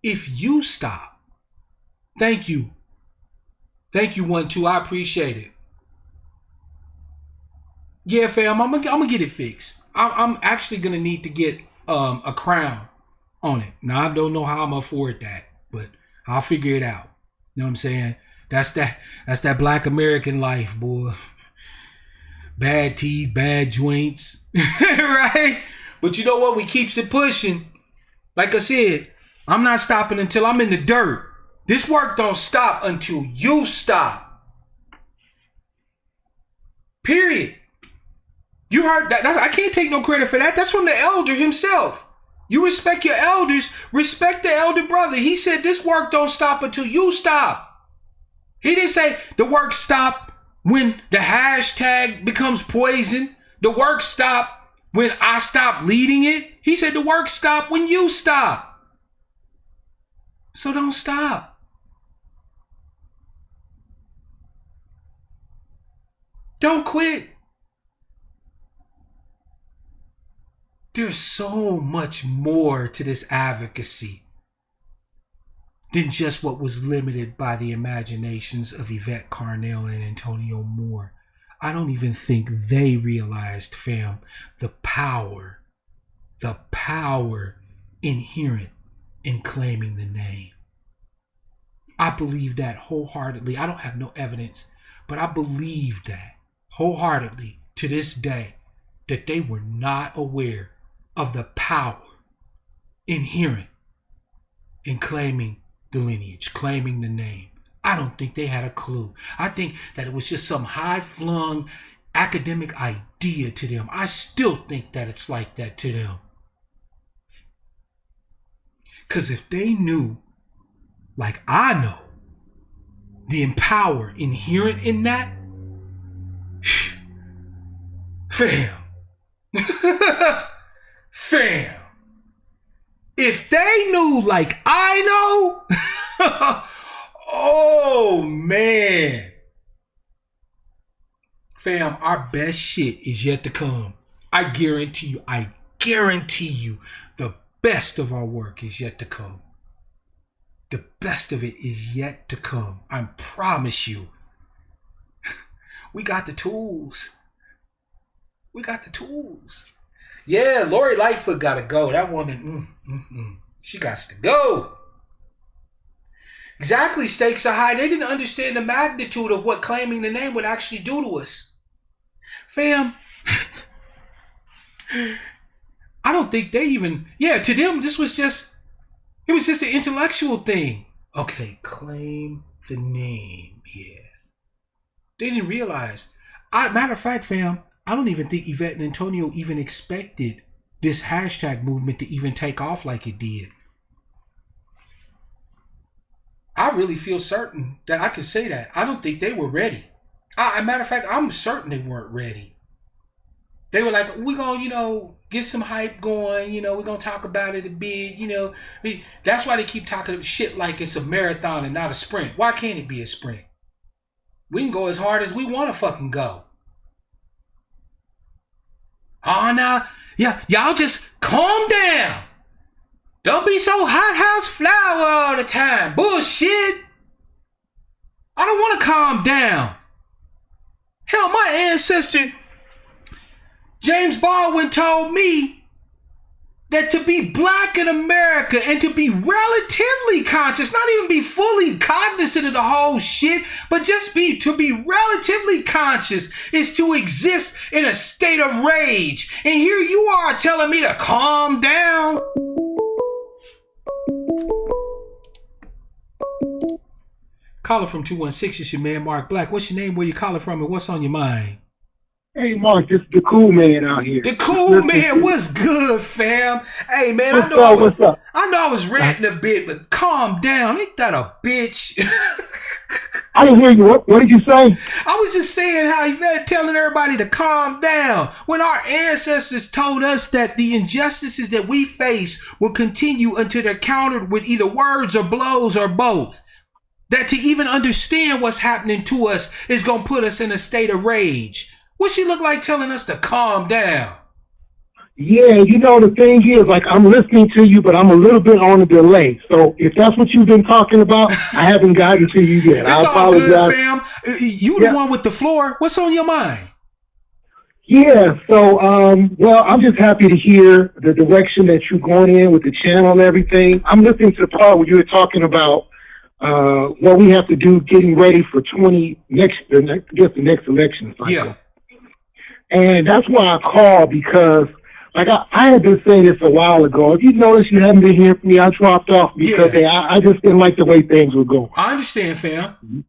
[SPEAKER 1] if you stop. Thank you. Thank you, 1-2. I appreciate it. Yeah, fam, I'm gonna get it fixed. I'm actually gonna need to get a crown on it. Now I don't know how I'm gonna afford that, but I'll figure it out. You know what I'm saying? That's that Black American life, boy. Bad teeth, bad joints, right? But you know what? We keeps it pushing. Like I said, I'm not stopping until I'm in the dirt. This work don't stop until you stop. Period. You heard that? I can't take no credit for that. That's from the elder himself. You respect your elders, respect the elder brother. He said this work don't stop until you stop. He didn't say the work stop when the hashtag becomes poison. The work stop when I stop leading it. He said the work stop when you stop. So don't stop. Don't quit. There's so much more to this advocacy. than just what was limited by the imaginations of Yvette Carnell and Antonio Moore. I don't even think they realized, fam, the power inherent in claiming the name. I believe that wholeheartedly. I don't have no evidence, but I believe that wholeheartedly to this day, that they were not aware of the power inherent in claiming the lineage, claiming the name. I don't think they had a clue. I think that it was just some high-flung academic idea to them. I still think that it's like that to them. Because if they knew, like I know, the power inherent in that, fam, fam, if they knew like I know, oh man, fam, our best shit is yet to come. I guarantee you, the best of our work is yet to come. The best of it is yet to come. I promise you. We got the tools. Yeah, Lori Lightfoot got to go. That woman, she got to go. Exactly, stakes are high. They didn't understand the magnitude of what claiming the name would actually do to us. Fam, I don't think they even, to them, it was just an intellectual thing. Okay, claim the name, They didn't realize. Matter of fact, fam, I don't even think Yvette and Antonio even expected this hashtag movement to even take off like it did. I really feel certain that I can say that. I don't think they were ready. Matter of fact, I'm certain they weren't ready. They were like, we're going to, get some hype going. We're going to talk about it a bit. That's why they keep talking shit like it's a marathon and not a sprint. Why can't it be a sprint? We can go as hard as we want to fucking go. Oh, no. Yeah, y'all just calm down. Don't be so hot house flower all the time. Bullshit. I don't want to calm down. Hell, my ancestor, James Baldwin, told me that to be black in America and to be relatively conscious, not even be fully cognizant of the whole shit, but just to be relatively conscious is to exist in a state of rage. And here you are telling me to calm down. Caller from 216, it's your man Mark Black. What's your name, where you calling from, and what's on your mind?
[SPEAKER 4] Hey, Mark, this is the cool man out here.
[SPEAKER 1] The cool man, what's good, fam? Hey, man,
[SPEAKER 4] what's up?
[SPEAKER 1] I know I was ranting a bit, but calm down. Ain't that a bitch?
[SPEAKER 4] I didn't hear you. What did you say?
[SPEAKER 1] I was just saying how you been telling everybody to calm down when our ancestors told us that the injustices that we face will continue until they're countered with either words or blows or both. That to even understand what's happening to us is going to put us in a state of rage. What she look like telling us to calm down?
[SPEAKER 4] Yeah, the thing is, like, I'm listening to you, but I'm a little bit on a delay. So if that's what you've been talking about, I haven't gotten to you yet. I apologize.
[SPEAKER 1] It's all good, fam. You the one with the floor. What's on your mind?
[SPEAKER 4] Yeah, so, well, I'm just happy to hear the direction that you're going in with the channel and everything. I'm listening to the part where you were talking about what we have to do getting ready for the next election cycle.
[SPEAKER 1] Yeah.
[SPEAKER 4] And that's why I called, because like I had been saying this a while ago. If you notice you haven't been hearing from me, I dropped off because I just didn't like the way things were going.
[SPEAKER 1] I understand, fam.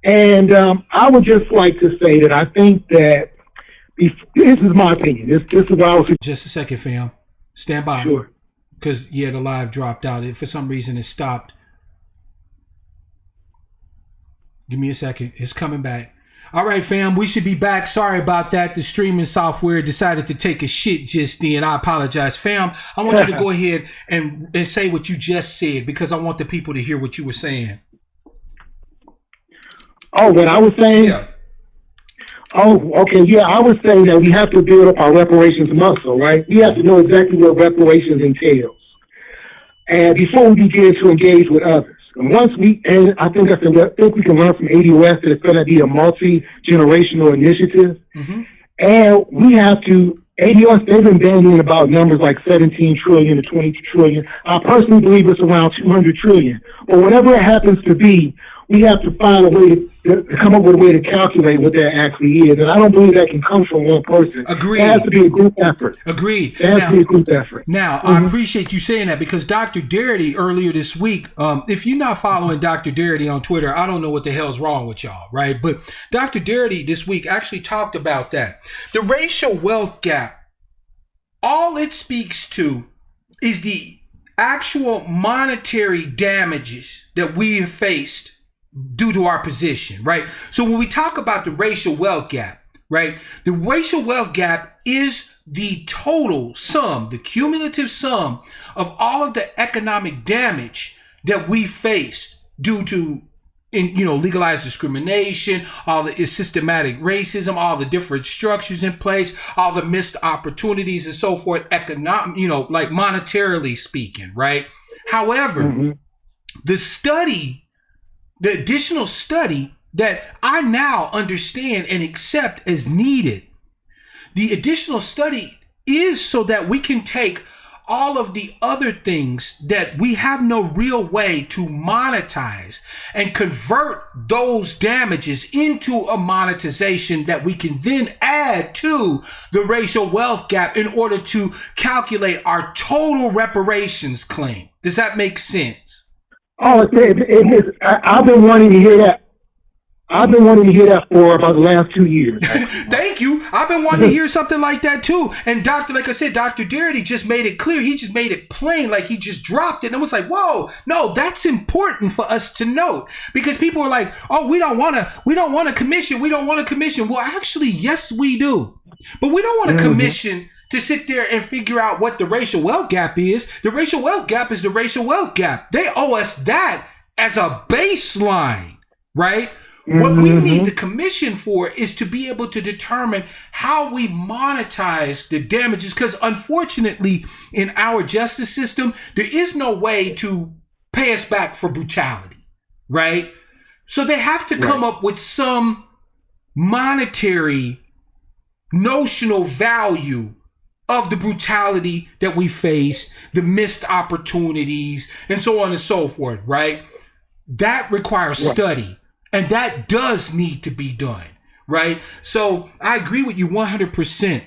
[SPEAKER 4] And I would just like to say that I think that this is my opinion. This is what I was.
[SPEAKER 1] Just a second, fam. Stand by.
[SPEAKER 4] Sure.
[SPEAKER 1] Because the live dropped out. If for some reason it stopped, give me a second. It's coming back. All right, fam, we should be back. Sorry about that. The streaming software decided to take a shit just then. I apologize. Fam, I want you to go ahead and say what you just said, because I want the people to hear what you were saying.
[SPEAKER 4] Oh, what I was saying?
[SPEAKER 1] Yeah.
[SPEAKER 4] Oh, okay. Yeah, I was saying that we have to build up our reparations muscle, right? We have to know exactly what reparations entails. and before we begin to engage with others. And I think we can learn from ADOS that it's going to be a multi-generational initiative.
[SPEAKER 1] Mm-hmm.
[SPEAKER 4] And we have to, ADOS, they've been bandying about numbers like 17 trillion to 22 trillion. I personally believe it's around 200 trillion. But whatever it happens to be, we have to find a way to come up with a way to calculate what that actually is. And I don't believe that can come from one person.
[SPEAKER 1] Agreed.
[SPEAKER 4] It has to be a group effort.
[SPEAKER 1] Agreed.
[SPEAKER 4] It has to be a group effort.
[SPEAKER 1] Now, I appreciate you saying that, because Dr. Darity earlier this week, if you're not following Dr. Darity on Twitter, I don't know what the hell's wrong with y'all, right? But Dr. Darity this week actually talked about that. The racial wealth gap, all it speaks to is the actual monetary damages that we have faced due to our position, right? So when we talk about the racial wealth gap, right, the racial wealth gap is the total sum, the cumulative sum of all of the economic damage that we faced due to, legalized discrimination, all the systematic racism, all the different structures in place, all the missed opportunities and so forth, like monetarily speaking, right? However, the additional study that I now understand and accept as needed, the additional study is so that we can take all of the other things that we have no real way to monetize and convert those damages into a monetization that we can then add to the racial wealth gap in order to calculate our total reparations claim. Does that make sense?
[SPEAKER 4] Oh, it is. I've been wanting to hear that. I've been wanting to hear that for about the last 2 years.
[SPEAKER 1] Thank you. I've been wanting to hear something like that too. And like I said, Dr. Darity just made it clear. He just made it plain, like he just dropped it. And I was like, whoa, no, that's important for us to note, because people are like, oh, we don't want a commission. We don't want a commission. Well, actually, yes, we do. But we don't want a commission to sit there and figure out what the racial wealth gap is. The racial wealth gap is the racial wealth gap. They owe us that as a baseline, right? What we need the commission for is to be able to determine how we monetize the damages, because unfortunately in our justice system, there is no way to pay us back for brutality, right? So they have to come up with some monetary notional value of the brutality that we face, the missed opportunities, and so on and so forth, right? That requires study, and that does need to be done, right? So I agree with you 100%.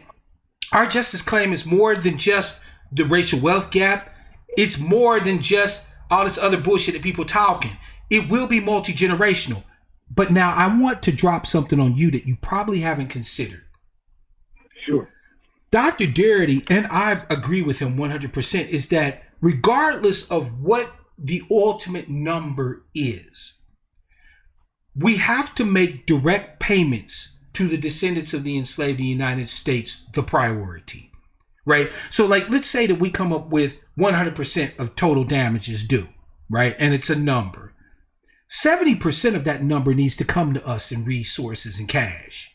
[SPEAKER 1] Our justice claim is more than just the racial wealth gap. It's more than just all this other bullshit that people talking. It will be multi-generational. But now I want to drop something on you that you probably haven't considered.
[SPEAKER 4] Sure.
[SPEAKER 1] Dr. Darity, and I agree with him 100%, is that regardless of what the ultimate number is, we have to make direct payments to the descendants of the enslaved in the United States the priority, right? So like, let's say that we come up with 100% of total damages due, right? And it's a number. 70% of that number needs to come to us in resources and cash.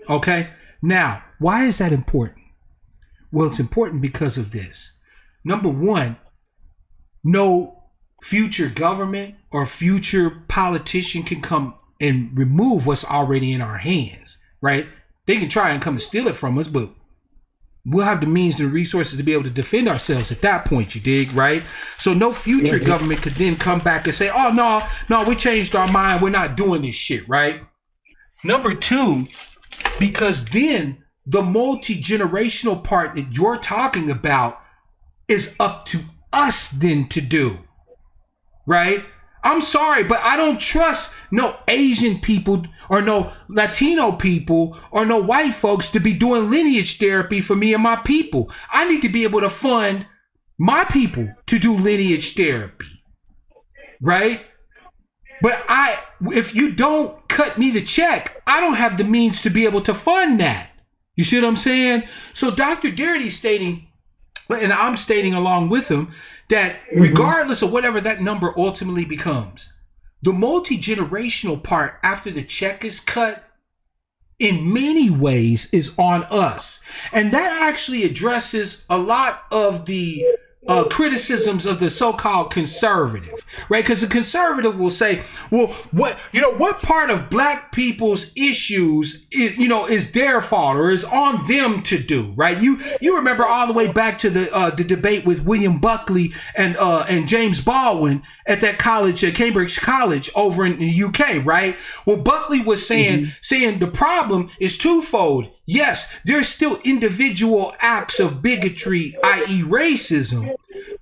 [SPEAKER 1] Okay? Now, why is that important? Well, it's important because of this. Number one, no future government or future politician can come and remove what's already in our hands, right? They can try and come and steal it from us, but we'll have the means and resources to be able to defend ourselves at that point, you dig, right? So no future government could then come back and say, oh, no, we changed our mind. We're not doing this shit, right? Number two, because then the multi-generational part that you're talking about is up to us then to do, right? I'm sorry, but I don't trust no Asian people or no Latino people or no white folks to be doing lineage therapy for me and my people. I need to be able to fund my people to do lineage therapy, right? But if you don't cut me the check, I don't have the means to be able to fund that. You see what I'm saying? So Dr. Darity's stating, and I'm stating along with him, that regardless of whatever that number ultimately becomes, the multi-generational part after the check is cut in many ways is on us. And that actually addresses a lot of the criticisms of the so-called conservative, right? Because the conservative will say, well, what part of black people's issues is their fault or is on them to do, right? You remember all the way back to the debate with William Buckley and James Baldwin at that college, at Cambridge College over in the UK, right? Well, Buckley was saying the problem is twofold. Yes, there's still individual acts of bigotry, i.e. racism,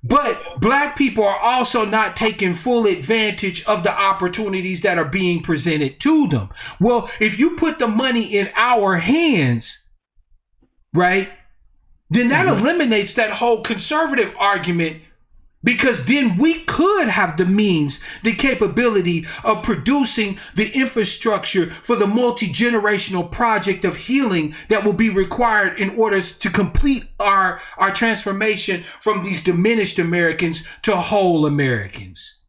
[SPEAKER 1] but black people are also not taking full advantage of the opportunities that are being presented to them. Well, if you put the money in our hands, right, then that eliminates that whole conservative argument, because then we could have the means, the capability of producing the infrastructure for the multi-generational project of healing that will be required in order to complete our transformation from these diminished Americans to whole Americans.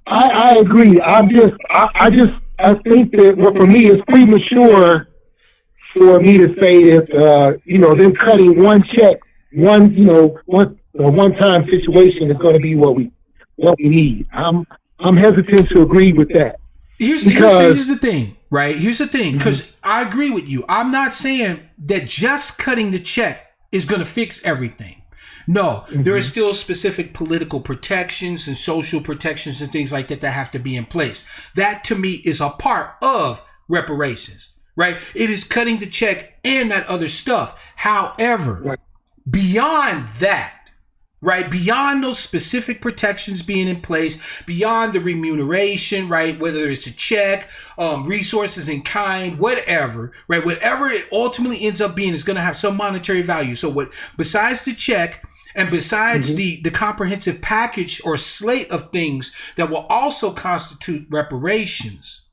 [SPEAKER 4] I agree. I think that, well, for me, it's premature for me to say that, them cutting one check, a one-time situation is going to be what we need. I'm hesitant to agree with that.
[SPEAKER 1] Here's the thing, right? Here's the thing, because I agree with you. I'm not saying that just cutting the check is going to fix everything. No, there are still specific political protections and social protections and things like that that have to be in place. That, to me, is a part of reparations, right? It is cutting the check and that other stuff. However, beyond that, right, beyond those specific protections being in place, beyond the remuneration, right, whether it's a check, resources in kind, whatever, right, whatever it ultimately ends up being is going to have some monetary value. So besides the check and besides the comprehensive package or slate of things that will also constitute reparations,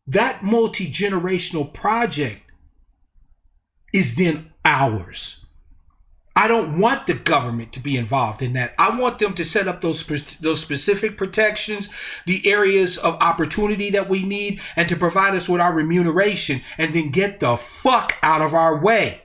[SPEAKER 1] that multi-generational project is then ours. I don't want the government to be involved in that. I want them to set up those specific protections, the areas of opportunity that we need, and to provide us with our remuneration, and then get the fuck out of our way,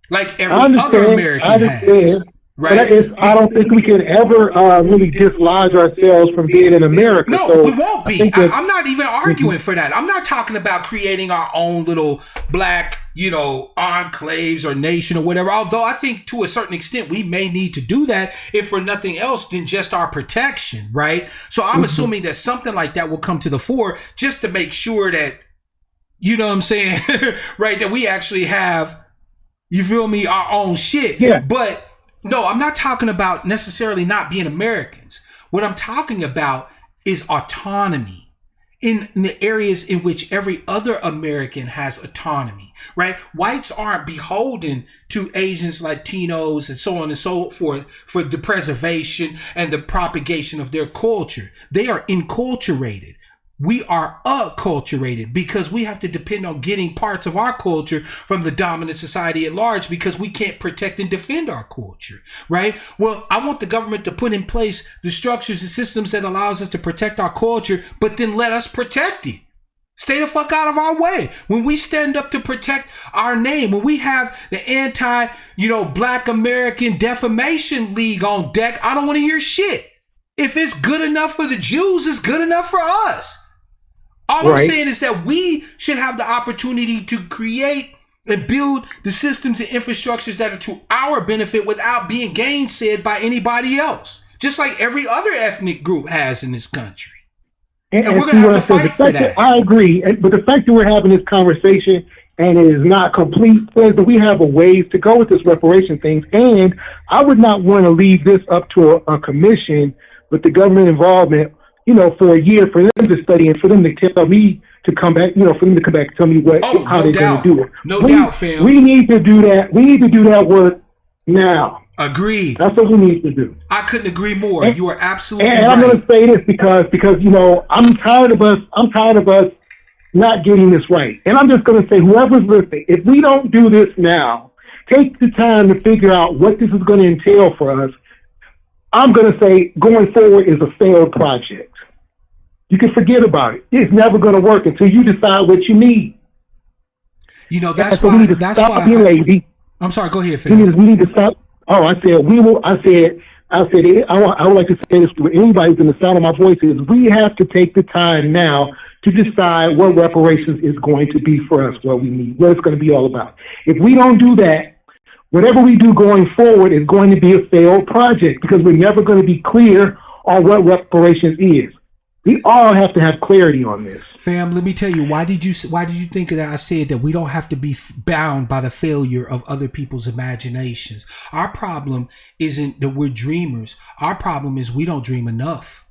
[SPEAKER 1] like every other American has. Right?
[SPEAKER 4] But I don't think we can ever really dislodge ourselves from being in America.
[SPEAKER 1] No,
[SPEAKER 4] so
[SPEAKER 1] we won't be. I'm not even arguing for that. I'm not talking about creating our own little black, enclaves or nation or whatever. Although I think to a certain extent we may need to do that, if for nothing else than just our protection, right? So I'm assuming that something like that will come to the fore, just to make sure that, you know what I'm saying, right, that we actually have, you feel me, our own shit.
[SPEAKER 4] Yeah.
[SPEAKER 1] But no, I'm not talking about necessarily not being Americans. What I'm talking about is autonomy in the areas in which every other American has autonomy, right? Whites aren't beholden to Asians, Latinos, and so on and so forth for the preservation and the propagation of their culture. They are enculturated. We are acculturated because we have to depend on getting parts of our culture from the dominant society at large because we can't protect and defend our culture, right? Well, I want the government to put in place the structures and systems that allows us to protect our culture, but then let us protect it. Stay the fuck out of our way. When we stand up to protect our name, when we have the anti, Black American Defamation League on deck, I don't want to hear shit. If it's good enough for the Jews, it's good enough for us. All I'm saying is that we should have the opportunity to create and build the systems and infrastructures that are to our benefit without being gainsaid by anybody else, just like every other ethnic group has in this country. And we're going to have to fight for that.
[SPEAKER 4] I agree. But the fact that we're having this conversation and it is not complete says that we have a ways to go with this reparation thing. And I would not want to leave this up to a commission with the government involvement, for a year for them to study and for them to tell me to come back, for them to come back and tell me how they're going to do it.
[SPEAKER 1] No doubt, fam.
[SPEAKER 4] We need to do that. We need to do that work now.
[SPEAKER 1] Agreed.
[SPEAKER 4] That's what we need to do.
[SPEAKER 1] I couldn't agree more. You are absolutely right.
[SPEAKER 4] And I'm going to say this because I'm tired of us not getting this right. And I'm just going to say, whoever's listening, if we don't do this now, take the time to figure out what this is going to entail for us. I'm going to say going forward is a failed project. You can forget about it. It's never going to work until you decide what you need.
[SPEAKER 1] That's why.
[SPEAKER 4] Stop being lazy.
[SPEAKER 1] I'm sorry. Go ahead,
[SPEAKER 4] we need to stop. Oh, I said we will. I would like to say this to anybody who's in the sound of my voice is we have to take the time now to decide what reparations is going to be for us, what we need, what it's going to be all about. If we don't do that, whatever we do going forward is going to be a failed project because we're never going to be clear on what reparations is. We all have to have clarity on this.
[SPEAKER 1] Fam, let me tell you, why did you think that I said that we don't have to be bound by the failure of other people's imaginations? Our problem isn't that we're dreamers. Our problem is we don't dream enough.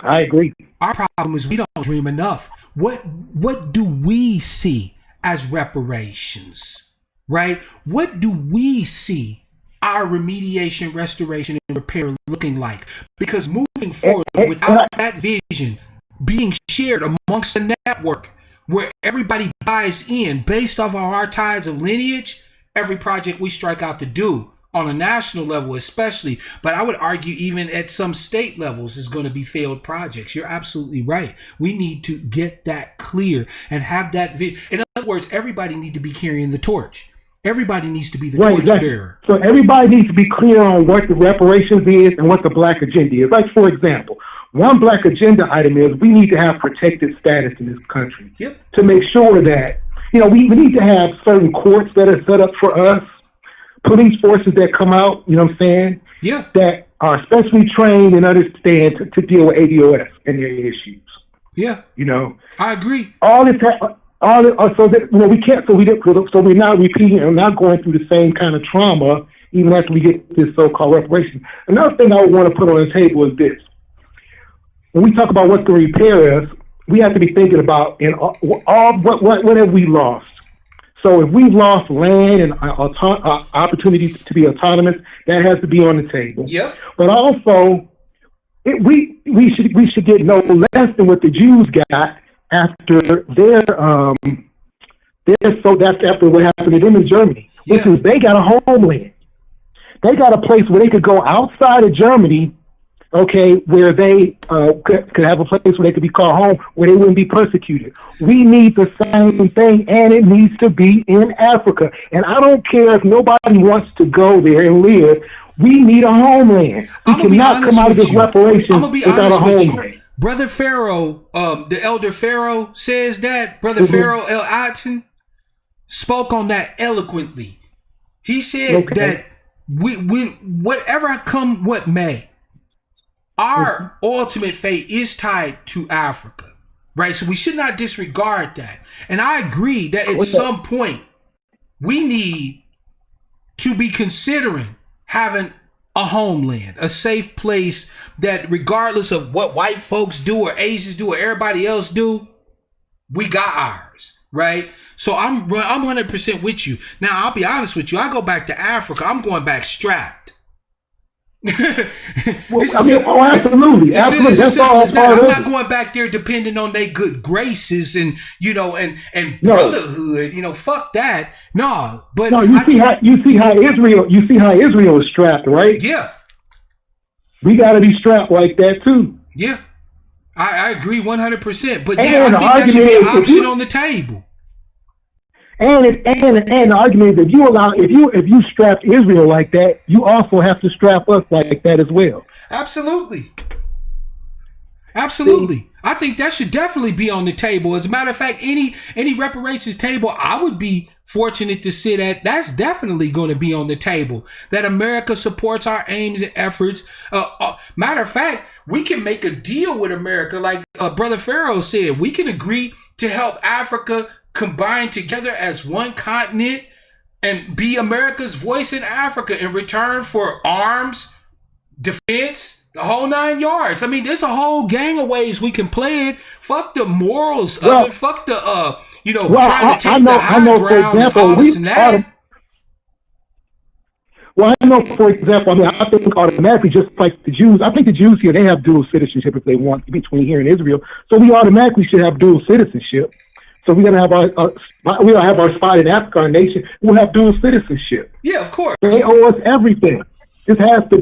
[SPEAKER 4] I agree.
[SPEAKER 1] Our problem is we don't dream enough. What do we see as reparations, right? What do we see our remediation, restoration, and repair looking like? Because moving forward without that vision being shared amongst the network where everybody buys in based off of our ties of lineage, every project we strike out to do on a national level especially, but I would argue even at some state levels is going to be failed projects. You're absolutely right. We need to get that clear and have that in other words, everybody need to be carrying the torch. Everybody needs to be the torch bearer.
[SPEAKER 4] So everybody needs to be clear on what the reparations is and what the black agenda is. Like, for example, one black agenda item is we need to have protected status in this country to make sure that, we need to have certain courts that are set up for us, police forces that come out, you know what I'm saying?
[SPEAKER 1] Yeah.
[SPEAKER 4] That are specially trained and understand to deal with ADOS and their issues.
[SPEAKER 1] Yeah. I agree.
[SPEAKER 4] All this so that we can't, so we're not repeating and not going through the same kind of trauma even after we get this so-called reparation. Another thing I would want to put on the table is this: when we talk about what's going to repair us, we have to be thinking about what have we lost. So if we've lost land and opportunities to be autonomous, that has to be on the table.
[SPEAKER 1] Yep.
[SPEAKER 4] But also, we should get no less than what the Jews got after that's after what happened to them in Germany, which is they got a homeland. They got a place where they could go outside of Germany, where they could have a place where they could be called home, where they wouldn't be persecuted. We need the same thing, and it needs to be in Africa. And I don't care if nobody wants to go there and live. We need a homeland. We cannot come out of this reparation without a homeland.
[SPEAKER 1] Brother Pharaoh, the elder Pharaoh says that. Brother Pharaoh El Aten spoke on that eloquently. He said that we whatever come what may, our ultimate fate is tied to Africa, right? So we should not disregard that. And I agree that at some point we need to be considering having a homeland, a safe place that regardless of what white folks do or Asians do or everybody else do, we got ours, right? So I'm 100% with you. Now, I'll be honest with you. I go back to Africa. I'm going back strapped.
[SPEAKER 4] Absolutely. That's all part
[SPEAKER 1] I'm
[SPEAKER 4] of
[SPEAKER 1] not
[SPEAKER 4] it.
[SPEAKER 1] going back there depending on their good graces and and brotherhood. Fuck that. No, but
[SPEAKER 4] you see how Israel is strapped, right?
[SPEAKER 1] Yeah.
[SPEAKER 4] We got to be strapped like that too.
[SPEAKER 1] Yeah, I agree 100%. But
[SPEAKER 4] I
[SPEAKER 1] think that should be an option on the table.
[SPEAKER 4] And the argument is that if you strap Israel like that, you also have to strap us like that as well.
[SPEAKER 1] Absolutely.
[SPEAKER 4] See?
[SPEAKER 1] I think that should definitely be on the table. As a matter of fact, any reparations table I would be fortunate to sit at, that's definitely going to be on the table. That America supports our aims and efforts. Matter of fact, we can make a deal with America, like Brother Pharaoh said. We can agree to help Africa combine together as one continent and be America's voice in Africa in return for arms, defense, the whole 9 yards. I mean, there's a whole gang of ways we can play it. Fuck the morals of it. Fuck the trying to take the high ground and all this and that.
[SPEAKER 4] Well, I know, for example, I think automatically, just like the Jews, I think the Jews here, they have dual citizenship if they want between here and Israel. So we automatically should have dual citizenship. So we're gonna have our spot in Africa, our nation. We'll have dual citizenship.
[SPEAKER 1] Yeah, of course.
[SPEAKER 4] They owe us everything. This has to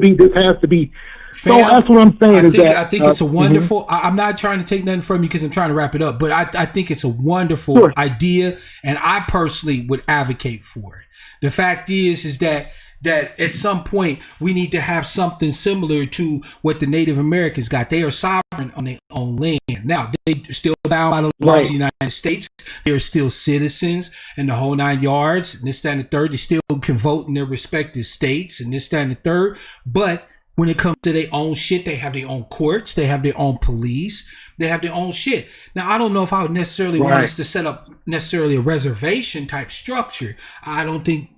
[SPEAKER 4] be. So that's what I'm saying.
[SPEAKER 1] I think it's a wonderful. I'm not trying to take nothing from you because I'm trying to wrap it up. But I think it's a wonderful idea, and I personally would advocate for it. The fact is that at some point we need to have something similar to what the Native Americans got. They are sovereign on their own land. Now, they're still bound by the laws of the United States. They're still citizens and the whole 9 yards, and this, that, and the third. They still can vote in their respective states and this, that, and the third. But when it comes to their own shit, they have their own courts, they have their own police, they have their own shit. Now, I don't know if I would necessarily want us to set up necessarily a reservation type structure. I don't think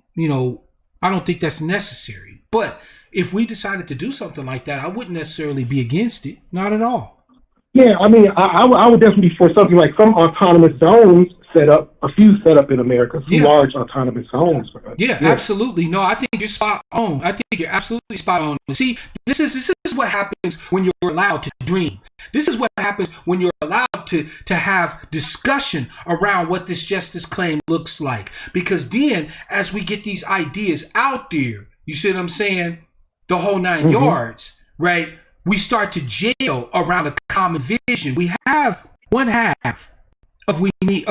[SPEAKER 1] that's necessary. But if we decided to do something like that, I wouldn't necessarily be against it. Not at all.
[SPEAKER 4] Yeah, I mean, I would definitely be for something like some autonomous zones set up in America, some large autonomous zones.
[SPEAKER 1] Yeah, absolutely. No, I think you're spot on. I think you're absolutely spot on. See, this is what happens when you're allowed to dream. This is what happens when you're allowed to have discussion around what this justice claim looks like. Because then, as we get these ideas out there, you see what I'm saying? The whole 9 yards, right? We start to gel around a common vision. We have one half of we need.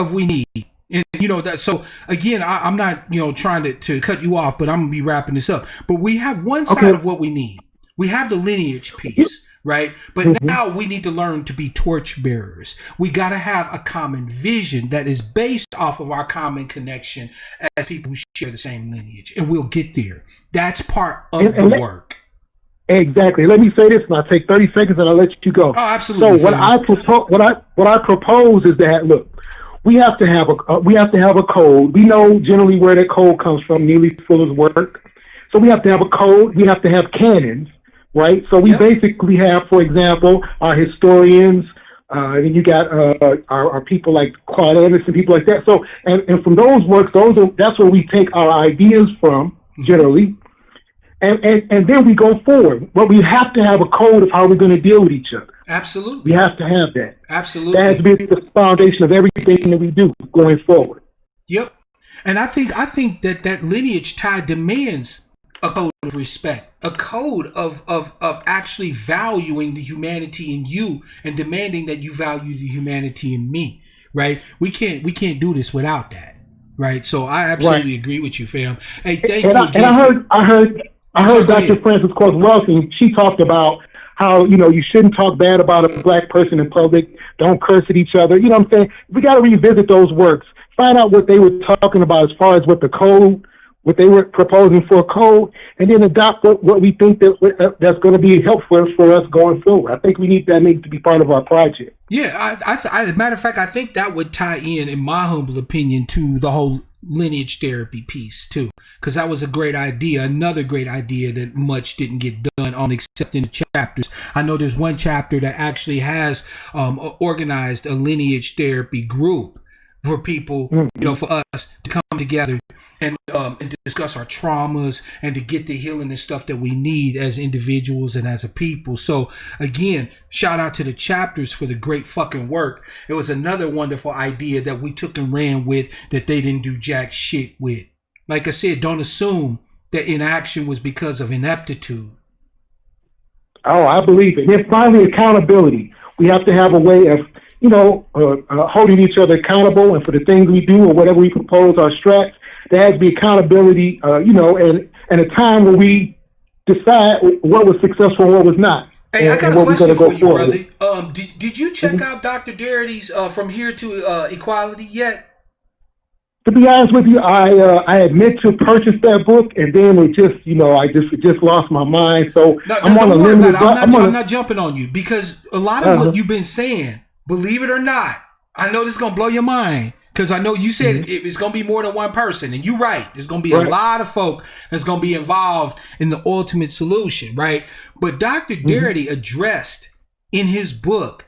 [SPEAKER 1] And that. So again, I'm not trying to cut you off, but I'm gonna be wrapping this up. But we have one side of what we need. We have the lineage piece, right? But now we need to learn to be torch bearers. We got to have a common vision that is based off of our common connection as people who share the same lineage, and we'll get there. That's part of the work.
[SPEAKER 4] Exactly. Let me say this, and I'll take 30 seconds, and I'll let you go.
[SPEAKER 1] Oh, absolutely.
[SPEAKER 4] So what I propose is that, look, we have to have a code. We know generally where that code comes from, Neely Fuller's work. So we have to have a code. We have to have canons, right? So we basically have, for example, our historians. And you got our people like Claude Anderson, people like that. So and from those works, that's where we take our ideas from generally. And then we go forward. But we have to have a code of how we're going to deal with each other.
[SPEAKER 1] Absolutely.
[SPEAKER 4] We have to have that.
[SPEAKER 1] Absolutely.
[SPEAKER 4] That has to be the foundation of everything that we do going forward.
[SPEAKER 1] Yep. And I think that lineage tie demands a code of respect, a code of actually valuing the humanity in you and demanding that you value the humanity in me. Right? We can't do this without that. Right? So I absolutely agree with you, fam. Hey, thank you.
[SPEAKER 4] And I heard Dr. Frances Cress Welsing. She talked about how, you shouldn't talk bad about a black person in public. Don't curse at each other. You know what I'm saying? We got to revisit those works, find out what they were talking about as far as what they were proposing for a code, and then adopt what we think that's going to be helpful for us going forward. I think that needs to be part of our project.
[SPEAKER 1] Yeah, as a matter of fact, I think that would tie in my humble opinion, to the whole lineage therapy piece too, because that was a great idea, another great idea that much didn't get done on, except in the chapters. I know there's one chapter that actually has organized a lineage therapy group for people, for us to come together and to discuss our traumas and to get the healing and stuff that we need as individuals and as a people. So again, shout out to the chapters for the great fucking work. It was another wonderful idea that we took and ran with that they didn't do jack shit with. Like I said, don't assume that inaction was because of ineptitude.
[SPEAKER 4] Oh, I believe it. And finally, accountability. We have to have a way of holding each other accountable, and for the things we do or whatever we propose, our strats, there has to be accountability, and a time where we decide what was successful and what was not.
[SPEAKER 1] Hey, I got a question for you, brother. Did you check out Dr. Doherty's From Here to Equality yet?
[SPEAKER 4] To be honest with you, I had meant to purchase that book, and then it just lost my mind. So I'm on a limited.
[SPEAKER 1] I'm not jumping on you, because a lot of what you've been saying, believe it or not, I know this is gonna blow your mind, because I know you said it's gonna be more than one person, and you're right. There's gonna be a lot of folk that's gonna be involved in the ultimate solution, right? But Dr. Doherty addressed in his book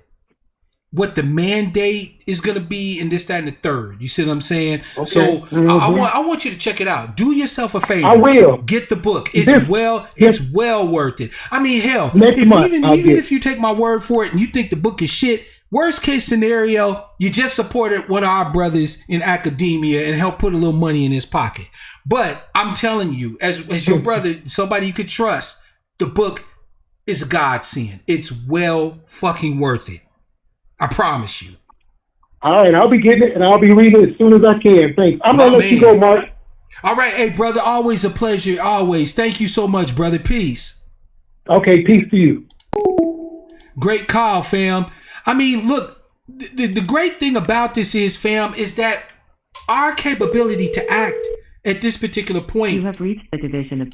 [SPEAKER 1] what the mandate is going to be, and this, that, and the third. You see what I'm saying? Okay. So I want you to check it out. Do yourself a favor.
[SPEAKER 4] I will.
[SPEAKER 1] Get the book. It's well worth it. I mean, hell, even if you take my word for it and you think the book is shit, worst case scenario, you just supported one of our brothers in academia and helped put a little money in his pocket. But I'm telling you, as your brother, somebody you could trust, the book is a godsend. It's well fucking worth it. I promise you.
[SPEAKER 4] All right, I'll be getting it, and I'll be reading it as soon as I can. Thanks. I'm going to let you go, Mark.
[SPEAKER 1] All right. Hey, brother, always a pleasure. Always. Thank you so much, brother. Peace.
[SPEAKER 4] Okay, peace to you.
[SPEAKER 1] Great call, fam. I mean, look, the great thing about this is, fam, is that our capability to act at this particular point.
[SPEAKER 5] You have reached the division of...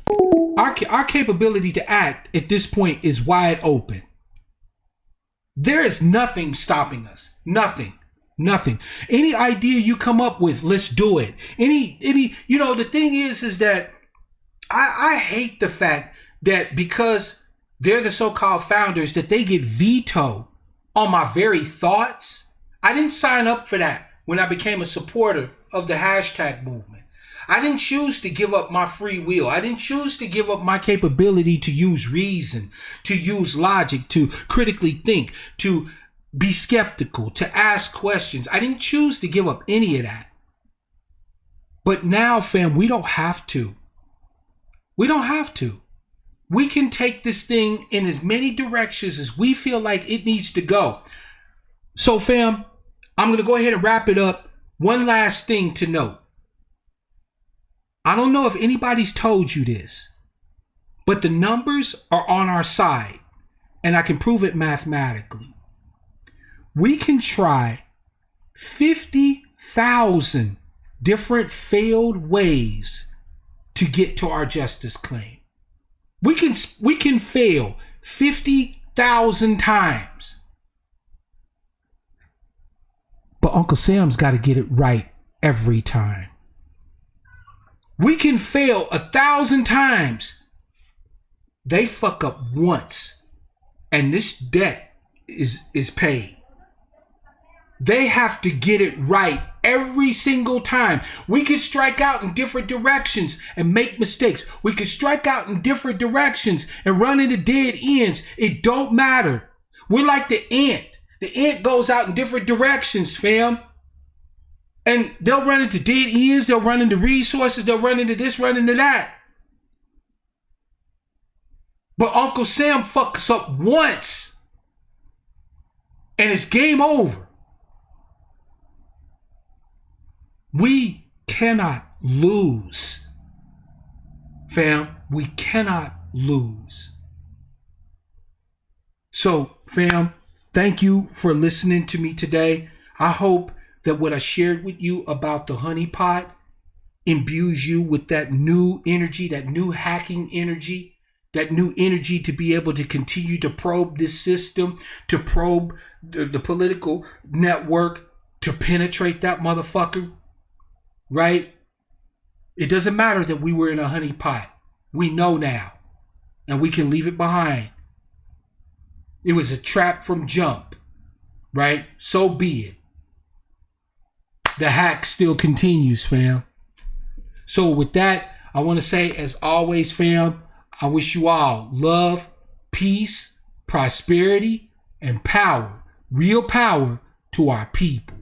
[SPEAKER 1] Our capability to act at this point is wide open. There is nothing stopping us. Nothing. Any idea you come up with, let's do it. The thing is that I hate the fact that because they're the so-called founders that they get veto on my very thoughts. I didn't sign up for that when I became a supporter of the hashtag movement. I didn't choose to give up my free will. I didn't choose to give up my capability to use reason, to use logic, to critically think, to be skeptical, to ask questions. I didn't choose to give up any of that. But now, fam, we don't have to. We don't have to. We can take this thing in as many directions as we feel like it needs to go. So, fam, I'm going to go ahead and wrap it up. One last thing to note. I don't know if anybody's told you this, but the numbers are on our side, and I can prove it mathematically. We can try 50,000 different failed ways to get to our justice claim. We can fail 50,000 times. But Uncle Sam's got to get it right every time. We can fail 1,000 times. They fuck up once, and this debt is paid. They have to get it right every single time. We can strike out in different directions and make mistakes. We can strike out in different directions and run into dead ends. It don't matter. We're like the ant. The ant goes out in different directions, fam. And they'll run into dead ends. They'll run into resources. They'll run into this, run into that. But Uncle Sam fucks up once, and it's game over. We cannot lose, fam. We cannot lose. So, fam, thank you for listening to me today. I hope that what I shared with you about the honeypot imbues you with that new energy, that new hacking energy, that new energy to be able to continue to probe this system, to probe the political network, to penetrate that motherfucker, right? It doesn't matter that we were in a honeypot. We know now, and we can leave it behind. It was a trap from jump, right? So be it. The hack still continues, fam. So with that, I want to say, as always, fam, I wish you all love, peace, prosperity, and power. Real power to our people.